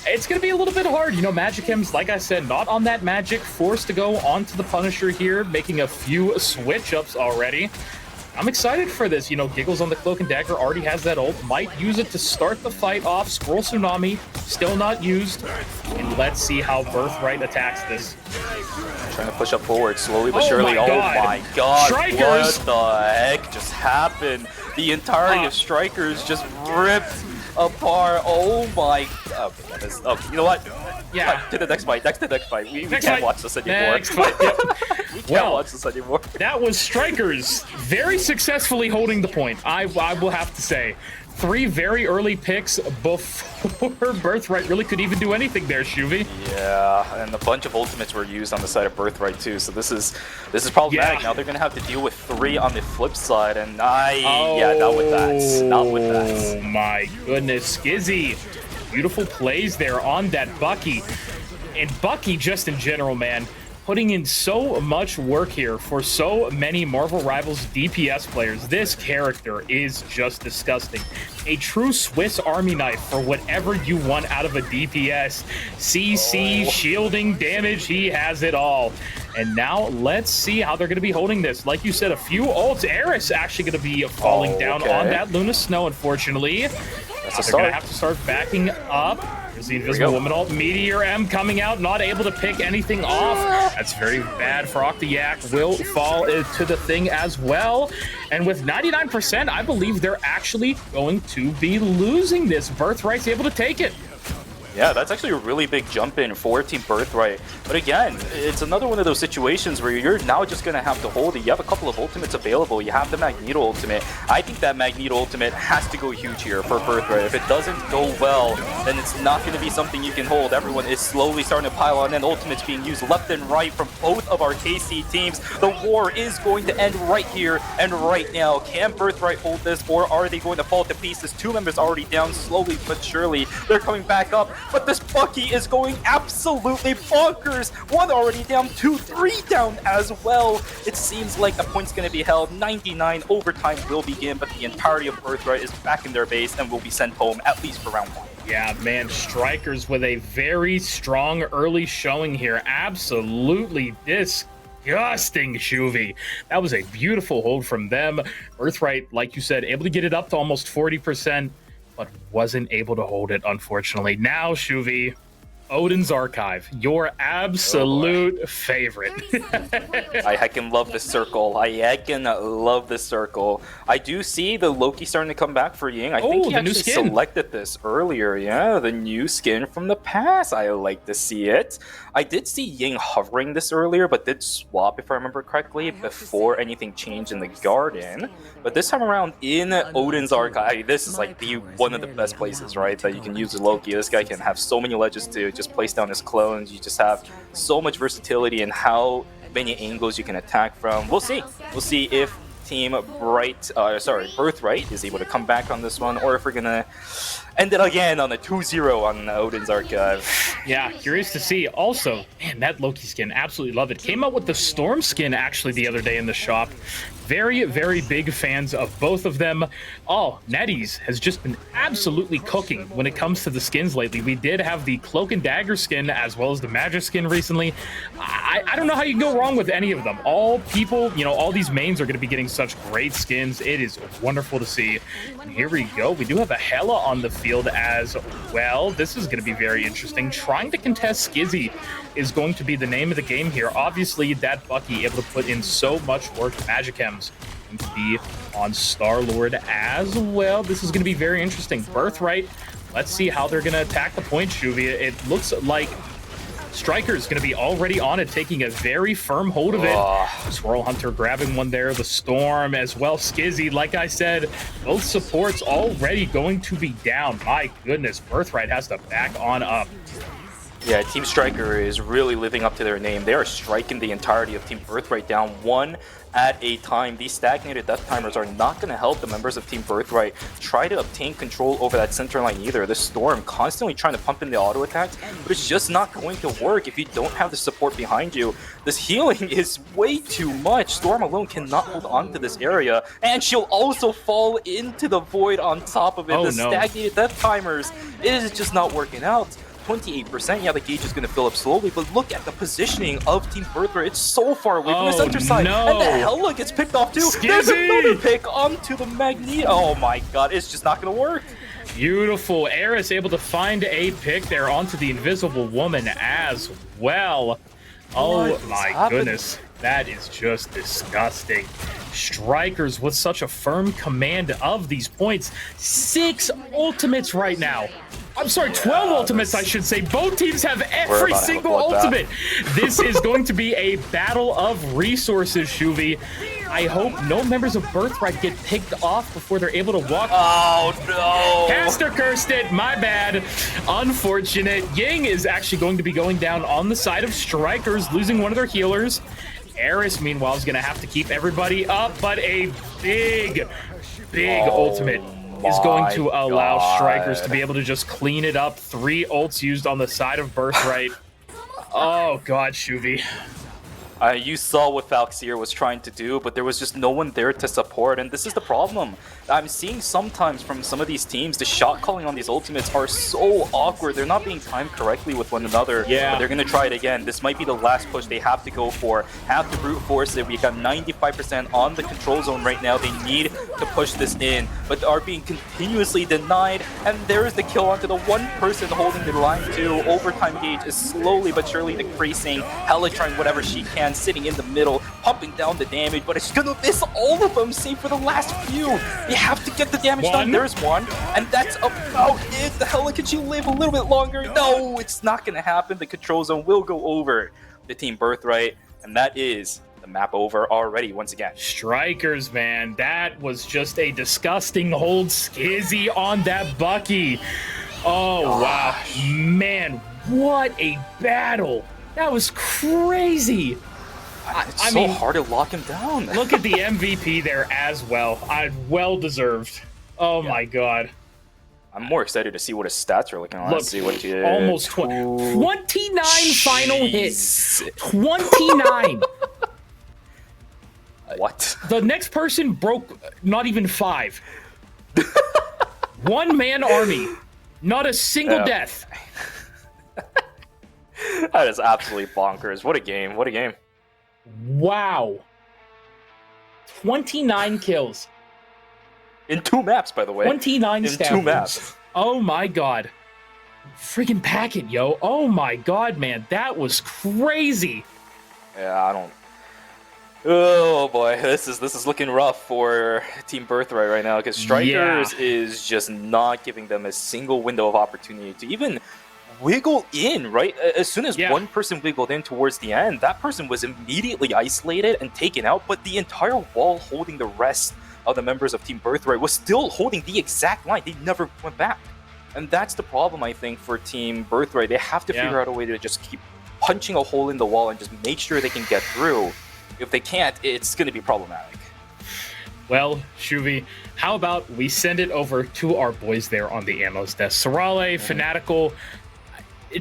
[SPEAKER 2] it's going to be a little bit hard. You know, Magicem's, like I said, not on that Magic, forced to go onto the Punisher here, making a few switch-ups already. I'm excited for this. You know, Giggles on the Cloak and Dagger already has that ult. Might use it to start the fight off. Squirrel Tsunami, still not used. And let's see how Birthright attacks this.
[SPEAKER 3] Trying to push up forward slowly but surely. Oh my God.
[SPEAKER 2] Strikers!
[SPEAKER 3] What the heck just happened? The entirety of Strikers just ripped apart. Oh my. Oh, you know what?
[SPEAKER 2] Yeah.
[SPEAKER 3] To the next fight. We can't watch this anymore.
[SPEAKER 2] Next fight, yep.
[SPEAKER 3] We can't
[SPEAKER 2] Well,
[SPEAKER 3] watch this anymore.
[SPEAKER 2] that was Strikers very successfully holding the point. I will have to say. 3 very early picks before Birthright really could even do anything there, Shuvi.
[SPEAKER 3] Yeah, and a bunch of ultimates were used on the side of Birthright too, so this is problematic.
[SPEAKER 2] Yeah.
[SPEAKER 3] Now they're gonna have to deal with 3 on the flip side, and yeah, not with that. Not with that.
[SPEAKER 2] Oh my goodness, Skizzy. Beautiful plays there on that Bucky. And Bucky, just in general, man, putting in so much work here for so many Marvel Rivals DPS players. This character is just disgusting. A true Swiss Army knife for whatever you want out of a DPS. CC, shielding, damage, he has it all. And now let's see how they're going to be holding this. Like you said, a few ults. Eris actually going to be falling down on that Luna Snow, unfortunately. They're going to have to start backing up. There's the Invisible Woman ult. Meteor M coming out, not able to pick anything off. That's very bad for Octayak. Will fall to the thing as well. And with 99%, I believe they're actually going to be losing this. Birthright's able to take it.
[SPEAKER 3] Yeah, that's actually a really big jump in for Team Birthright. But again, it's another one of those situations where you're now just going to have to hold it. You have a couple of ultimates available. You have the Magneto ultimate. I think that Magneto ultimate has to go huge here for Birthright. If it doesn't go well, then it's not going to be something you can hold. Everyone is slowly starting to pile on, and ultimates being used left and right from both of our KC teams. The war is going to end right here and right now. Can Birthright hold this, or are they going to fall to pieces? 2 members already down, slowly but surely. They're coming back up. But this Bucky is going absolutely bonkers. 1 already down, 2, 3 down as well. It seems like the point's going to be held. 99 overtime will begin, but the entirety of Birthright is back in their base and will be sent home at least for round 1.
[SPEAKER 2] Yeah, man, Strikers with a very strong early showing here. Absolutely disgusting, Shuvi. That was a beautiful hold from them. Birthright, like you said, able to get it up to almost 40%. But wasn't able to hold it, unfortunately. Now, Shuvi, Odin's Archive, your absolute favorite.
[SPEAKER 3] I heckin' love this circle. I heckin' love this circle. I do see the Loki starting to come back for Ying. I think he actually selected this earlier. Yeah, the new skin from the past. I like to see it. I did see Ying hovering this earlier, but did swap, if I remember correctly, before anything changed in the garden. But this time around in Odin's Archive, this is like one of the best places, right, that you can use Loki. This guy can have so many ledges to just place down his clones. You just have so much versatility in how many angles you can attack from. We'll see. We'll see if Birthright is able to come back on this one, or if we're gonna end it again on a 2-0 on Odin's Archive.
[SPEAKER 2] Yeah, curious to see. Also, man, that Loki skin, absolutely love it. Came out with the Storm skin actually the other day in the shop. Very, very big fans of both of them. Oh, NetEase has just been absolutely cooking when it comes to the skins lately. We did have the Cloak and Dagger skin as well as the Magic skin recently. I don't know how you can go wrong with any of them. All people, all these mains are going to be getting such great skins. It is wonderful to see. And here we go. We do have a Hela on the field as well. This is going to be very interesting. Trying to contest Skizzy is going to be the name of the game here. Obviously, that Bucky able to put in so much work. Magicchems going to be on Star-Lord as well. This is going to be very interesting. Birthright, let's see how they're going to attack the point, Shuvia. It looks like Striker is going to be already on it, taking a very firm hold of it. Swirl Hunter grabbing one there. The Storm as well. Skizzy, like I said, both supports already going to be down. My goodness, Birthright has to back on up.
[SPEAKER 3] Yeah, Team Striker is really living up to their name. They are striking the entirety of Team Birthright down one at a time. These stagnated death timers are not going to help the members of Team Birthright try to obtain control over that center line either. The Storm constantly trying to pump in the auto attacks, but it's just not going to work if you don't have the support behind you. This healing is way too much. Storm alone cannot hold on to this area, and she'll also fall into the void on top of it. Stagnated death timers, it is just not working out. 28%, yeah, the gauge is going to fill up slowly, but look at the positioning of Team Birthright. It's so far away from the center side, and the Hela gets picked off too. Skizzy! There's another pick onto the Magneto. Oh my god, it's just not going to work.
[SPEAKER 2] Beautiful. Eris able to find a pick there onto the Invisible Woman as well. Oh my goodness. That is just disgusting. Strikers with such a firm command of these points. 6 ultimates right now. I'm sorry, 12 ultimates, I should say. Both teams have every
[SPEAKER 3] about to have a
[SPEAKER 2] single
[SPEAKER 3] bloodbath.
[SPEAKER 2] ultimate. This is going to be a battle of resources, Shuvi. I hope no members of Birthright get picked off before they're able to walk.
[SPEAKER 3] Oh, no.
[SPEAKER 2] Caster cursed it, my bad. Unfortunate. Ying is actually going to be going down on the side of Strikers, losing one of their healers. Eris, meanwhile, is going to have to keep everybody up, but a big ultimate is going to allow Strikers to be able to just clean it up. 3 ults used on the side of Birthright. Oh, God, Shuvi.
[SPEAKER 3] You saw what Falxier was trying to do, but there was just no one there to support, and this is the problem. I'm seeing sometimes from some of these teams, the shot calling on these ultimates are so awkward. They're not being timed correctly with one another.
[SPEAKER 2] Yeah.
[SPEAKER 3] But they're going to try it again. This might be the last push they have to go for. Have to brute force it. We got 95% on the control zone right now. They need to push this in, but are being continuously denied, and there is the kill onto the one person holding the line too. Overtime gauge is slowly but surely decreasing. Hella trying whatever she can, sitting in the middle, pumping down the damage, but it's gonna miss all of them, save for the last few. You have to get the damage done. There's one, and that's about it. The hell can she live a little bit longer? No, it's not gonna happen. The control zone will go over the team Birthright, and that is the map over already once again.
[SPEAKER 2] Strikers, man, that was just a disgusting hold. Skizzy on that Bucky. Oh, wow. Man, what a battle. That was crazy.
[SPEAKER 3] It's so hard to lock him down.
[SPEAKER 2] Look at the MVP there as well. Well deserved. Oh my God.
[SPEAKER 3] I'm more excited to see what his stats are looking like.
[SPEAKER 2] Look,
[SPEAKER 3] Let's see what he did.
[SPEAKER 2] almost 29 final hits. 29.
[SPEAKER 3] What?
[SPEAKER 2] The next person broke not even 5. One-man army. Not a single death.
[SPEAKER 3] That is absolutely bonkers. What a game. What a game.
[SPEAKER 2] Wow. 29 kills.
[SPEAKER 3] In 2 maps, by the way.
[SPEAKER 2] 29
[SPEAKER 3] In
[SPEAKER 2] stab
[SPEAKER 3] 2
[SPEAKER 2] wounds.
[SPEAKER 3] maps.
[SPEAKER 2] Oh my God. Freaking pack it, yo. Oh my God, man. That was crazy.
[SPEAKER 3] Yeah, I don't... Oh boy, this is looking rough for Team Birthright right now, because Strikers is just not giving them a single window of opportunity to even wiggle in, right? As soon as one person wiggled in towards the end, that person was immediately isolated and taken out, but the entire wall holding the rest of the members of Team Birthright was still holding the exact line. They never went back. And that's the problem, I think, for Team Birthright. They have to figure out a way to just keep punching a hole in the wall and just make sure they can get through. If they can't, it's going to be problematic.
[SPEAKER 2] Well, Shuvi, how about we send it over to our boys there on the Ammo's desk. Sorale, Fanatical,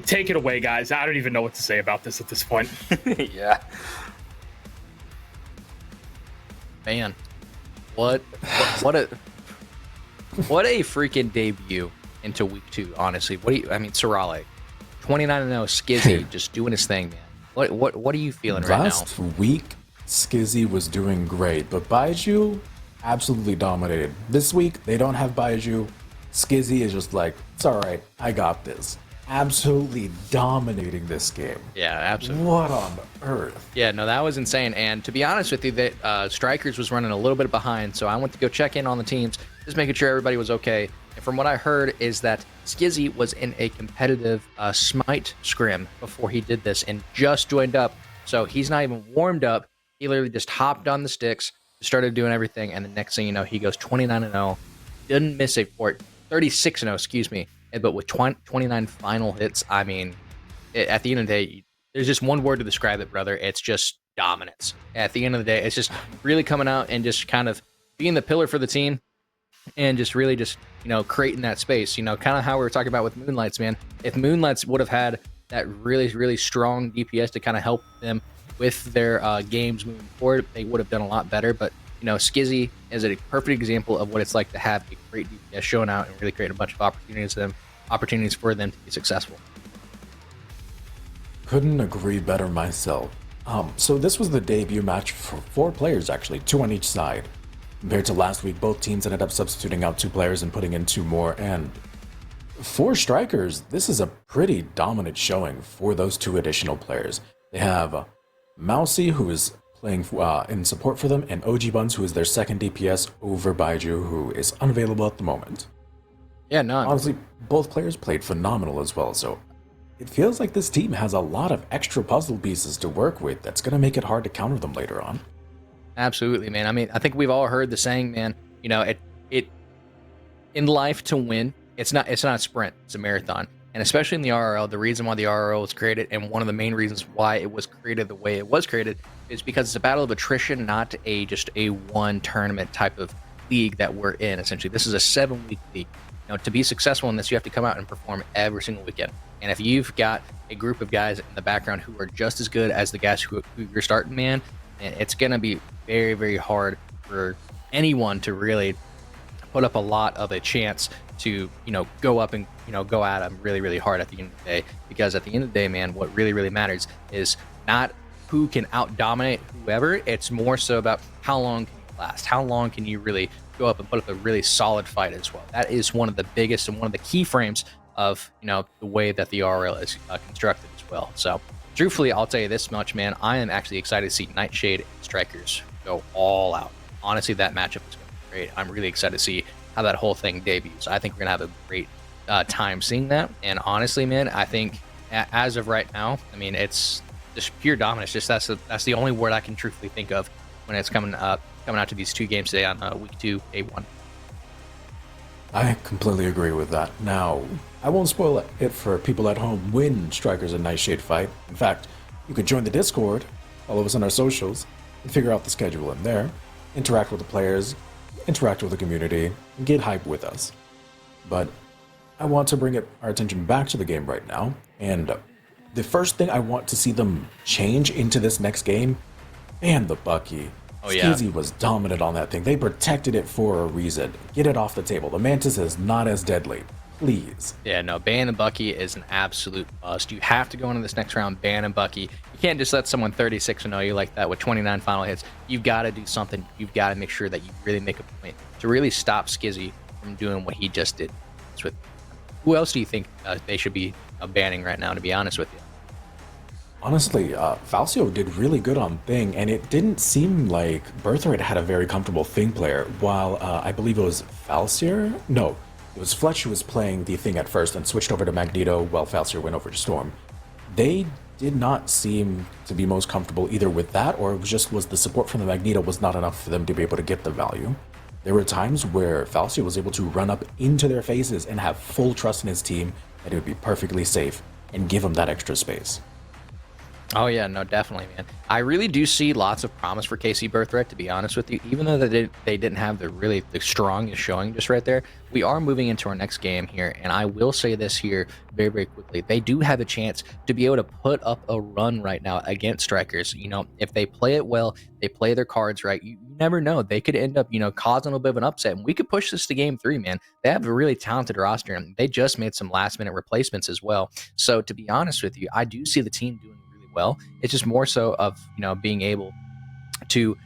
[SPEAKER 2] take it away, guys. I don't even know what to say about this at this point.
[SPEAKER 3] Yeah.
[SPEAKER 4] Man, what a freaking debut into week 2. Honestly, Sorale, 29-0, Skizzy, just doing his thing, man. What are you feeling right now?
[SPEAKER 1] Last week, Skizzy was doing great, but Baiju absolutely dominated. This week, they don't have Baiju. Skizzy is just like, it's all right, I got this. Absolutely dominating this game.
[SPEAKER 4] Yeah, absolutely.
[SPEAKER 1] What on earth?
[SPEAKER 4] Yeah, no, that was insane. And to be honest with you, that Strikers was running a little bit behind, so I went to go check in on the teams, just making sure everybody was okay. And from what I heard is that Skizzy was in a competitive Smite scrim before he did this and just joined up. So he's not even warmed up. He literally just hopped on the sticks, started doing everything, and the next thing you know, he goes 29-0. Didn't miss a port. 36-0, excuse me. But with 29 final hits, I mean, at the end of the day, there's just one word to describe it, brother. It's just dominance. At the end of the day, it's just really coming out and just kind of being the pillar for the team and just really just, creating that space. Kind of how we were talking about with Moonlights, man. If Moonlights would have had that really, really strong DPS to kind of help them with their games moving forward, they would have done a lot better. But, Skizzy is a perfect example of what it's like to have a great DPS showing out and really create a bunch of opportunities for them to be successful.
[SPEAKER 1] Couldn't agree better myself. So this was the debut match for 4 players, actually, 2 on each side. Compared to last week, both teams ended up substituting out 2 players and putting in 2 more. And for Strikers, this is a pretty dominant showing for those 2 additional players. They have Mousy, who is playing in support for them, and OG Buns, who is their second DPS over Baiju, who is unavailable at the moment.
[SPEAKER 4] Yeah, none.
[SPEAKER 1] Honestly, both players played phenomenal as well, so it feels like this team has a lot of extra puzzle pieces to work with that's going to make it hard to counter them later on.
[SPEAKER 4] Absolutely, man. I mean, I think we've all heard the saying, man. You know, it in life to win, it's not a sprint, it's a marathon. And especially in the RRL, the reason why the RRL was created, and one of the main reasons why it was created the way it was created, is because it's a battle of attrition, not just a one tournament type of league that we're in. Essentially, this is a 7-week league. You know, to be successful in this, you have to come out and perform every single weekend. And if you've got a group of guys in the background who are just as good as the guys who you're starting, man, and it's going to be very, very hard for anyone to really put up a lot of a chance to, go up and, go at them really, really hard at the end of the day. Because at the end of the day, man, what really, really matters is not who can out-dominate whoever. It's more so about how long can you last? How long can you really go up and put up a really solid fight as well? That is one of the biggest and one of the key frames of, the way that the RRL is constructed as well. So truthfully, I'll tell you this much, man. I am actually excited to see Nightshade and Strikers go all out. Honestly, that matchup is going to be great. I'm really excited to see how that whole thing debuts. I think we're going to have a great time seeing that. And honestly, man, I think as of right now, I mean, it's just pure dominance. Just that's the only word I can truthfully think of when it's coming out to these two games today on week 2, day 1.
[SPEAKER 1] I completely agree with that. Now, I won't spoil it for people at home when Strikers and Nightshade fight. In fact, you could join the Discord, follow us on our socials, and figure out the schedule in there, interact with the players, interact with the community, and get hype with us. But I want to bring our attention back to the game right now, and the first thing I want to see them change into this next game, ban the Bucky.
[SPEAKER 4] Oh, yeah.
[SPEAKER 1] Skizzy was dominant on that thing. They protected it for a reason. Get it off the table. The Mantis is not as deadly. Please.
[SPEAKER 4] Yeah, no, ban and Bucky is an absolute must. You have to go into this next round, ban and Bucky. You can't just let someone 36-0 you like that with 29 final hits. You've got to do something. You've got to make sure that you really make a point to really stop Skizzy from doing what he just did. Who else do you think they should be banning right now, to be honest with you?
[SPEAKER 1] Honestly, Falcio did really good on Thing, and it didn't seem like Birthright had a very comfortable Thing player, while I believe it was Falcier? No, it was Fletch who was playing the Thing at first and switched over to Magneto while Falcier went over to Storm. They did not seem to be most comfortable either with that, or it was the support from the Magneto was not enough for them to be able to get the value. There were times where Falcier was able to run up into their faces and have full trust in his team that it would be perfectly safe and give them that extra space.
[SPEAKER 4] Oh, yeah, no, definitely, man. I really do see lots of promise for KC Birthright, to be honest with you. Even though they didn't have the strongest showing just right there, we are moving into our next game here. And I will say this here very, very quickly. They do have a chance to be able to put up a run right now against Strikers. If they play it well, they play their cards right, you never know. They could end up, causing a little bit of an upset. And we could push this to game 3, man. They have a really talented roster, and they just made some last-minute replacements as well. So to be honest with you, I do see the team doing well. It's just more so of being able to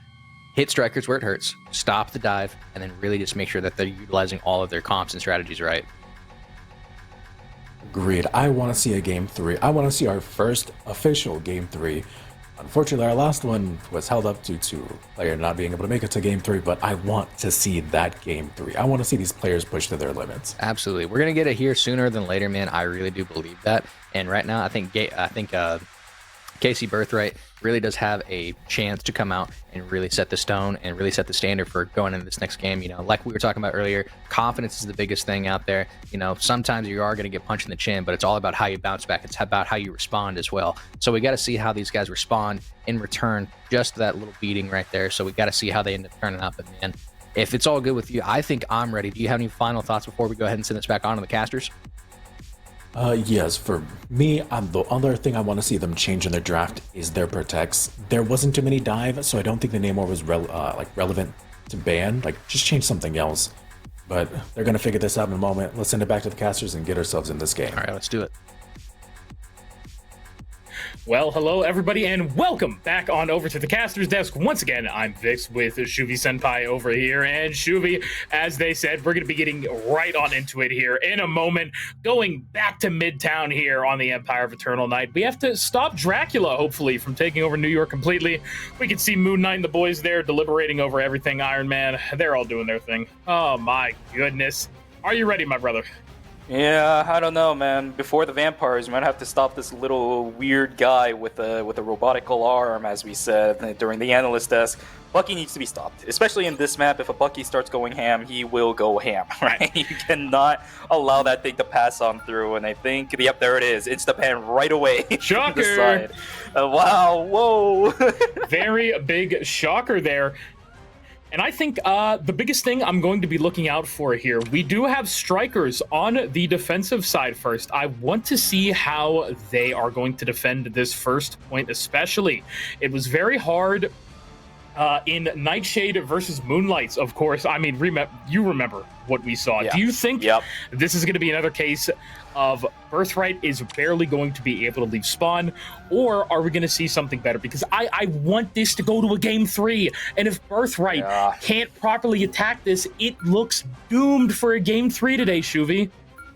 [SPEAKER 4] hit Strikers where it hurts, stop the dive, and then really just make sure that they're utilizing all of their comps and strategies right.
[SPEAKER 1] Agreed. I want to see a game 3. I want to see our first official game 3. Unfortunately, our last one was held up due to a player not being able to make it to game 3, but I want to see that game 3. I want to see these players push to their limits.
[SPEAKER 4] Absolutely. We're going to get it here sooner than later, man. I really do believe that. And right now, I think KC Birthright really does have a chance to come out and really set the stone and really set the standard for going into this next game. Like we were talking about earlier, confidence is the biggest thing out there. Sometimes you are going to get punched in the chin, but it's all about how you bounce back. It's about how you respond as well. So we got to see how these guys respond in return just to that little beating right there. So we got to see how they end up turning up. But man, if it's all good with you, I think I'm ready. Do you have any final thoughts before we go ahead and send this back on to the casters?
[SPEAKER 1] Yes, for me, the other thing I want to see them change in their draft is their protects. There wasn't too many dive, so I don't think the Namor was relevant to ban. Just change something else. But they're going to figure this out in a moment. Let's send it back to the casters and get ourselves in this game.
[SPEAKER 4] All right, let's do it.
[SPEAKER 2] Well, hello everybody, and welcome back on over to the caster's desk. Once again, I'm Vix with Shuvi Senpai over here, and Shuvi, as they said, we're going to be getting right on into it here in a moment, going back to Midtown here on the Empire of Eternal Night. We have to stop Dracula, hopefully, from taking over New York completely. We can see Moon Knight and the boys there deliberating over everything Iron Man. They're all doing their thing. Oh my goodness. Are you ready, my brother?
[SPEAKER 3] Yeah, I don't know, man. Before the vampires, we might have to stop this little weird guy with a robotical arm, as we said during the analyst desk. Bucky needs to be stopped, especially in this map. If a Bucky starts going ham, he will go ham, right? You cannot allow that thing to pass on through. And I think, yep, there it is. Insta-pan right away.
[SPEAKER 2] Shocker!
[SPEAKER 3] The side. Wow, whoa.
[SPEAKER 2] Very big shocker there. And I think the biggest thing I'm going to be looking out for here, we do have strikers on the defensive side first. I want to see how they are going to defend this first point especially. It was very hard in Nightshade versus Moonlights, of course. I mean, you remember what we saw.
[SPEAKER 3] Yeah.
[SPEAKER 2] Do you think this is going to be another case of Birthright is barely going to be able to leave spawn, or are we going to see something better? Because I want this to go to a game 3, and if Birthright can't properly attack this, it looks doomed for a game 3 today, Shuvi.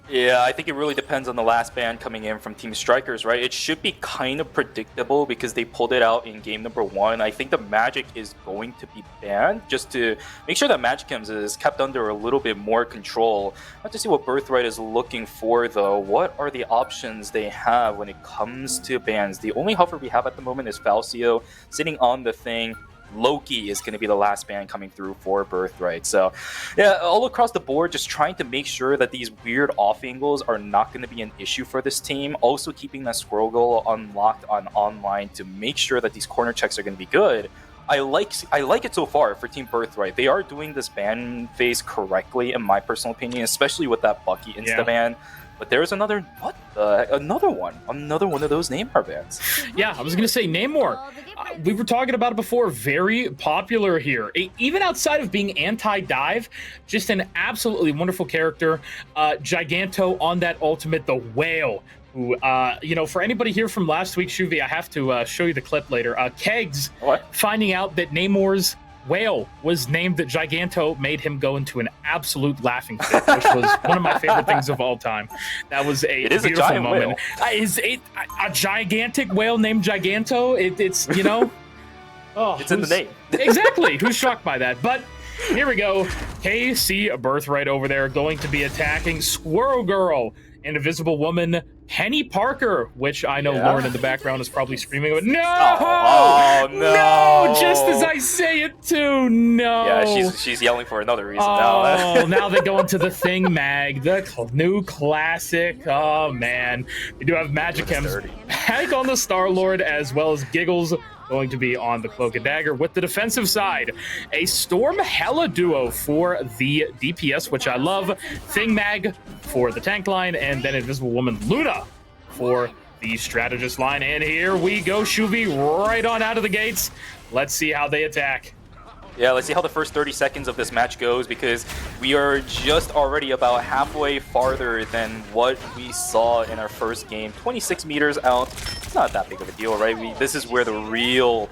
[SPEAKER 3] Yeah, I think it really depends on the last ban coming in from Team Strikers, right? It should be kind of predictable because they pulled it out in game number 1. I think the Magic is going to be banned just to make sure that Magic Chems is kept under a little bit more control. I have to see what Birthright is looking for, though. What are the options they have when it comes to bans? The only hover we have at the moment is Falcio sitting on the thing. Loki is going to be the last ban coming through for Birthright. So, yeah, all across the board, just trying to make sure that these weird off angles are not going to be an issue for this team. Also keeping that squirrel goal unlocked on online to make sure that these corner checks are going to be good. I like it so far for Team Birthright. They are doing this ban phase correctly, in my personal opinion, especially with that Bucky insta ban. But there's another one of those Namor bans.
[SPEAKER 2] Yeah, I was gonna say Namor. We were talking about it before. Very popular here, even outside of being anti-dive. Just an absolutely wonderful character. Giganto on that ultimate, the whale. Who, for anybody here from last week, Shuvi, I have to show you the clip later. Kegs finding out that Namor's whale was named that Giganto made him go into an absolute laughing fit, which was one of my favorite things of all time. That was a beautiful moment. Is a gigantic whale named Giganto? It's
[SPEAKER 3] it's in the name.
[SPEAKER 2] Exactly. Who's shocked by that? But here we go. KC Birthright over there going to be attacking Squirrel Girl, Invisible Woman, Penny Parker, which I know Lauren in the background is probably screaming about. No!
[SPEAKER 3] Oh, no!
[SPEAKER 2] No! Just as I say it too, no!
[SPEAKER 3] Yeah, she's yelling for another reason
[SPEAKER 2] now.
[SPEAKER 3] now.
[SPEAKER 2] Now they go into the Thing Mag, the new classic. Oh, man. We do have Magic Chems back on the Star-Lord, as well as Giggles going to be on the Cloak and Dagger. With the defensive side, a Storm Hella duo for the DPS, which I love. Thing Mag for the tank line, and then Invisible Woman Luna for the strategist line. And here we go, Shuvi, right on out of the gates. Let's see how they attack.
[SPEAKER 3] Yeah, let's see how the first 30 seconds of this match goes, because we are just already about halfway farther than what we saw in our first game. 26 meters out. It's not that big of a deal, right? This is where the real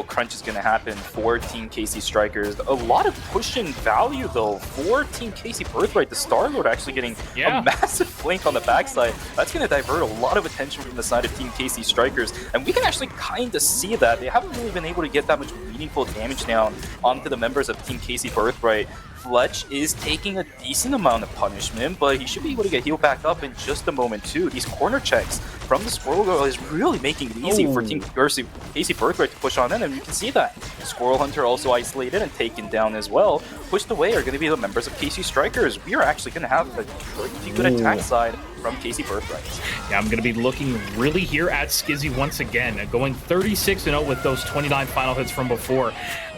[SPEAKER 3] crunch is going to happen for Team KC Strikers. A lot of push-in value, though, for Team KC Birthright. The Star-Lord actually getting a massive flank on the backside. That's going to divert a lot of attention from the side of Team KC Strikers, and we can actually kind of see that. They haven't really been able to get that much meaningful damage down onto the members of Team KC Birthright. Fletch is taking a decent amount of punishment, but he should be able to get healed back up in just a moment too. These corner checks from the Squirrel Girl is really making it easy for Team KC Birthright to push on in, and you can see that. Squirrel Hunter also isolated and taken down as well. Pushed away are going to be the members of KC Strikers. We are actually going to have a pretty good attack side from KC Birthright.
[SPEAKER 2] Yeah, I'm going to be looking really here at Skizzy once again, going 36-0 with those 29 final hits from before.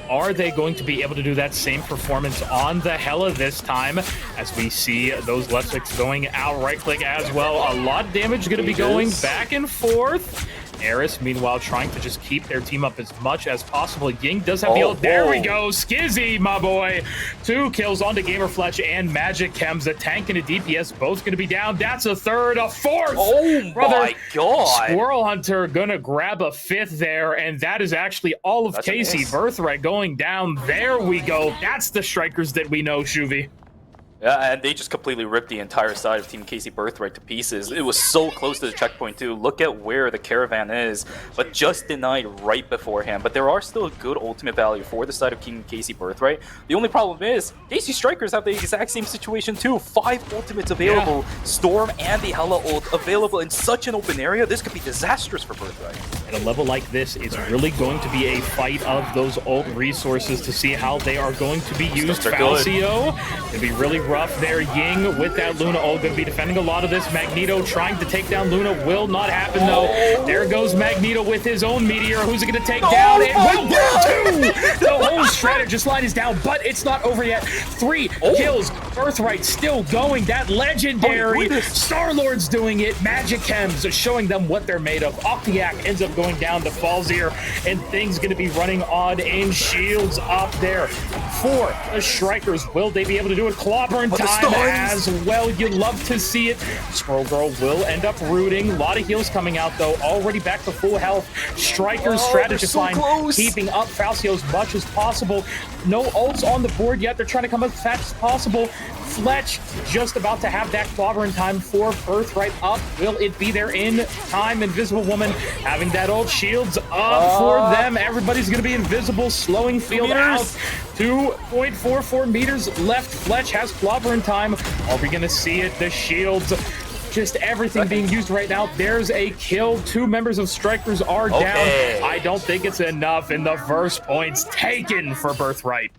[SPEAKER 2] Are they going to be able to do that same performance on the Hella this time? As we see those left clicks going out, right click as well. A lot of damage going to be going back and forth. Eris, meanwhile, trying to just keep their team up as much as possible. Ying does have the ult. There we go. Skizzy, my boy. 2 kills onto Gamer Fletch and Magic Chems. The tank and a DPS both going to be down. That's a third, a fourth.
[SPEAKER 3] Oh,
[SPEAKER 2] brother.
[SPEAKER 3] My God.
[SPEAKER 2] Squirrel Hunter going to grab a 5th there, and that is actually all of KC Birthright going down. There we go. That's the strikers that we know, Shuvi.
[SPEAKER 3] Yeah, and they just completely ripped the entire side of Team KC Birthright to pieces. It was so close to the checkpoint too. Look at where the caravan is, but just denied right beforehand. But there are still a good ultimate value for the side of Team KC Birthright. The only problem is, KC Strikers have the exact same situation too. 5 ultimates available, Storm and the Hela ult available in such an open area. This could be disastrous for Birthright.
[SPEAKER 2] At a level like this, it's really going to be a fight of those ult resources to see how they are going to be used. Falcio, it'll be really rough there. Ying with that Luna ult going to be defending a lot of this. Magneto trying to take down Luna will not happen though. There goes Magneto with his own meteor. Who's it going to take down? It will do! The whole strategist line is down, but it's not over yet. 3 kills. Birthright still going. That legendary Star-Lord's doing it. Magic Chems showing them what they're made of. Octiac ends up going down to Falzir, and things going to be running on in shields up there. For the Strikers, will they be able to do it? Clobber in time as well. You'd love to see it. Squirrel Girl will end up rooting. A lot of heals coming out though. Already back to full health. Strikers strategist line keeping up Falcio as much as possible. No ults on the board yet. They're trying to come as fast as possible. Fletch just about to have that clobber in time for Birthright up. Will it be there in time? Invisible Woman having that ult. Shields up for them. Everybody's going to be invisible. Slowing field out. 2.44 meters left. Fletch has clobber in time. Are we going to see it? The shields. Just everything being used right now. There's a kill. 2 members of Strikers are down. I don't think it's enough, and the first points taken for Birthright.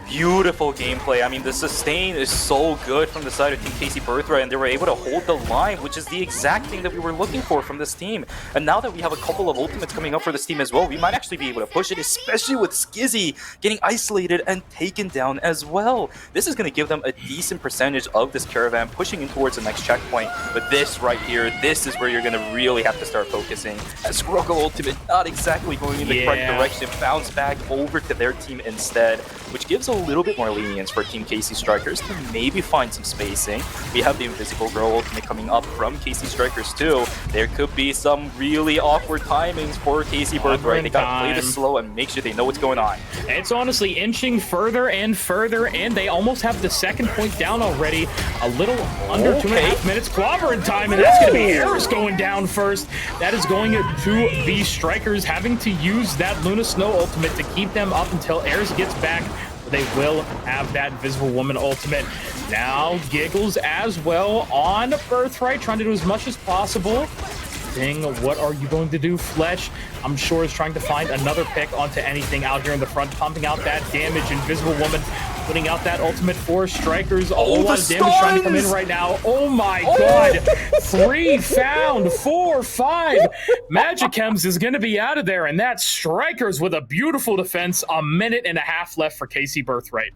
[SPEAKER 3] Beautiful gameplay. I mean, the sustain is so good from the side of Team KC Birthright, and they were able to hold the line, which is the exact thing that we were looking for from this team. And now that we have a couple of ultimates coming up for this team as well, we might actually be able to push it, especially with Skizzy getting isolated and taken down as well. This is going to give them a decent percentage of this caravan pushing in towards the next checkpoint. But this right here, this is where you're going to really have to start focusing. As Scroggle ultimate not exactly going in the correct direction, bounce back over to their team instead, which gives a little bit more lenience for Team KC Strikers to maybe find some spacing. We have the Invisible Girl ultimate coming up from KC Strikers too. There could be some really awkward timings for KC Birthright. They gotta play this slow and make sure they know what's going on.
[SPEAKER 2] It's honestly inching further and further, and they almost have the second point down already. A little under 2.5 minutes. Clobber in time, and that's gonna be Eris going down first. That is going to be Strikers having to use that Luna Snow ultimate to keep them up until Eris gets back. They will have that Invisible Woman ultimate. Now Giggles as well on Birthright, trying to do as much as possible. What are you going to do, Fletch? I'm sure is trying to find another pick onto anything out here in the front, pumping out that damage. Invisible Woman putting out that ultimate for Strikers. A whole lot of damage trying to come in right now. Oh my god. 3 found, 4, 5. Magic Chems is going to be out of there, and that's Strikers with a beautiful defense. A minute and a half left for KC Birthright.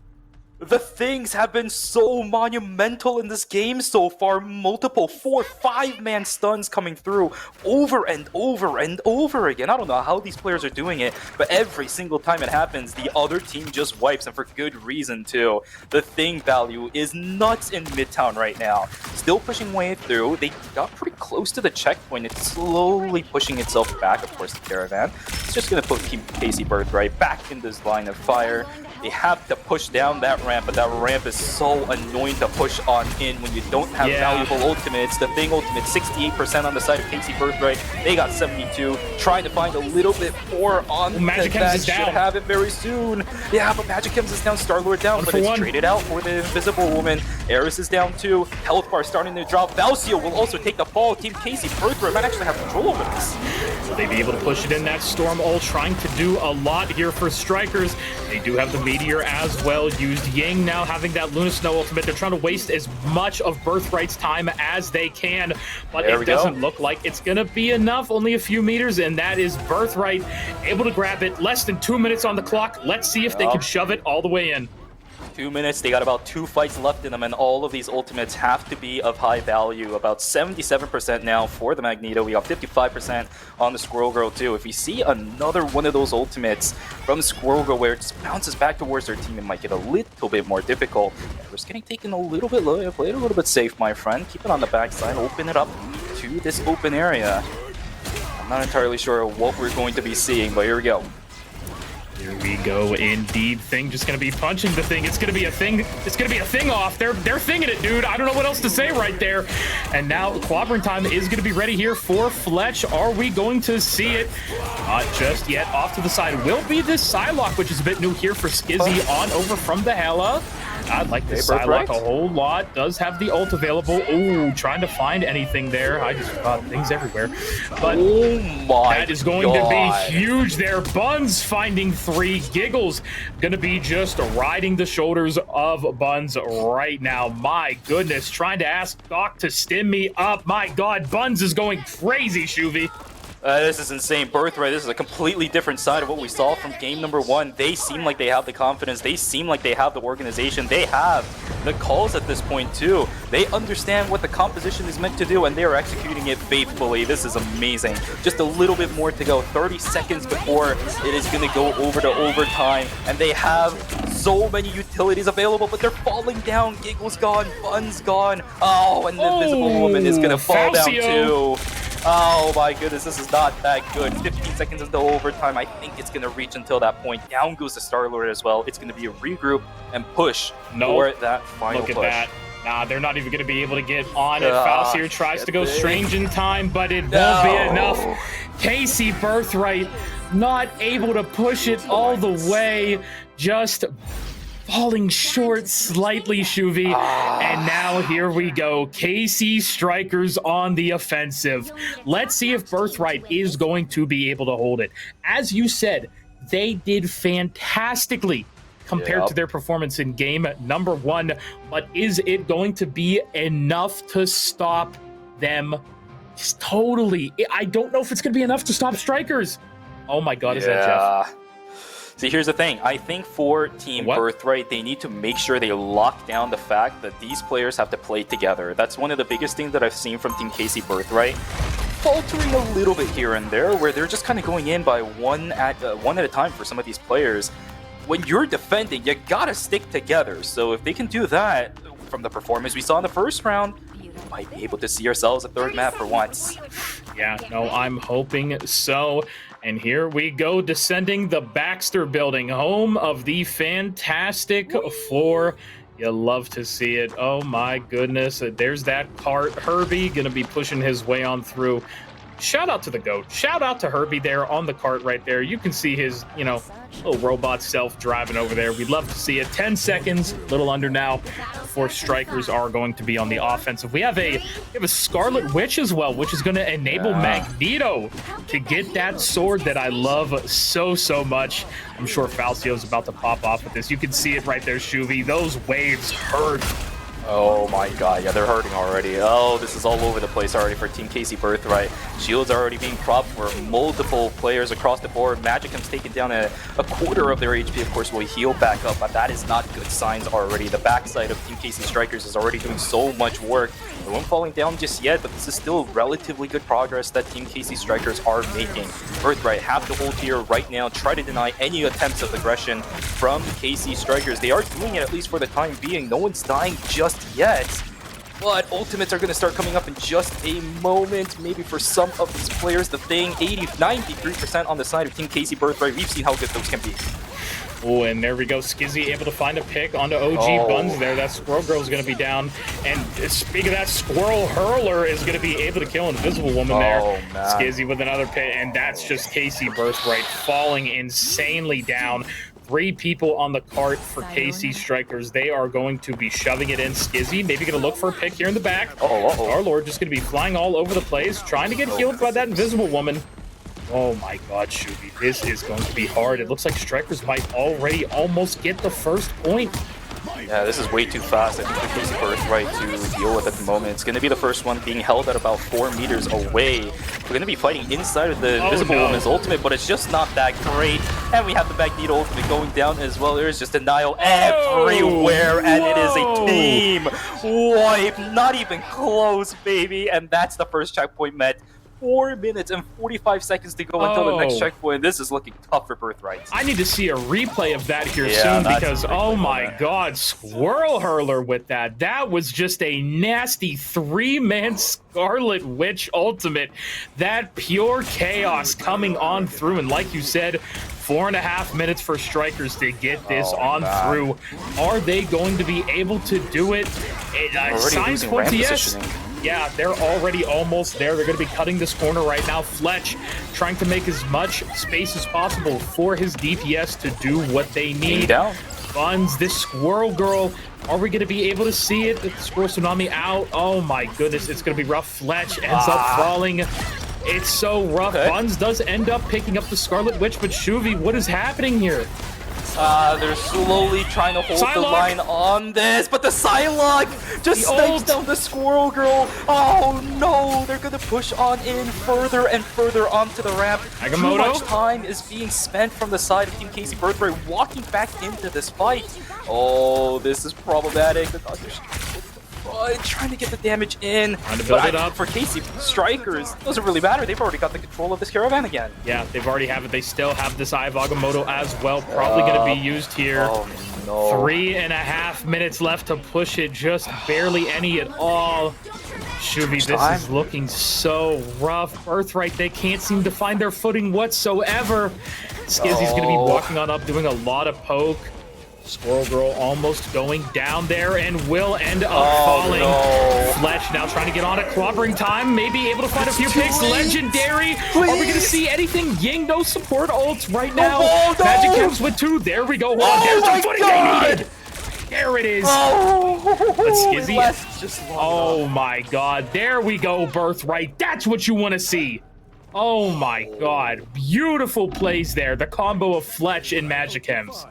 [SPEAKER 3] The things have been so monumental in this game so far. Multiple 4, 5-man stuns coming through over and over and over again. I don't know how these players are doing it, but every single time it happens, the other team just wipes, and for good reason too. The thing value is nuts in Midtown right now. Still pushing way through. They got pretty close to the checkpoint. It's slowly pushing itself back, of course, the caravan. It's just going to put Team KC Birthright back in this line of fire. They have to push down that ramp, but that ramp is so annoying to push on in when you don't have valuable ultimates. The Thing ultimate, 68% on the side of KC Birthright. They got 72. Trying to find a little bit more on
[SPEAKER 2] Magic Chems is down.
[SPEAKER 3] Should have it very soon. Yeah, but Magic Chems is down. Star-Lord down, but it's traded out for the Invisible Woman. Eris is down too. Health bar starting to drop. Falcio will also take the fall. Team KC Birthright might actually have control over this.
[SPEAKER 2] Will they be able to push it in? That Storm ult trying to do a lot here for Strikers. They do have the Meteor as well used. Ying now having that Luna Snow ultimate. They're trying to waste as much of Birthright's time as they can, but it doesn't look like it's gonna be enough. Only a few meters, and that is Birthright able to grab it. Less than 2 minutes on the clock. Let's see if they can shove it all the way in.
[SPEAKER 3] 2 minutes, they got about 2 fights left in them, and all of these ultimates have to be of high value. About 77% now for the Magneto. We got 55% on the Squirrel Girl too. If we see another one of those ultimates from Squirrel Girl where it just bounces back towards their team, it might get a little bit more difficult. We're just getting taken a little bit low. Play it a little bit safe, my friend. Keep it on the backside. Open it up to this open area. I'm not entirely sure what we're going to be seeing, but here we go.
[SPEAKER 2] Here we go, indeed. Thing just gonna be punching the thing. It's gonna be a thing. It's gonna be a thing off. They're thinging it, dude. I don't know what else to say right there. And now Quadrant time is gonna be ready here for Fletch. Are we going to see it? Not just yet. Off to the side will be this Psylocke, which is a bit new here for Skizzy on over from the Hela. I like this Psylocke a whole lot. Does have the ult available. Ooh, trying to find anything there. I just got things everywhere. But that is going to be huge there. Buns finding 3. Giggles going to be just riding the shoulders of Buns right now. My goodness, trying to ask Doc to stim me up. My God, Buns is going crazy, Shuvy.
[SPEAKER 3] This is insane. Birthright, this is a completely different side of what we saw from game number 1. They seem like they have the confidence. They seem like they have the organization. They have the calls at this point, too. They understand what the composition is meant to do, and they are executing it faithfully. This is amazing. Just a little bit more to go. 30 seconds before it is going to go over to overtime, and they have so many utilities available, but they're falling down. Giggle's gone. Bun's gone. Oh, and the Invisible Woman is going to fall down, too. Oh my goodness, this is not that good. 15 seconds into overtime. I think it's going to reach until that point. Down goes the Star-Lord as well. It's going to be a regroup and push for that final push.
[SPEAKER 2] Look at that. Nah, they're not even going to be able to get on it. Falsier tries to go strange in time, but it won't be enough. KC Birthright not able to push it all the way. Just falling short slightly, Shuvy. And now here we go. KC Strikers on the offensive. Let's see if Birthright is going to be able to hold it. As you said, they did fantastically compared to their performance in game number 1. But is it going to be enough to stop them? Totally. I don't know if it's going to be enough to stop Strikers. Oh my God, is that Jeff?
[SPEAKER 3] See, here's the thing. I think for Team Birthright, they need to make sure they lock down the fact that these players have to play together. That's one of the biggest things that I've seen from Team KC Birthright. Faltering a little bit here and there, where they're just kind of going in by one at a time for some of these players. When you're defending, you gotta stick together. So if they can do that, from the performance we saw in the first round, we might be able to see ourselves a third map for once.
[SPEAKER 2] Yeah, no, I'm hoping so. And here we go, descending the Baxter building, home of the Fantastic Four. You love to see it. Oh my goodness. There's that cart. Herbie gonna be pushing his way on through. Shout out to the GOAT. Shout out to Herbie there on the cart right there. You can see his, little robot self driving over there. We'd love to see it. 10 seconds, a little under now, before Strikers are going to be on the offensive. We have a Scarlet Witch as well, which is going to enable Magneto to get that sword that I love so much. I'm sure Falcio's about to pop off with this. You can see it right there, Shuvy. Those waves hurt.
[SPEAKER 3] Oh my God, yeah, they're hurting already. Oh, this is all over the place already for Team KC Birthright. Shields are already being propped for multiple players across the board. Magicum's taken down a quarter of their HP, of course, will heal back up, but that is not good signs already. The backside of Team KC Strikers is already doing so much work. They weren't falling down just yet, but this is still relatively good progress that Team KC Strikers are making. Birthright have to hold here right now, try to deny any attempts of aggression from KC Strikers. They are doing it at least for the time being. No one's dying just yet, but ultimates are going to start coming up in just a moment. Maybe for some of these players, the thing 93% on the side of Team KC Birthright. We've seen how good those can be.
[SPEAKER 2] Oh, and there we go. Skizzy able to find a pick onto OG Buns there. That Squirrel Girl is going to be down. And speaking of that, Squirrel Hurler is going to be able to kill Invisible Woman there. Man. Skizzy with another pick, and that's just KC Birthright falling insanely down. 3 people on the cart for KC Strikers. They are going to be shoving it in. Skizzy maybe going to look for a pick here in the back. Star-Lord just going to be flying all over the place, trying to get healed by that Invisible Woman. Oh my God, Shuvy, this is going to be hard. It looks like Strikers might already almost get the first point.
[SPEAKER 3] Yeah, this is way too fast, I think, for KC Birthright to deal with at the moment. It's going to be the first one being held at about 4 meters away. We're going to be fighting inside of the Invisible Woman's ultimate, but it's just not that great. And we have the Magneto ultimate going down as well. There's just denial everywhere, and it is a team wipe. Not even close, baby. And that's the first checkpoint met. 4 minutes and 45 seconds to go until the next checkpoint. This is looking tough for Birthright.
[SPEAKER 2] I need to see a replay of that here soon, because oh my God, Squirrel Hurler with that. That was just a nasty 3-man Scarlet Witch ultimate. That pure chaos coming on through, and like you said, 4.5 minutes for Strikers to get this on
[SPEAKER 3] man.
[SPEAKER 2] through. Are they going to be able to do it? Signs
[SPEAKER 3] losing
[SPEAKER 2] point
[SPEAKER 3] ramp
[SPEAKER 2] to yes.
[SPEAKER 3] positioning.
[SPEAKER 2] Yeah, they're already almost there. They're going to be cutting this corner right now. Fletch trying to make as much space as possible for his DPS to do what they need.
[SPEAKER 3] Down.
[SPEAKER 2] Buns, this Squirrel Girl, are we going to be able to see it? The Squirrel Tsunami out. Oh my goodness, it's going to be rough. Fletch ends up falling. It's so rough.
[SPEAKER 3] Okay.
[SPEAKER 2] Buns does end up picking up the Scarlet Witch, but Shuvi, what is happening here?
[SPEAKER 3] They're slowly trying to hold the
[SPEAKER 2] Psylocke.
[SPEAKER 3] line on this, but the Psylocke just
[SPEAKER 2] The
[SPEAKER 3] snipes
[SPEAKER 2] ult.
[SPEAKER 3] down the Squirrel Girl. Oh no, they're gonna push on in further and further onto the ramp. Too
[SPEAKER 2] Agamotto.
[SPEAKER 3] much time is being spent from the side of Team KC Birthright walking back into this fight. Oh, this is problematic. The Doctor's trying to get the damage in.
[SPEAKER 2] Trying to build
[SPEAKER 3] But
[SPEAKER 2] it up.
[SPEAKER 3] For KC Strikers, it doesn't really matter. They've already got the control of this caravan again.
[SPEAKER 2] Yeah, they've already have it. They still have this Eye of Agamotto as well. Probably going to be used here.
[SPEAKER 3] Oh no.
[SPEAKER 2] 3.5 minutes left to push it. Just barely any at all. Shuvi, this
[SPEAKER 3] Time.
[SPEAKER 2] is looking so rough. Birthright, they can't seem to find their footing whatsoever. Skizzy's going to be walking on up, doing a lot of poke. Squirrel Girl almost going down there and will end up falling.
[SPEAKER 3] no.
[SPEAKER 2] Fletch now trying to get on it. Clobbering time. Maybe able to find a few picks. Legendary. Are we going to see anything? Ying, no support ults right now.
[SPEAKER 3] Oh, no.
[SPEAKER 2] Magic comes with 2. There we go.
[SPEAKER 3] Oh
[SPEAKER 2] There's
[SPEAKER 3] my
[SPEAKER 2] the footing
[SPEAKER 3] God.
[SPEAKER 2] they needed. There it is.
[SPEAKER 3] Oh,
[SPEAKER 2] But Skizzy.
[SPEAKER 3] Less just long
[SPEAKER 2] Oh
[SPEAKER 3] enough.
[SPEAKER 2] my God. There we go, Birthright. That's what you want to see. Oh my God. Beautiful plays there. The combo of Fletch and Magic Hems.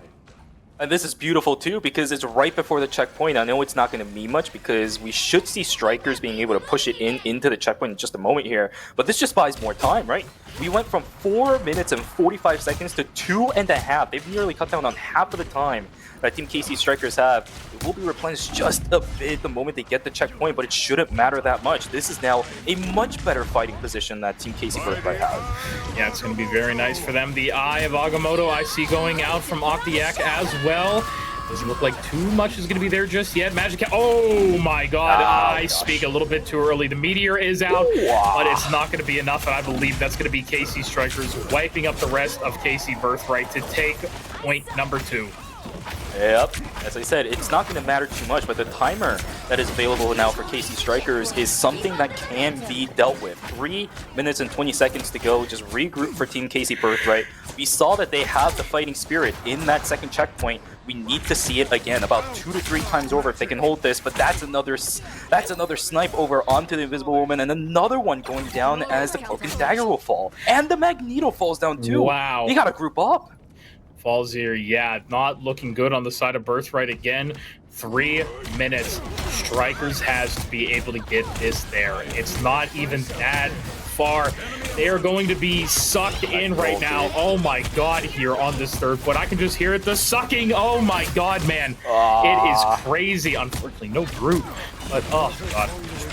[SPEAKER 3] And this is beautiful too because it's right before the checkpoint. I know it's not going to mean much because we should see Strikers being able to push it into the checkpoint in just a moment here. But this just buys more time, right? We went from 4 minutes and 45 seconds to 2.5. They've nearly cut down on half of the time that Team KC Strikers have. It will be replenished just a bit the moment they get the checkpoint, but it shouldn't matter that much. This is now a much better fighting position that Team KC Birthright has.
[SPEAKER 2] Yeah, it's going to be very nice for them. The Eye of Agamotto I see going out from Octiac as well. Doesn't look like too much is going to be there just yet. Magic. Oh my God. I speak a little bit too early. The Meteor is out, but it's not going to be enough. And I believe that's going to be KC Strikers wiping up the rest of KC Birthright to take point number 2.
[SPEAKER 3] Yep, as I said, it's not going to matter too much, but the timer that is available now for KC Strikers is something that can be dealt with. 3 minutes and 20 seconds to go, just regroup for Team KC Birthright. We saw that they have the fighting spirit in that second checkpoint. We need to see it again about 2 to 3 times over if they can hold this, but that's another snipe over onto the Invisible Woman, and another one going down as the Cloak and Dagger will fall. And the Magneto falls down too.
[SPEAKER 2] Wow.
[SPEAKER 3] They gotta group up.
[SPEAKER 2] Falls here, yeah, not looking good on the side of Birthright again. 3 minutes. Strikers has to be able to get this there. It's not even that far. They are going to be sucked in right now. Oh my God, here on this third foot. I can just hear it, the sucking. Oh my God, man. It is crazy. Unfortunately, no Groot. But, oh God,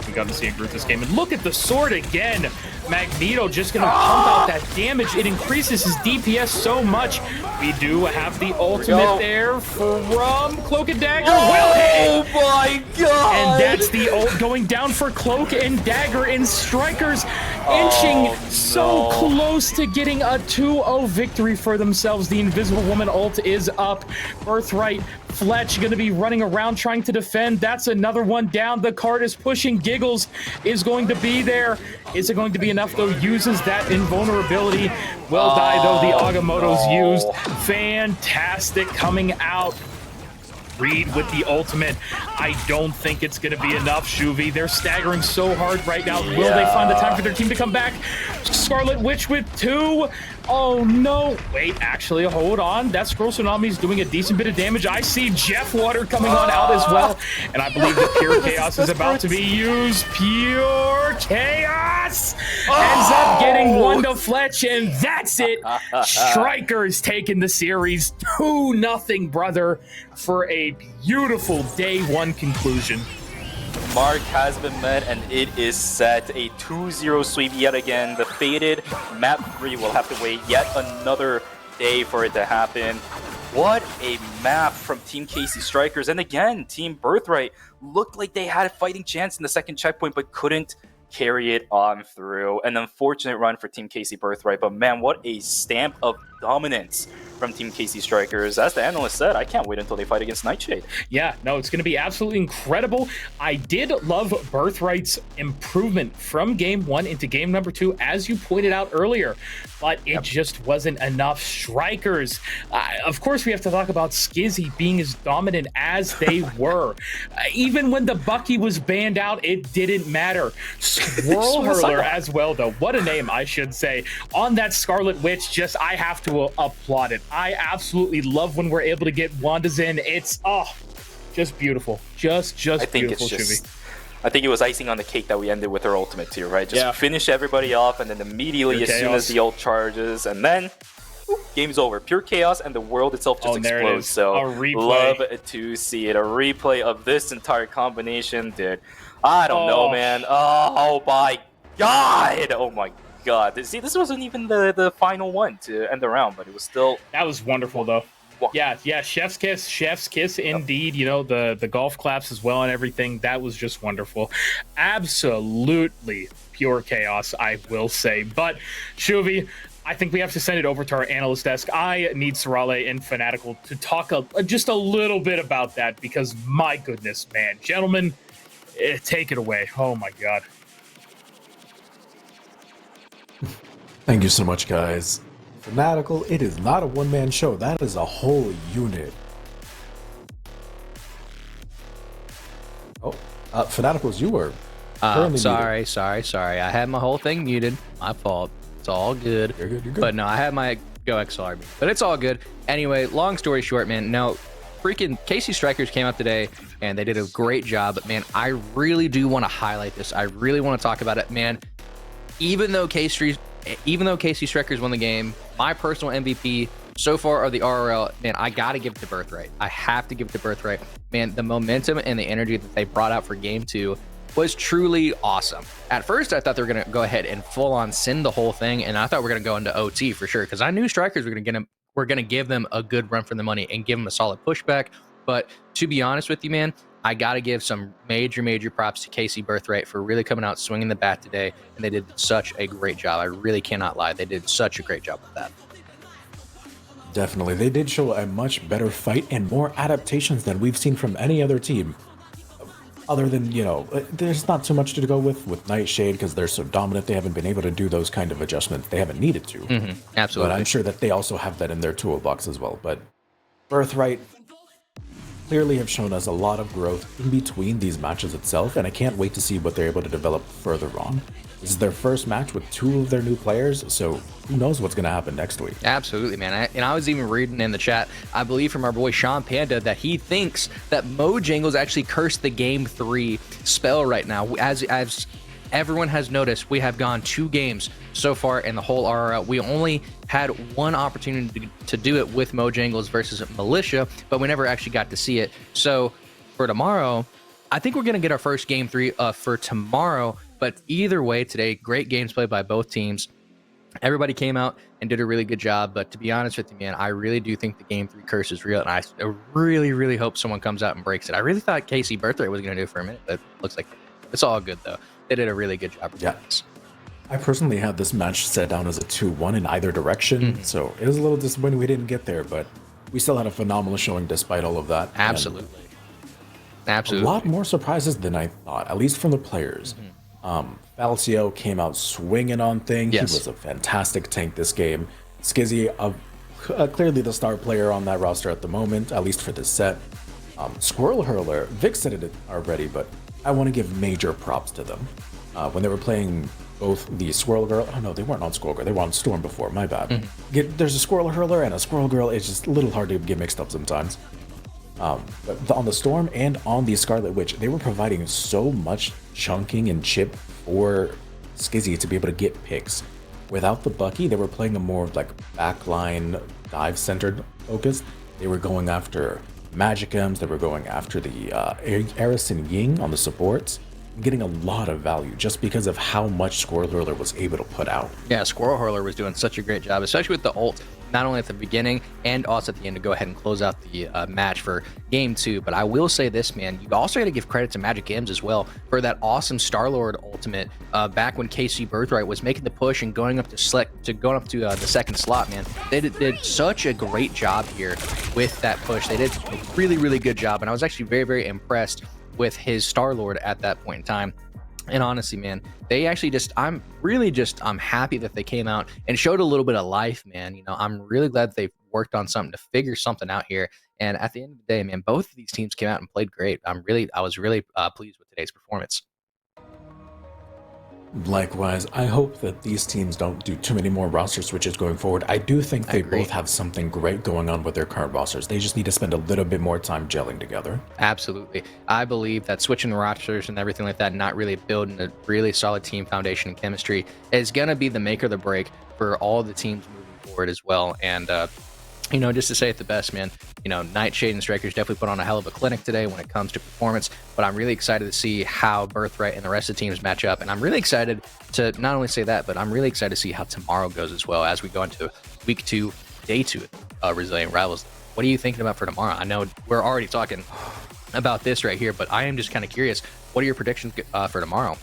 [SPEAKER 2] we got to see a Groot this game. And look at the sword again. Magneto just going to pump out that damage. It increases his DPS so much. We do have the ultimate there from Cloak and Dagger. Will hit.
[SPEAKER 3] Oh my God!
[SPEAKER 2] And that's the ult going down for Cloak and Dagger, and Strikers inching so close to getting a 2-0 victory for themselves. The Invisible Woman ult is up. Birthright, Fletch going to be running around trying to defend. That's another one down. The card is pushing. Giggles is going to be there. Is it going to be enough, though? Uses that invulnerability. Will die, though. The Agamotto's used. Fantastic coming out. Reed with the ultimate. I don't think it's going to be enough, Shuvi. They're staggering so hard right now. Will they find the time for their team to come back? Scarlet Witch with 2. Oh, no. Wait, actually, hold on. That Scroll Tsunami's doing a decent bit of damage. I see Jeff Water coming on out as well. And I believe that Pure Chaos is about to be used. Pure Chaos ends up getting 1 to Fletch, and that's it. Strikers taking the series 2-0, brother, for a beautiful day 1 conclusion.
[SPEAKER 3] Mark has been met and it is set. A 2-0 sweep yet again. The faded map 3 will have to wait yet another day for it to happen. What a map from Team KC Strikers. And again, Team Birthright looked like they had a fighting chance in the second checkpoint but couldn't carry it on through. An unfortunate run for Team KC Birthright, but man, what a stamp of dominance from Team KC Strikers. As the analyst said, I can't wait until they fight against Nightshade.
[SPEAKER 2] Yeah, no, it's going to be absolutely incredible. I did love Birthright's improvement from game 1 into game number 2, as you pointed out earlier, but it just wasn't enough. Strikers, of course, we have to talk about Skizzy being as dominant as they were. Even when the Bucky was banned out, it didn't matter. Swirl Hurler as well, though. What a name, I should say. On that Scarlet Witch, I have to applaud it. I absolutely love when we're able to get Wanda's in. It's just beautiful. Just
[SPEAKER 3] I think
[SPEAKER 2] beautiful,
[SPEAKER 3] I think it was icing on the cake that we ended with her ultimate too, right? Just finish everybody off, and then immediately as soon as the ult charges, and then game's over. Pure chaos, and the world itself just explodes. So love to see it. A replay of this entire combination, dude. I don't know, man. Oh my god! Oh my god! See, this wasn't even the final one to end the round, but it was still.
[SPEAKER 2] That was wonderful, though. Yeah, chef's kiss indeed. You know, the golf claps as well and everything. That was just wonderful. Absolutely pure chaos, I will say. But Shuvi, I think we have to send it over to our analyst desk. I need Sarale and Fanatical to talk just a little bit about that, because my goodness, man, gentlemen, take it away. Oh my god.
[SPEAKER 1] Thank you so much, guys. Fanatical, it is not a one-man show. That is a whole unit. Oh, Fanaticals, you were
[SPEAKER 4] sorry. I had my whole thing muted. My fault. It's all good.
[SPEAKER 1] You're good.
[SPEAKER 4] But no, I had my Go XLR muted. But it's all good. Anyway, long story short, man. No, freaking KC Strikers came out today, and they did a great job. But man, I really do want to highlight this. I really want to talk about it, man. Even though KC Strikers won the game, my personal MVP so far are the RRL. Man, I got to give it to Birthright. I have to give it to Birthright. Man, the momentum and the energy that they brought out for game 2 was truly awesome. At first, I thought they were going to go ahead and full on send the whole thing, and I thought we were going to go into OT for sure, because I knew Strikers were going to give them a good run for the money and give them a solid pushback. But to be honest with you, man, I got to give some major props to KC Birthright for really coming out swinging the bat today, and they did such a great job. I really cannot lie. They did such a great job with that.
[SPEAKER 1] Definitely. They did show a much better fight and more adaptations than we've seen from any other team. Other than, you know, there's not too much to go with Nightshade, because they're so dominant. They haven't been able to do those kind of adjustments. They haven't needed to.
[SPEAKER 4] Absolutely.
[SPEAKER 1] But I'm sure that they also have that in their toolbox as well. But Birthright clearly have shown us a lot of growth in between these matches itself, and I can't wait to see what they're able to develop further on. This is their first match with 2 of their new players, so who knows what's going to happen next week.
[SPEAKER 4] Absolutely, man. I was even reading in the chat, I believe from our boy Sean Panda, that he thinks that Mojangles actually cursed the game 3 spell right now. As everyone has noticed, we have gone 2 games so far in the whole RRL. We only had 1 opportunity to do it with Mojangles versus Militia, but we never actually got to see it. So for tomorrow, I think we're going to get our first game 3 for tomorrow. But either way, today, great games played by both teams. Everybody came out and did a really good job. But to be honest with you, man, I really do think the game 3 curse is real. And I really hope someone comes out and breaks it. I really thought KC Birthright was going to do it for a minute, but it looks like it's all good, though. They did a really good job.
[SPEAKER 1] Yeah. I personally had this match set down as a 2-1 in either direction. So it was a little disappointing we didn't get there, but we still had a phenomenal showing despite all of that.
[SPEAKER 4] Absolutely.
[SPEAKER 1] A lot more surprises than I thought, at least from the players. Falcio came out swinging on things. He was a fantastic tank this game. Skizzy, clearly the star player on that roster at the moment, at least for this set. Squirrel Hurler, Vic said it already, but I want to give major props to them. When they were playing both the Squirrel Girl, oh no, they weren't on Squirrel Girl, they were on Storm before, my bad. There's a Squirrel Hurler and a Squirrel Girl, it's just a little hard to get mixed up sometimes. But on the Storm and on the Scarlet Witch, they were providing so much chunking and chip for Skizzy to be able to get picks. Without the Bucky, they were playing a more like backline dive-centered focus. They were going after Magicums, they were going after the Eris and Ying on the supports, getting a lot of value just because of how much Squirrel Hurler was able to put out.
[SPEAKER 4] Yeah, Squirrel Hurler was doing such a great job, especially with the ult. not only at the beginning and also at the end to go ahead and close out the match for game 2. But I will say this, man, you also got to give credit to Magic M's as well for that awesome Star-Lord ultimate back when KC Birthright was making the push and going up to the second slot, man. They did such a great job here with that push. They did a really, really good job, and I was actually very, very impressed with his Star-Lord at that point in time. And honestly, man, they actually I'm happy that they came out and showed a little bit of life, man. You know, I'm really glad that they've worked on something to figure something out here. And at the end of the day, man, both of these teams came out and played great. I was really pleased with today's performance.
[SPEAKER 1] Likewise, I hope that these teams don't do too many more roster switches going forward. I do think they both have something great going on with their current rosters. They just need to spend a little bit more time gelling together.
[SPEAKER 4] Absolutely. I believe that switching the rosters and everything like that, not really building a really solid team foundation and chemistry, is going to be the make or the break for all the teams moving forward as well. And, you know, just to say it the best, man, you know, Nightshade and Strikers definitely put on a hell of a clinic today when it comes to performance, but I'm really excited to see how Birthright and the rest of the teams match up. And I'm really excited to not only say that, but I'm really excited to see how tomorrow goes as well as we go into week 2, day 2 of Resilient Rivals. What are you thinking about for tomorrow? I know we're already talking about this right here, but I am just kind of curious. What are your predictions for tomorrow?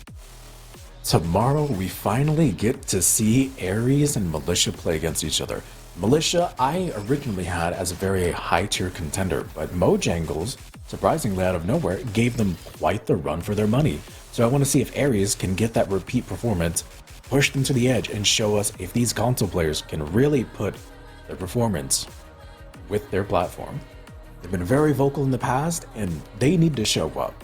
[SPEAKER 1] Tomorrow, we finally get to see Ares and Militia play against each other. Militia, I originally had as a very high tier contender, but Mojangles, surprisingly out of nowhere, gave them quite the run for their money. So I want to see if Ares can get that repeat performance, push them to the edge, and show us if these console players can really put their performance with their platform. They've been very vocal in the past, and they need to show up.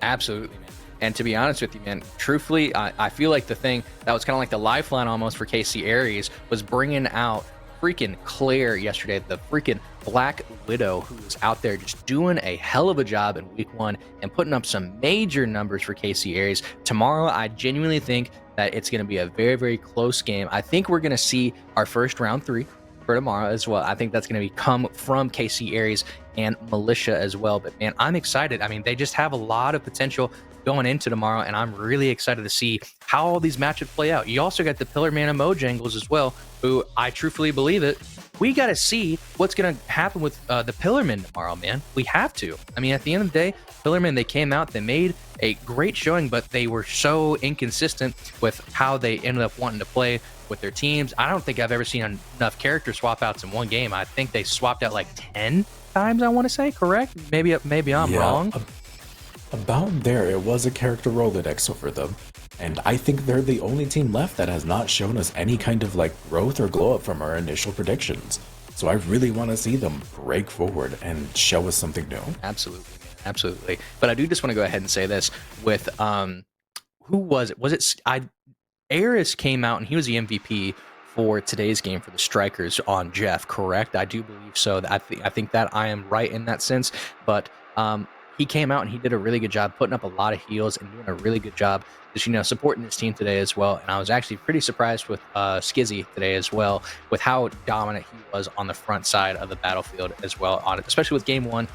[SPEAKER 4] Absolutely, man. And to be honest with you, man, truthfully, I feel like the thing that was kind of like the lifeline almost for KC Ares was bringing out freaking Claire yesterday, the freaking Black Widow, who was out there just doing a hell of a job in week 1 and putting up some major numbers for KC Ares. Tomorrow, I genuinely think that it's going to be a very, very close game. I think we're going to see our first round 3 for tomorrow as well. I think that's going to come from KC Ares and Militia as well. But man, I'm excited. I mean, they just have a lot of potential going into tomorrow, and I'm really excited to see how all these matchups play out. You also got the Pillar Man and Mojangles as well, who I truthfully believe it. We got to see what's going to happen with the Pillarmen tomorrow, man. We have to. I mean, at the end of the day, Pillarmen, they came out, they made a great showing, but they were so inconsistent with how they ended up wanting to play with their teams. I don't think I've ever seen enough character swap outs in one game. I think they swapped out like 10 times, I want to say, correct? Maybe I'm wrong.
[SPEAKER 1] About there, it was a character Rolodex for them, and I think they're the only team left that has not shown us any kind of like growth or glow up from our initial predictions. So I really want to see them break forward and show us something new.
[SPEAKER 4] Absolutely. But I do just want to go ahead and say this with who was it? Was it Ares came out and he was the MVP for today's game for the Strikers on Jeff, correct? I do believe so. I think that I am right in that sense, but he came out and he did a really good job putting up a lot of heals and doing a really good job just, you know, supporting his team today as well. And I was actually pretty surprised with Skizzy today as well, with how dominant he was on the front side of the battlefield as well, on it, especially with game 1.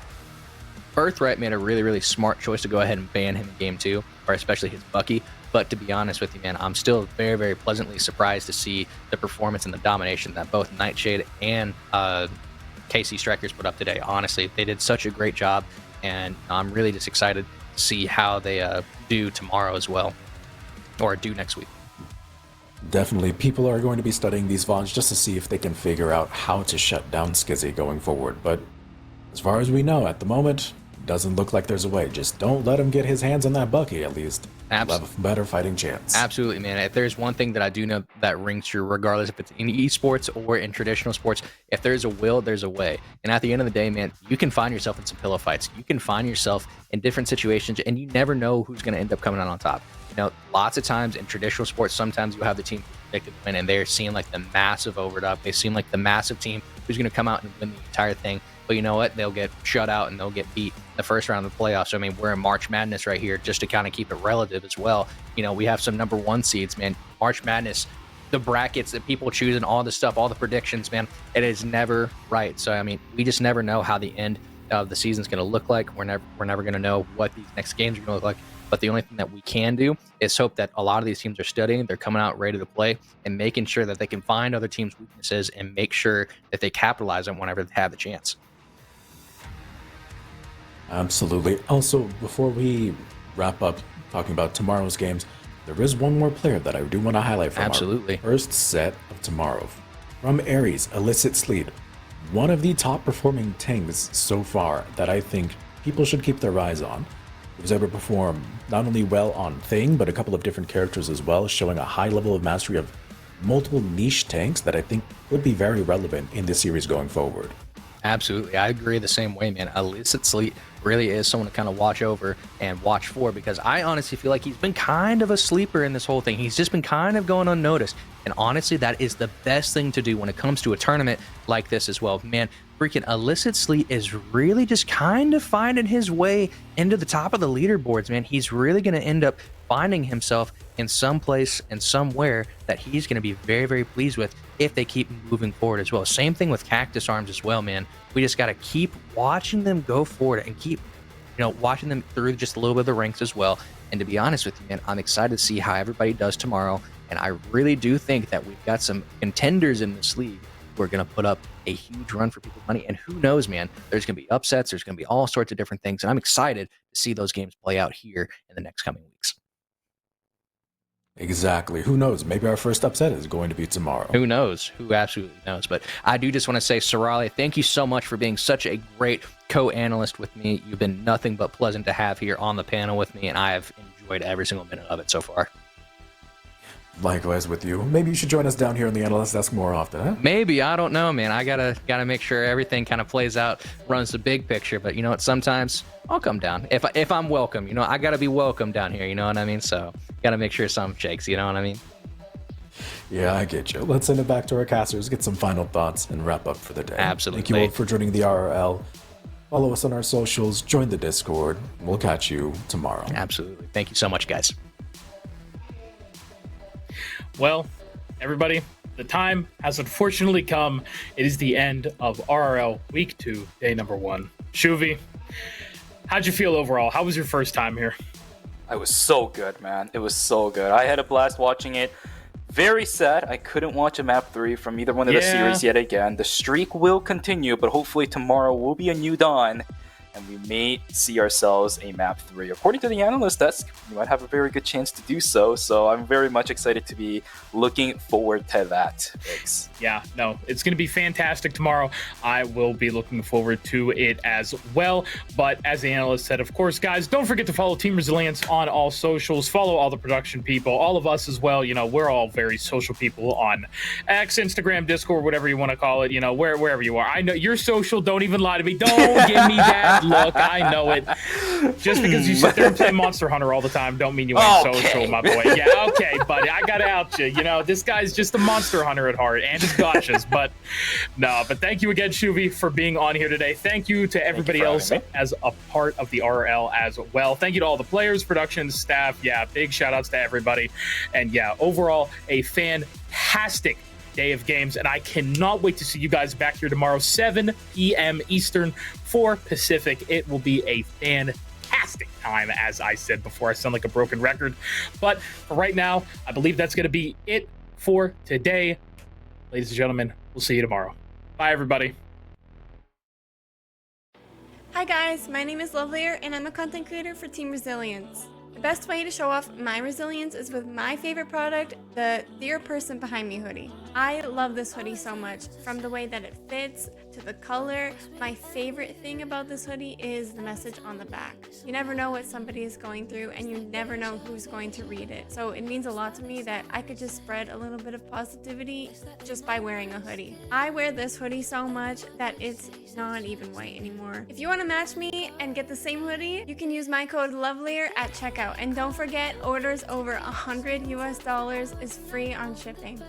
[SPEAKER 4] Birthright made a really, really smart choice to go ahead and ban him in game 2, or especially his Bucky. But to be honest with you, man, I'm still very, very pleasantly surprised to see the performance and the domination that both Nightshade and KC Strikers put up today. Honestly, they did such a great job. And I'm really just excited to see how they do tomorrow as well, or do next week.
[SPEAKER 1] Definitely, people are going to be studying these VODs just to see if they can figure out how to shut down Skizzy going forward. But as far as we know, at the moment, doesn't look like there's a way. Just don't let him get his hands on that Bucky, at least. We'll have a better fighting chance.
[SPEAKER 4] Absolutely, man. If there's one thing that I do know that rings true, regardless if it's in esports or in traditional sports, if there's a will, there's a way. And at the end of the day, man, you can find yourself in some pillow fights. You can find yourself in different situations, and you never know who's going to end up coming out on top. You know, lots of times in traditional sports, sometimes you have the team predicted to win, and they're seeing like the massive overdub. They seem like the massive team who's going to come out and win the entire thing. But you know what? They'll get shut out and they'll get beat in the first round of the playoffs. So, I mean, we're in March Madness right here just to kind of keep it relative as well. You know, we have some number 1 seeds, man. March Madness, the brackets that people choose and all the stuff, all the predictions, man, it is never right. So, I mean, we just never know how the end of the season is going to look like. We're never going to know what these next games are going to look like. But the only thing that we can do is hope that a lot of these teams are studying, they're coming out ready to play, and making sure that they can find other teams' weaknesses and make sure that they capitalize on whenever they have the chance.
[SPEAKER 1] Absolutely. Also, before we wrap up talking about tomorrow's games, there is one more player that I do want to highlight from
[SPEAKER 4] Absolutely.
[SPEAKER 1] our first set of tomorrow. From Aries, Illicit Sleet, one of the top performing tanks so far that I think people should keep their eyes on. He was able to perform not only well on Thing, but a couple of different characters as well, showing a high level of mastery of multiple niche tanks that I think would be very relevant in this series going forward.
[SPEAKER 4] Absolutely. I agree the same way, man. Illicit Sleet really is someone to kind of watch over and watch for, because I honestly feel like he's been kind of a sleeper in this whole thing. He's just been kind of going unnoticed. And honestly, that is the best thing to do when it comes to a tournament like this as well. Man, freaking Illicit Sleet is really just kind of finding his way into the top of the leaderboards, man. He's really going to end up finding himself in some place and somewhere that he's going to be very, very pleased with if they keep moving forward as well. Same thing with Cactus Arms as well, man. We just got to keep watching them go forward and keep, watching them through just a little bit of the ranks as well. And to be honest with you, man, I'm excited to see how everybody does tomorrow. And I really do think that we've got some contenders in this league who are going to put up a huge run for people's money. And who knows, man, there's going to be upsets. There's going to be all sorts of different things. And I'm excited to see those games play out here in the next coming weeks.
[SPEAKER 1] Exactly. Who knows? Maybe our first upset is going to be tomorrow.
[SPEAKER 4] Who knows? Who absolutely knows? But I do just want to say, Sorale, thank you so much for being such a great co-analyst with me. You've been nothing but pleasant to have here on the panel with me, and I have enjoyed every single minute of it so far.
[SPEAKER 1] Likewise with you. Maybe you should join us down here in the analyst desk more often, huh?
[SPEAKER 4] Maybe. I don't know, man. I gotta make sure everything kind of plays out, runs the big picture. But you know what? Sometimes I'll come down if I'm welcome. I gotta be welcome down here. You know what I mean? So gotta make sure something shakes. You know what I mean?
[SPEAKER 1] Yeah, I get you. Let's send it back to our casters, get some final thoughts, and wrap up for the day.
[SPEAKER 4] Absolutely.
[SPEAKER 1] Thank you all for joining the RRL. Follow us on our socials, join the Discord. We'll catch you tomorrow.
[SPEAKER 4] Absolutely. Thank you so much, guys.
[SPEAKER 2] Well, everybody, the time has unfortunately come. It is the end of RRL Week 2, day number 1. Shuvi, how'd you feel overall? How was your first time here?
[SPEAKER 3] It was so good, man. It was so good. I had a blast watching it. Very sad I couldn't watch a map 3 from either one of the series yet again. The streak will continue, but hopefully tomorrow will be a new dawn, and we may see ourselves a map 3. According to the analyst desk, we might have a very good chance to do so, so I'm very much excited to be looking forward to that. Thanks.
[SPEAKER 2] Yeah, no, it's going to be fantastic tomorrow. I will be looking forward to it as well. But as the analyst said, of course, guys, don't forget to follow Team Resilience on all socials. Follow all the production people, all of us as well. We're all very social people on X, Instagram, Discord, whatever you want to call it, wherever you are. I know you're social. Don't even lie to me. Don't give me that look. I know it. Just because you sit there and play Monster Hunter all the time don't mean you ain't social, my boy. Yeah, okay, buddy. I got to out you. This guy's just a Monster Hunter at heart and his gotchas. But thank you again, Shuvi, for being on here today. Thank you to everybody else as a part of the RRL as well. Thank you to all the players, production, staff. Yeah, big shout outs to everybody. And yeah, overall, a fantastic day of games, and I cannot wait to see you guys back here tomorrow, 7 p.m. Eastern, 4 Pacific. It will be a fantastic time, as I said before. I sound like a broken record, but for right now, I believe that's going to be it for today. Ladies and gentlemen, we'll see you tomorrow. Bye, everybody.
[SPEAKER 6] Hi guys, my name is Lovelier and I'm a content creator for Team Resilience. The best way to show off my resilience is with my favorite product, the Dear Person Behind Me hoodie. I love this hoodie so much, from the way that it fits to the color. My favorite thing about this hoodie is the message on the back. You never know what somebody is going through and you never know who's going to read it. So it means a lot to me that I could just spread a little bit of positivity just by wearing a hoodie. I wear this hoodie so much that it's not even white anymore. If you want to match me and get the same hoodie, you can use my code Lovelier at checkout. And don't forget, orders over $100 US is free on shipping.